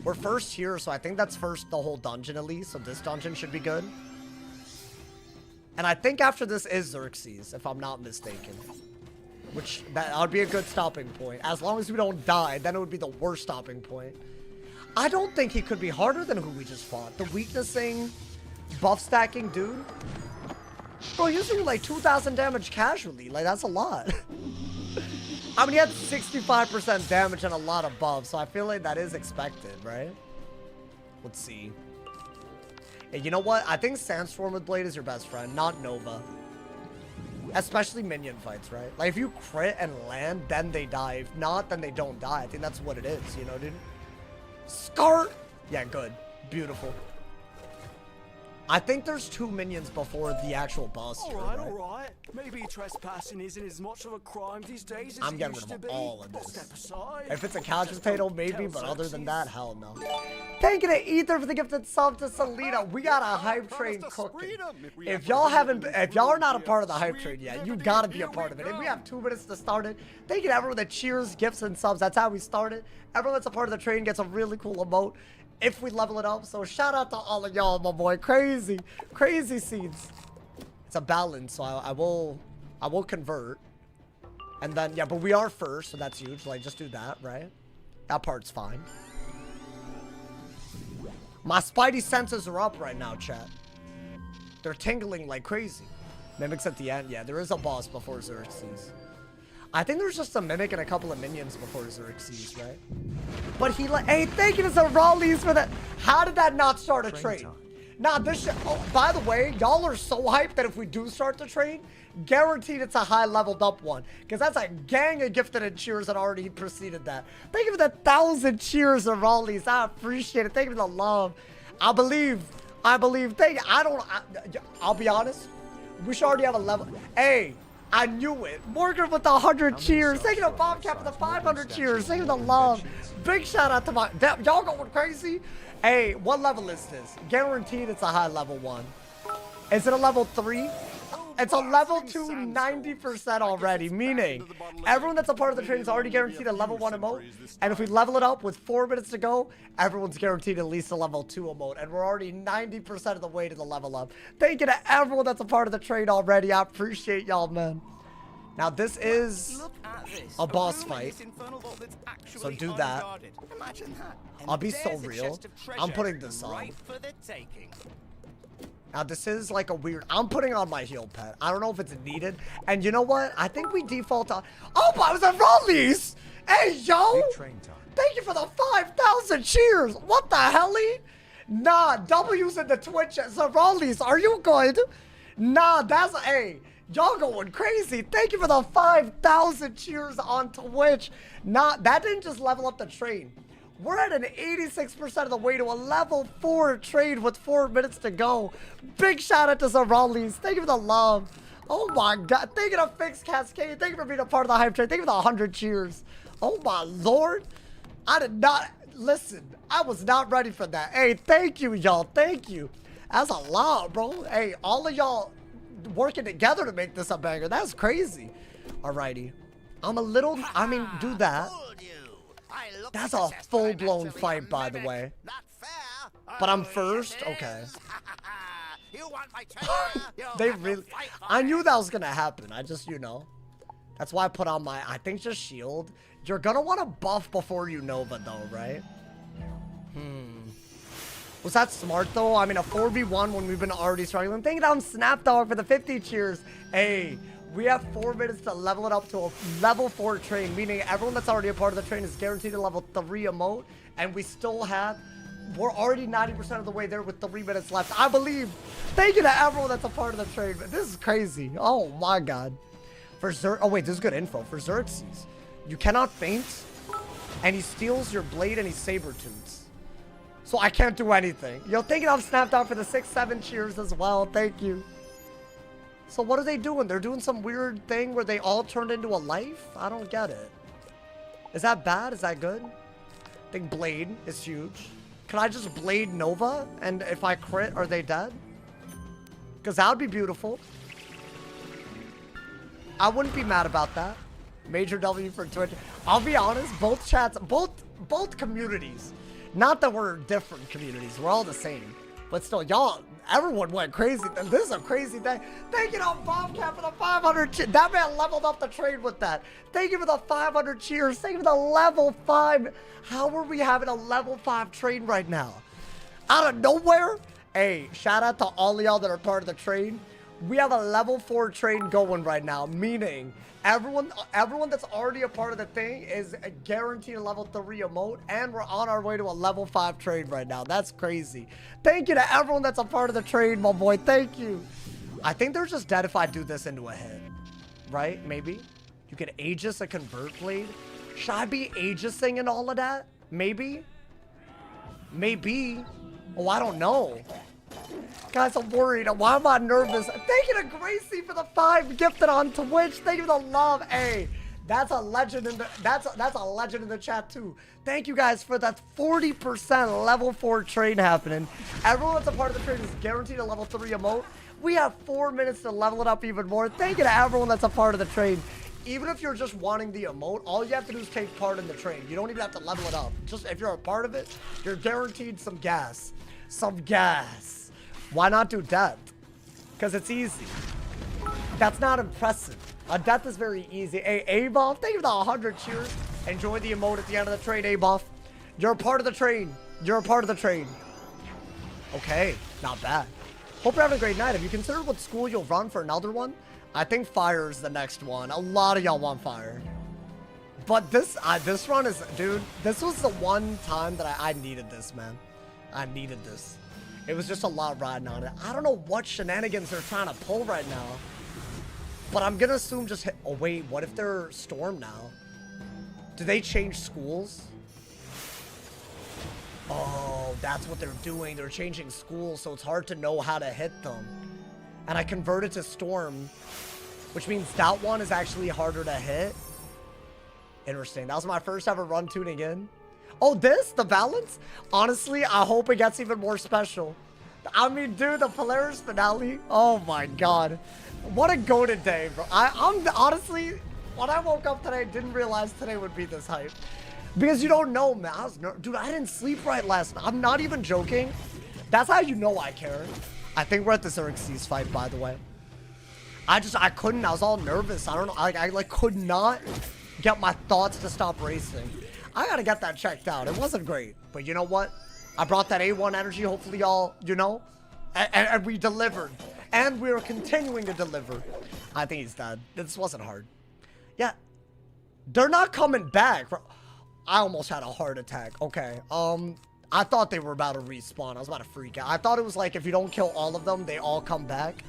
We're first here, so I think that's first the whole dungeon at least. So this dungeon should be good. And I think after this is Xerxes, if I'm not mistaken. Which, that would be a good stopping point. As long as we don't die, then it would be the worst stopping point. I don't think he could be harder than who we just fought. The weaknessing, buff stacking dude. Bro, he's doing like 2,000 damage casually. Like, that's a lot. I mean, he had 65% damage and a lot of buffs, so I feel like that is expected, right? Let's see. Hey, you know what? I think Sandstorm with Blade is your best friend, not Nova. Especially minion fights, right? Like, if you crit and land, then they die. If not, then they don't die. I think that's what it is, you know, dude? Scar! Yeah, good. Beautiful. I think there's 2 minions before the actual boss here, right? Alright. Maybe trespassing isn't as much of a crime these days as I'm getting rid of all of this. If it's a couch potato, maybe, but other than that, hell no. Thank you to Ether for the gifted sub to Selena. We got a hype train cooking. If y'all are not a part of the hype train yet, you gotta be a part of it. And we have 2 minutes to start it. Thank you to everyone that cheers, gifts, and subs. That's how we started. Everyone that's a part of the train gets a really cool emote if we level it up. So shout out to all of y'all, my boy. Crazy seeds. It's a balance, so I will convert. And then, yeah, but we are first, so that's huge. Like, just do that, right? That part's fine. My spidey senses are up right now, chat. They're tingling like crazy. Mimics at the end. Yeah, there is a boss before Xerxes. I think there's just a mimic and a couple of minions before Xerxes, right? But he like, hey, thank you to some Raleigh for that. How did that not start a train? Nah, this shit, oh, by the way, y'all are so hyped that if we do start the train, guaranteed it's a high leveled up one. Because that's a gang of gifted and cheers that already preceded that. Thank you for the 1,000 cheers of Raleighs. I appreciate it. Thank you for the love. I believe, thank you. I'll be honest. We should already have a level. Hey. I knew it. Morgan with the 100 cheers. Thank you to Bobcat for the 500 cheers. Thank you to the love. Big shout out to my... Y'all going crazy? Hey, what level is this? Guaranteed it's a high level one. Is it a level 3? It's a level 2 90% already, meaning everyone that's a part of the train is already guaranteed a level 1 emote. And if we level it up with 4 minutes to go, everyone's guaranteed at least a level 2 emote. And we're already 90% of the way to the level up. Thank you to everyone that's a part of the train already. I appreciate y'all, man. Now this is a boss fight, so do that. I'll be so real. I'm putting this on. Now this is like a weird, I'm putting on my heal pet. I don't know if it's needed. And you know what? I think we default on, oh, but I was at Raleigh's. Hey, yo. Thank you for the 5,000 cheers. What the helly? Nah, W's in the Twitch. So Raleigh's, are you good? Nah, that's, hey. Y'all going crazy. Thank you for the 5,000 cheers on Twitch. Nah, that didn't just level up the train. We're at an 86% of the way to a level 4 trade with 4 minutes to go. Big shout out to Zarali's. Thank you for the love. Oh my God. Thank you to Fix Cascade. Thank you for being a part of the hype train. Thank you for the 100 cheers. Oh my Lord. I did not, listen, I was not ready for that. Hey, thank you, y'all. Thank you. That's a lot, bro. Hey, all of y'all working together to make this a banger. That's crazy. Alrighty. I'm a little, I mean, do that. That's a full-blown fight, by the way. But I'm first? Okay. They really, I knew that was gonna happen. I just, you know. That's why I put on my, I think just shield. You're gonna want to buff before you Nova though, right? Was that smart though? I mean, a 4v1 when we've been already struggling. Thank you down Snapdog for the 50 cheers. Hey, we have 4 minutes to level it up to a level 4 train, meaning everyone that's already a part of the train is guaranteed a level 3 emote, and we still have, we're already 90% of the way there with 3 minutes left. I believe. Thank you to everyone that's a part of the train. This is crazy. Oh my God. For oh wait, this is good info. For Xerxes, you cannot faint, and he steals your blade and he saber toots. So I can't do anything. Yo, thank you, I'm snapped out for the 6-7 cheers as well. Thank you. So what are they doing? They're doing some weird thing where they all turned into a life? I don't get it. Is that bad? Is that good? I think blade is huge. Can I just blade Nova? And if I crit, are they dead? Because that would be beautiful. I wouldn't be mad about that. Major W for Twitch. I'll be honest, both chats, both communities. Not that we're different communities, we're all the same. But still, y'all, everyone went crazy. This is a crazy day. Thank you to Bobcat for the 500 cheers. That man leveled up the trade with that. Thank you for the 500 cheers. Thank you for the level 5. How are we having a level 5 trade right now? Out of nowhere? Hey, shout out to all of y'all that are part of the trade. We have a level 4 trade going right now, meaning everyone that's already a part of the thing is guaranteed a level 3 emote, and we're on our way to a level 5 trade right now. That's crazy. Thank you to everyone that's a part of the trade, my boy. Thank you. I think they're just dead if I do this into a hit, right? Maybe you can Aegis a convert blade. Should I be Aegising and all of that? Maybe. Oh, I don't know. Guys, I'm worried. Why am I nervous? Thank you to Gracie for the 5 gifted on Twitch. Thank you for the love. Hey, that's a legend in the that's a legend in the chat too. Thank you guys for that 40% level 4 trade happening. Everyone that's a part of the trade is guaranteed a level 3 emote. We have 4 minutes to level it up even more. Thank you to everyone that's a part of the trade. Even if you're just wanting the emote, all you have to do is take part in the trade. You don't even have to level it up. Just if you're a part of it, you're guaranteed some gas. Some gas. Why not do death? Because it's easy. That's not impressive. Death is very easy. Hey, A-Buff, thank you for the 100 cheers. Enjoy the emote at the end of the trade, A-Buff. You're a part of the trade. You're a part of the trade. Okay, not bad. Hope you're having a great night. Have you considered what school you'll run for another one? I think fire is the next one. A lot of y'all want fire. But this run is, dude, this was the one time that I needed this, man. I needed this. It was just a lot riding on it. I don't know what shenanigans they're trying to pull right now. But I'm going to assume just hit... Oh, wait. What if they're Storm now? Do they change schools? Oh, that's what they're doing. They're changing schools, so it's hard to know how to hit them. And I converted to Storm, which means that one is actually harder to hit. Interesting. That was my first ever run tuning in. Oh, the balance? Honestly, I hope it gets even more special. I mean, dude, the Polaris finale. Oh my god. What a goated day, bro. I'm honestly, when I woke up today, didn't realize today would be this hype. Because you don't know, man. Dude, I didn't sleep right last night. I'm not even joking. That's how you know I care. I think we're at the Xerxes fight, by the way. I couldn't. I was all nervous. I don't know. I like could not get my thoughts to stop racing. I gotta get that checked out. It wasn't great, but you know what? I brought that A1 energy. Hopefully y'all, you know, and we delivered. And we're continuing to deliver. I think he's dead. This wasn't hard. Yeah. They're not coming back. I almost had a heart attack. Okay. I thought they were about to respawn. I was about to freak out. I thought it was like if you don't kill all of them, they all come back.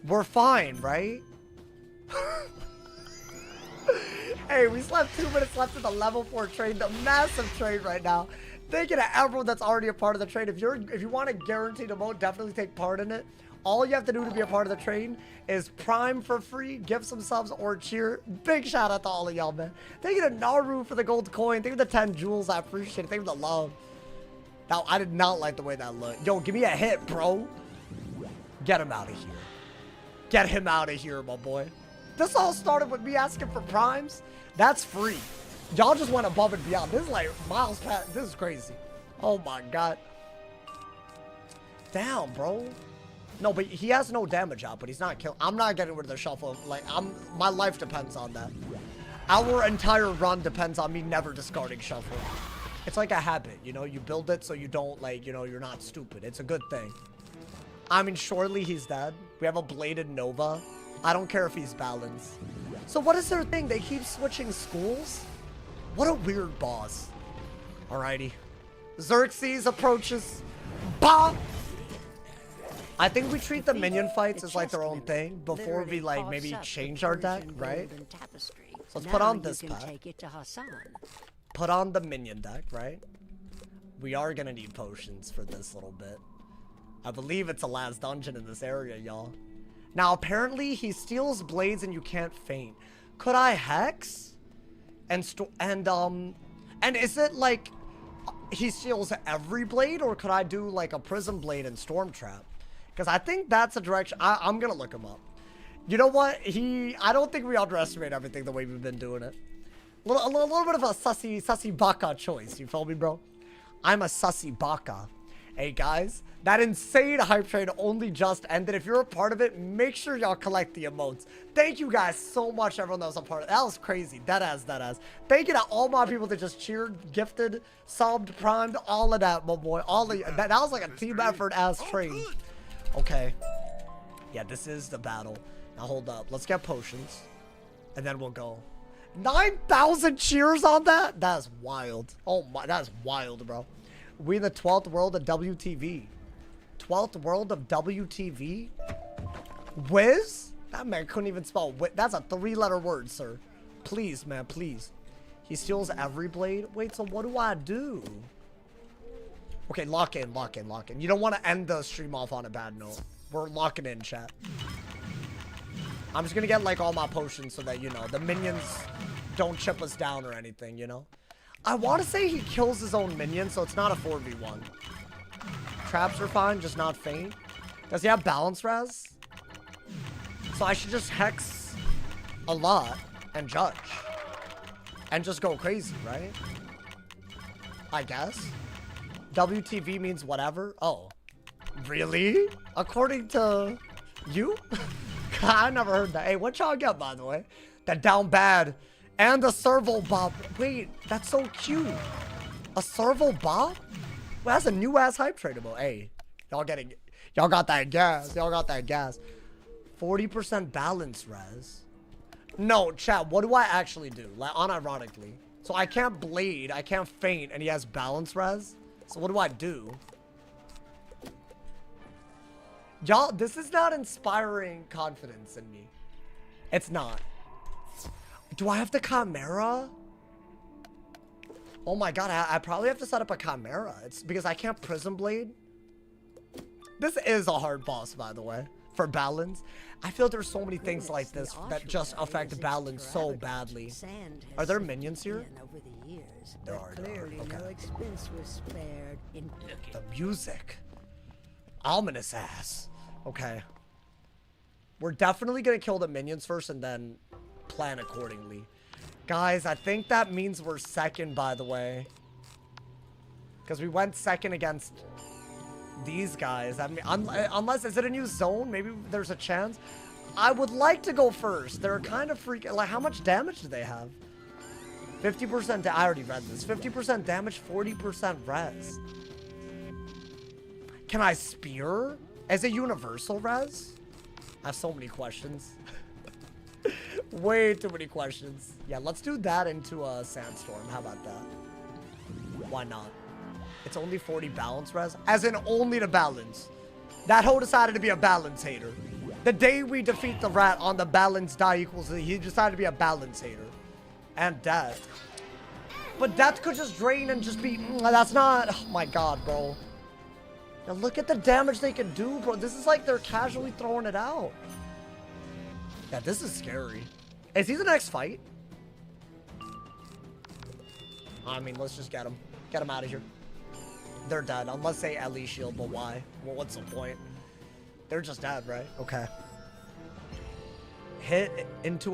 We're fine, right? Hey, we still have 2 minutes left in the level 4 train, the massive train right now. Thank you to everyone that's already a part of the train. If you want a guaranteed emote, definitely take part in it. All you have to do to be a part of the train is prime for free, give some subs, or cheer. Big shout out to all of y'all, man. Thank you to Naru for the gold coin. Thank you to the 10 jewels. I appreciate it. Thank you for the love. Now, I did not like the way that looked. Yo, give me a hit, bro. Get him out of here. Get him out of here, my boy. This all started with me asking for primes. That's free. Y'all just went above and beyond. This is like miles past. This is crazy. Oh my god. Damn, bro. No, but he has no damage out, but he's not killing. I'm not getting rid of the shuffle. Like, my life depends on that. Our entire run depends on me never discarding shuffle. It's like a habit, you know? You build it so you don't, like, you know, you're not stupid. It's a good thing. I mean, surely he's dead. We have a bladed Nova. I don't care if he's balanced. So what is their thing? They keep switching schools? What a weird boss. Alrighty. Xerxes approaches. Bah! I think we treat the minion fights as like their own thing before we like maybe change our deck, right? So let's put on this pack. Put on the minion deck, right? We are gonna need potions for this little bit. I believe it's the last dungeon in this area, y'all. Now apparently he steals blades and you can't faint. Could I hex? And is it like he steals every blade, or could I do like a prism blade and storm trap? Because I think that's a direction. I'm gonna look him up. You know what? I don't think we underestimate everything the way we've been doing it. A little bit of a sussy baka choice. You feel me, bro? I'm a sussy baka. Hey guys, that insane hype train only just ended. If you're a part of it, make sure y'all collect the emotes. Thank you guys so much, everyone that was a part of it. That was crazy. Deadass. Thank you to all my people that just cheered, gifted, subbed, primed, all of that, my boy. All of that was like a team effort ass train. Okay. Yeah, this is the battle. Now hold up. Let's get potions. And then we'll go. 9,000 cheers on that? That's wild. Oh my, that's wild, bro. We in the 12th world of WTV. 12th world of WTV? Wiz? That man couldn't even spell Wiz. That's a 3-letter word, sir. Please, man, please. He steals every blade? Wait, so what do I do? Okay, lock in. You don't want to end the stream off on a bad note. We're locking in, chat. I'm just gonna get, like, all my potions so that, you know, the minions don't chip us down or anything, you know? I want to say he kills his own minions, so it's not a 4v1. Traps are fine, just not faint. Does he have balance res? So I should just hex a lot and judge. And just go crazy, right? I guess. WTV means whatever? Oh. Really? According to you? I never heard that. Hey, what y'all get, by the way? That down bad. And a servo bob. Wait, that's so cute. A servo bob? Well, that's a new ass hype tradable. Hey, y'all got that gas. Y'all got that gas. 40% balance res. No, chat, what do I actually do? Like, unironically. So I can't blade, I can't faint, and he has balance res. So what do I do? Y'all, this is not inspiring confidence in me. It's not. Do I have the Chimera? Oh my god, I probably have to set up a Chimera. It's because I can't Prism Blade. This is a hard boss, by the way, for balance. I feel there's so many things like this that just affect balance so badly. Are there minions here? There are. Okay. The music. Ominous ass. Okay. We're definitely gonna kill the minions first and then plan accordingly. Guys, I think that means we're second, by the way. Because we went second against these guys. I mean, unless, is it a new zone? Maybe there's a chance. I would like to go first. They're kind of freaking, like, how much damage do they have? 50%, I already read this. 50% damage, 40% res. Can I spear? Is it universal res? I have so many questions. Way too many questions. Yeah, let's do that into a sandstorm. How about that? Why not? It's only 40 balance res. As in only to balance. That hoe decided to be a balance hater. The day we defeat the rat on the balance die equals, he decided to be a balance hater. And death. But death could just drain and just be, that's not, oh my god, bro. Now look at the damage they can do, bro. This is like they're casually throwing it out. Yeah, this is scary. Is he the next fight? I mean, let's just get him. Get him out of here. They're dead, unless they at least shield, but why? Well, what's the point? They're just dead, right? Okay. Hit into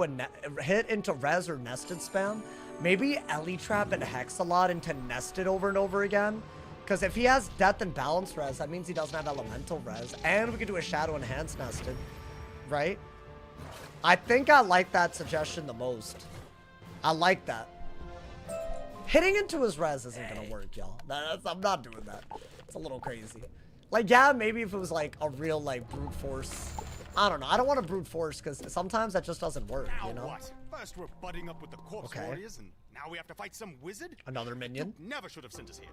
res or nested spam. Maybe Ellie trap and hex a lot into nested over and over again. Because if he has death and balance res, that means he doesn't have elemental res. And we could do a shadow enhanced nested. Right? I think I like that suggestion the most. I like that. Hitting into his res isn't going to work, y'all. I'm not doing that. It's a little crazy. Like, yeah, maybe if it was like a real, like, brute force. I don't know. I don't want to brute force because sometimes that just doesn't work, you know? What? First we're butting up with the corpse warriors, and now we have to fight some wizard? Another minion? You never should have sent us here.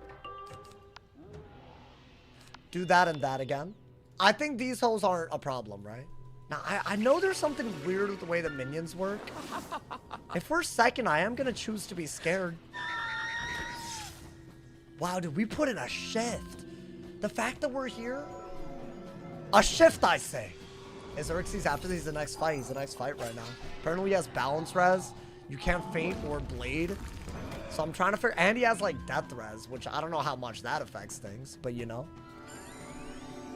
Do that and that again. I think these hoes aren't a problem, right? Now, I know there's something weird with the way the minions work. If we're second, I am going to choose to be scared. Wow, did we put in a shift? The fact that we're here? A shift, I say. Is Xerxes after he's the next fight? He's the next fight right now. Apparently he has balance res. You can't faint or blade. So I'm trying to figure... And he has, like, death res, which I don't know how much that affects things. But, you know.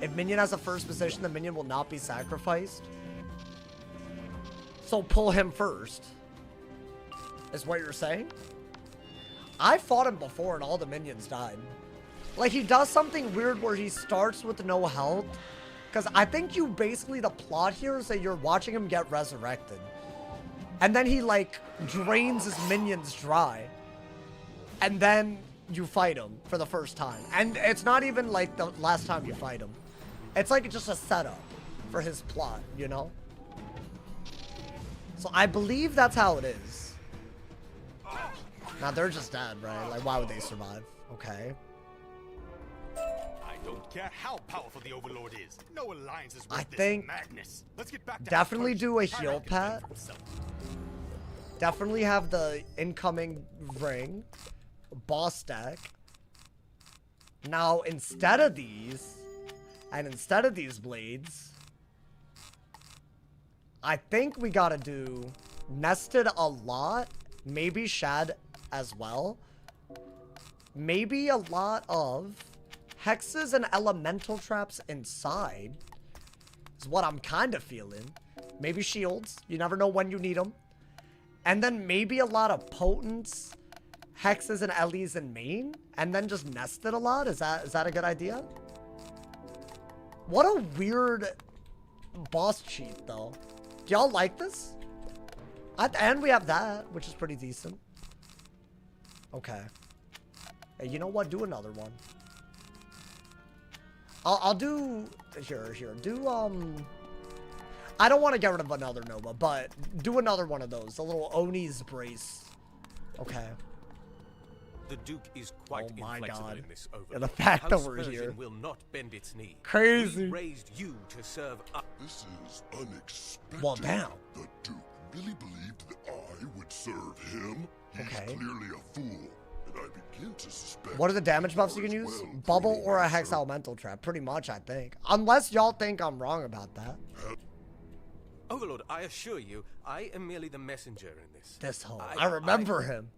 If minion has a first position, the minion will not be sacrificed. So pull him first. Is what you're saying? I fought him before and all the minions died. Like, he does something weird where he starts with no health. Because I think you basically, the plot here is that you're watching him get resurrected. And then he, like, drains his minions dry. And then you fight him for the first time. And it's not even, like, the last time you fight him. It's like just a setup for his plot, you know? So I believe that's how it is. Now, they're just dead, right? Like, why would they survive? Okay. I don't care how powerful the Overlord is. No alliance is worth this madness. Let's get back to definitely do a heal pat. Definitely have the incoming ring. Boss stack. Now, instead of these, and instead of these blades, I think we gotta do nested a lot. Maybe shad as well. Maybe a lot of hexes and elemental traps inside is what I'm kind of feeling. Maybe shields. You never know when you need them. And then maybe a lot of potents, hexes and LEs in main, and then just nested a lot. Is that a good idea? What a weird boss cheat, though. Do y'all like this? And we have that, which is pretty decent. Okay. Hey, you know what? Do another one. I'll do... Here. Do, I don't want to get rid of another Nova, but do another one of those. A little Oni's brace. Okay. The Duke is quite inflexible in this over. And the fact that we're here. Will not bend its knee. Crazy. We raised you to serve up. This is unexpected. Well, damn. The Duke really believed that I would serve him? He's Okay. clearly a fool. And I begin to suspect... What are the damage buffs you can use? Bubble or a Hex Elemental Trap. Pretty much, I think. Unless y'all think I'm wrong about that. Overlord, I assure you, I am merely the messenger in this. This hoe. I remember him.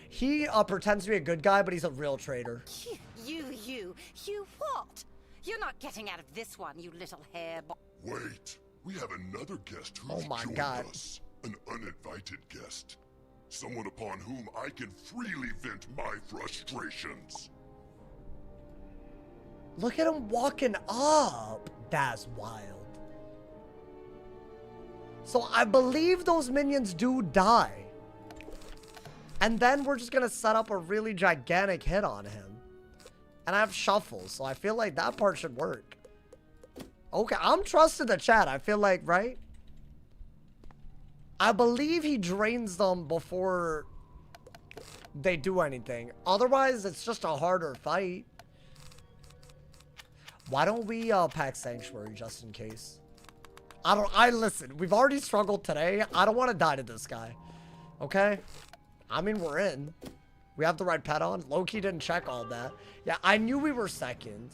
He pretends to be a good guy, but he's a real traitor. You what? You're not getting out of this one, you little hair boy. Wait, we have another guest who's joined us. An uninvited guest. Someone upon whom I can freely vent my frustrations. Look at him walking up. That's wild. So I believe those minions do die. And then we're just gonna set up a really gigantic hit on him. And I have shuffles, so I feel like that part should work. Okay, I'm trusting the chat, I feel like, right? I believe he drains them before they do anything. Otherwise, it's just a harder fight. Why don't we pack Sanctuary just in case? Listen, we've already struggled today. I don't want to die to this guy. Okay? I mean, we're in. We have the right pet on. Loki didn't check all that. Yeah, I knew we were second.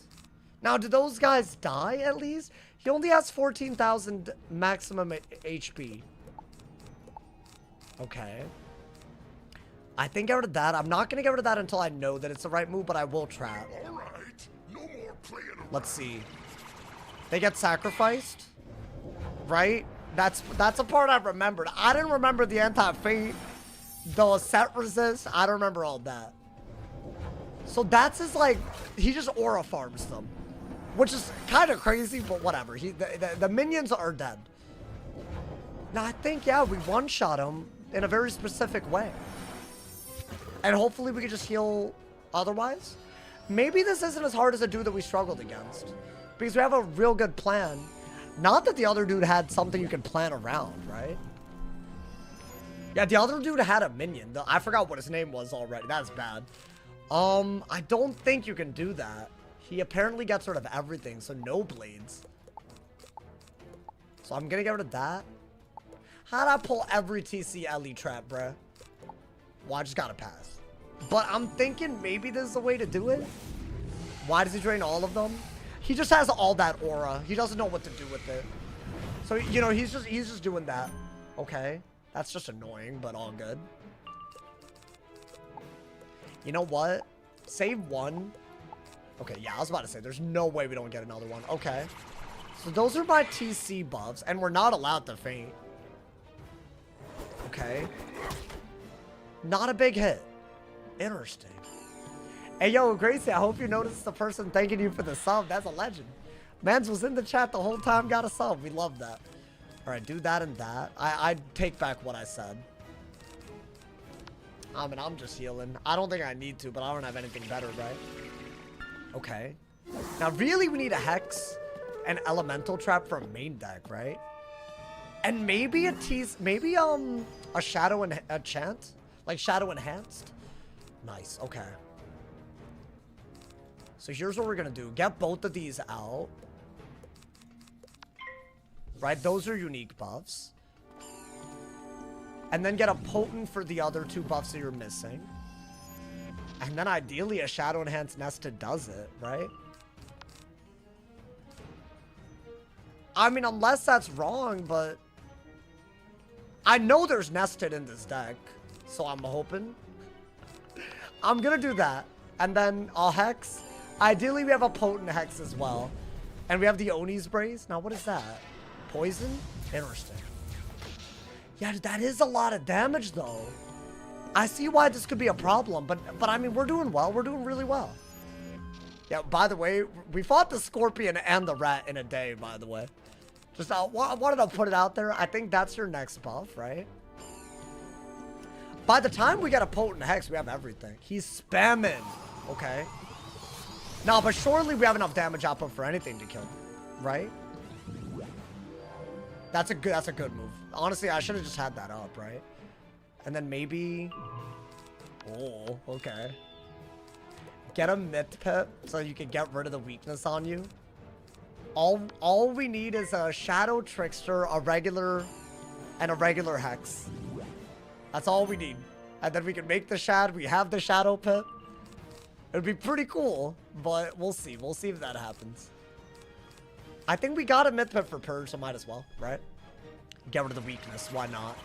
Now, do those guys die at least? He only has 14,000 maximum HP. Okay. I think get rid of that. I'm not going to get rid of that until I know that it's the right move, but I will trap. All right. No more playing around. Let's see. They get sacrificed, right? That's a part I remembered. I didn't remember the anti-fate, the set resist. I don't remember all that. So that's his, like, he just aura farms them, which is kind of crazy, but whatever. The minions are dead. Now I think, yeah, we one-shot him in a very specific way. And hopefully we can just heal otherwise. Maybe this isn't as hard as a dude that we struggled against, because we have a real good plan. Not that the other dude had something you can plan around, right? Yeah, the other dude had a minion. I forgot what his name was already. That's bad. I don't think you can do that. He apparently gets rid of everything, so no blades. So I'm gonna get rid of that. How'd I pull every TC LE trap, bruh? Well, I just gotta pass. But I'm thinking maybe this is the way to do it. Why does he drain all of them? He just has all that aura. He doesn't know what to do with it. So, you know, he's just doing that. Okay. That's just annoying, but all good. You know what? Save one. Okay, yeah, I was about to say, there's no way we don't get another one. Okay. So those are my TC buffs, and we're not allowed to faint. Okay. Not a big hit. Interesting. Hey, yo, Gracie, I hope you noticed the person thanking you for the sub. That's a legend. Mans was in the chat the whole time, got a sub. We love that. All right, do that and that. I take back what I said. I mean, I'm just healing. I don't think I need to, but I don't have anything better, right? Okay. Now, really, we need a Hex and Elemental Trap for a main deck, right? And maybe a Shadow and a Chant? Like Shadow Enhanced? Nice, okay. So here's what we're gonna do. Get both of these out. Right, those are unique buffs. And then get a Potent for the other two buffs that you're missing. And then ideally a Shadow Enhanced Nested does it, right? I mean, unless that's wrong, but I know there's Nested in this deck, so I'm hoping. I'm gonna do that. And then I'll Hex. Ideally, we have a Potent Hex as well. And we have the Oni's Brace. Now, what is that? Poison? Interesting. Yeah, that is a lot of damage, though. I see why this could be a problem, but I mean, we're doing well. We're doing really well. Yeah, by the way, we fought the Scorpion and the Rat in a day, by the way. Just I wanted to put it out there. I think that's your next buff, right? By the time we get a Potent Hex, we have everything. He's spamming. Okay. No, but surely we have enough damage output for anything to kill him, right? That's a good move. Honestly, I should have just had that up, right? And then maybe... Oh, okay. Get a Myth Pit so you can get rid of the weakness on you. All we need is a Shadow Trickster, a regular Hex. That's all we need. And then we can make the Shad. We have the Shadow Pit. It would be pretty cool, but we'll see. We'll see if that happens. I think we got a Myth Pit for Purge, so might as well, right? Get rid of the weakness. Why not?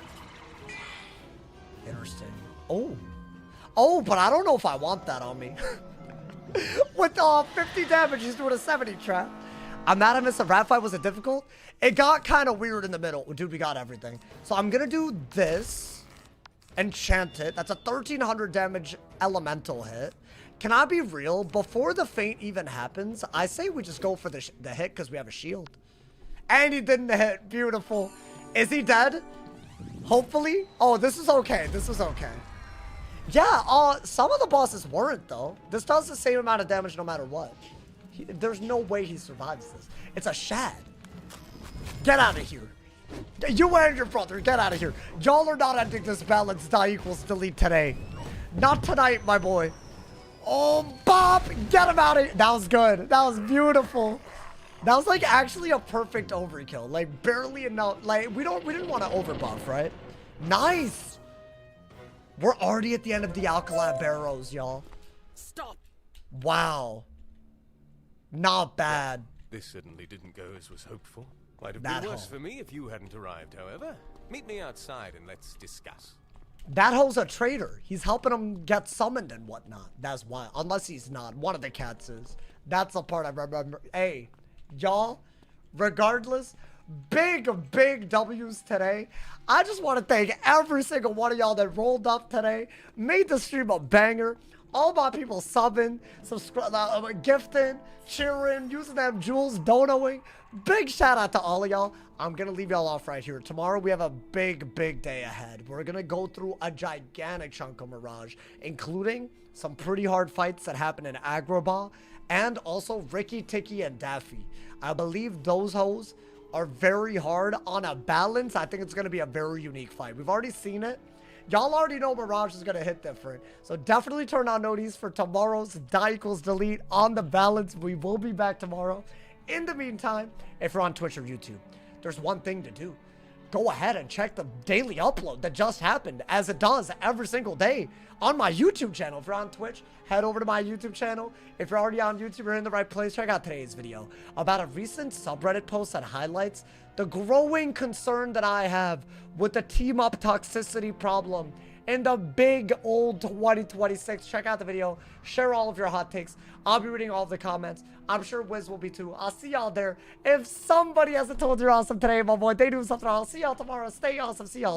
Interesting. Oh. Oh, but I don't know if I want that on me. With 50 damage, he's doing a 70 trap. I'm mad I missed the rat fight. Was it difficult? It got kind of weird in the middle. Dude, we got everything. So I'm going to do this. Enchant it. That's a 1300 damage elemental hit. Can I be real? Before the feint even happens, I say we just go for the hit because we have a shield. And he didn't hit. Beautiful. Is he dead? Hopefully. Oh, this is okay. This is okay. Yeah, some of the bosses weren't, though. This does the same amount of damage no matter what. There's no way he survives this. It's a shad. Get out of here. You and your brother, get out of here. Y'all are not ending this balance die equals delete today. Not tonight, my boy. Oh, Bob, get him out of here. That was good. That was beautiful. That was like actually a perfect overkill. Like barely enough. Like we didn't want to overbuff, right? Nice. We're already at the end of the alkaline barrows, y'all. Stop. Wow. Not bad. This certainly didn't go as was hoped for. Might have That been worse hoe. for me if you hadn't arrived, however. Meet me outside and let's discuss. That hoe's a traitor. He's helping him get summoned and whatnot. That's why. Unless he's not. One of the cats is. That's the part I remember. Hey, y'all, regardless, big W's today. I just want to thank every single one of y'all that rolled up today, made the stream a banger. All my people subbing, gifting, cheering, using them jewels, donoing. Big shout out to all of y'all. I'm going to leave y'all off right here. Tomorrow we have a big day ahead. We're going to go through a gigantic chunk of Mirage, including some pretty hard fights that happen in Agrabah, and also Ricky, Tiki, and Daffy. I believe those hoes are very hard on a balance. I think it's going to be a very unique fight. We've already seen it. Y'all already know Mirage is going to hit different. So definitely turn on noties for tomorrow's die equals delete on the balance. We will be back tomorrow. In the meantime, if you're on Twitch or YouTube, there's one thing to do. Go ahead and check the daily upload that just happened, as it does every single day on my YouTube channel. If you're on Twitch, head over to my YouTube channel. If you're already on YouTube, you're in the right place. Check out today's video about a recent subreddit post that highlights the growing concern that I have with the team up toxicity problem in the big old 2026. Check out the video. Share all of your hot takes. I'll be reading all of the comments. I'm sure Wiz will be too. I'll see y'all there. If somebody hasn't told you you're awesome today, my boy, they do something. I'll see y'all tomorrow. Stay awesome. See y'all.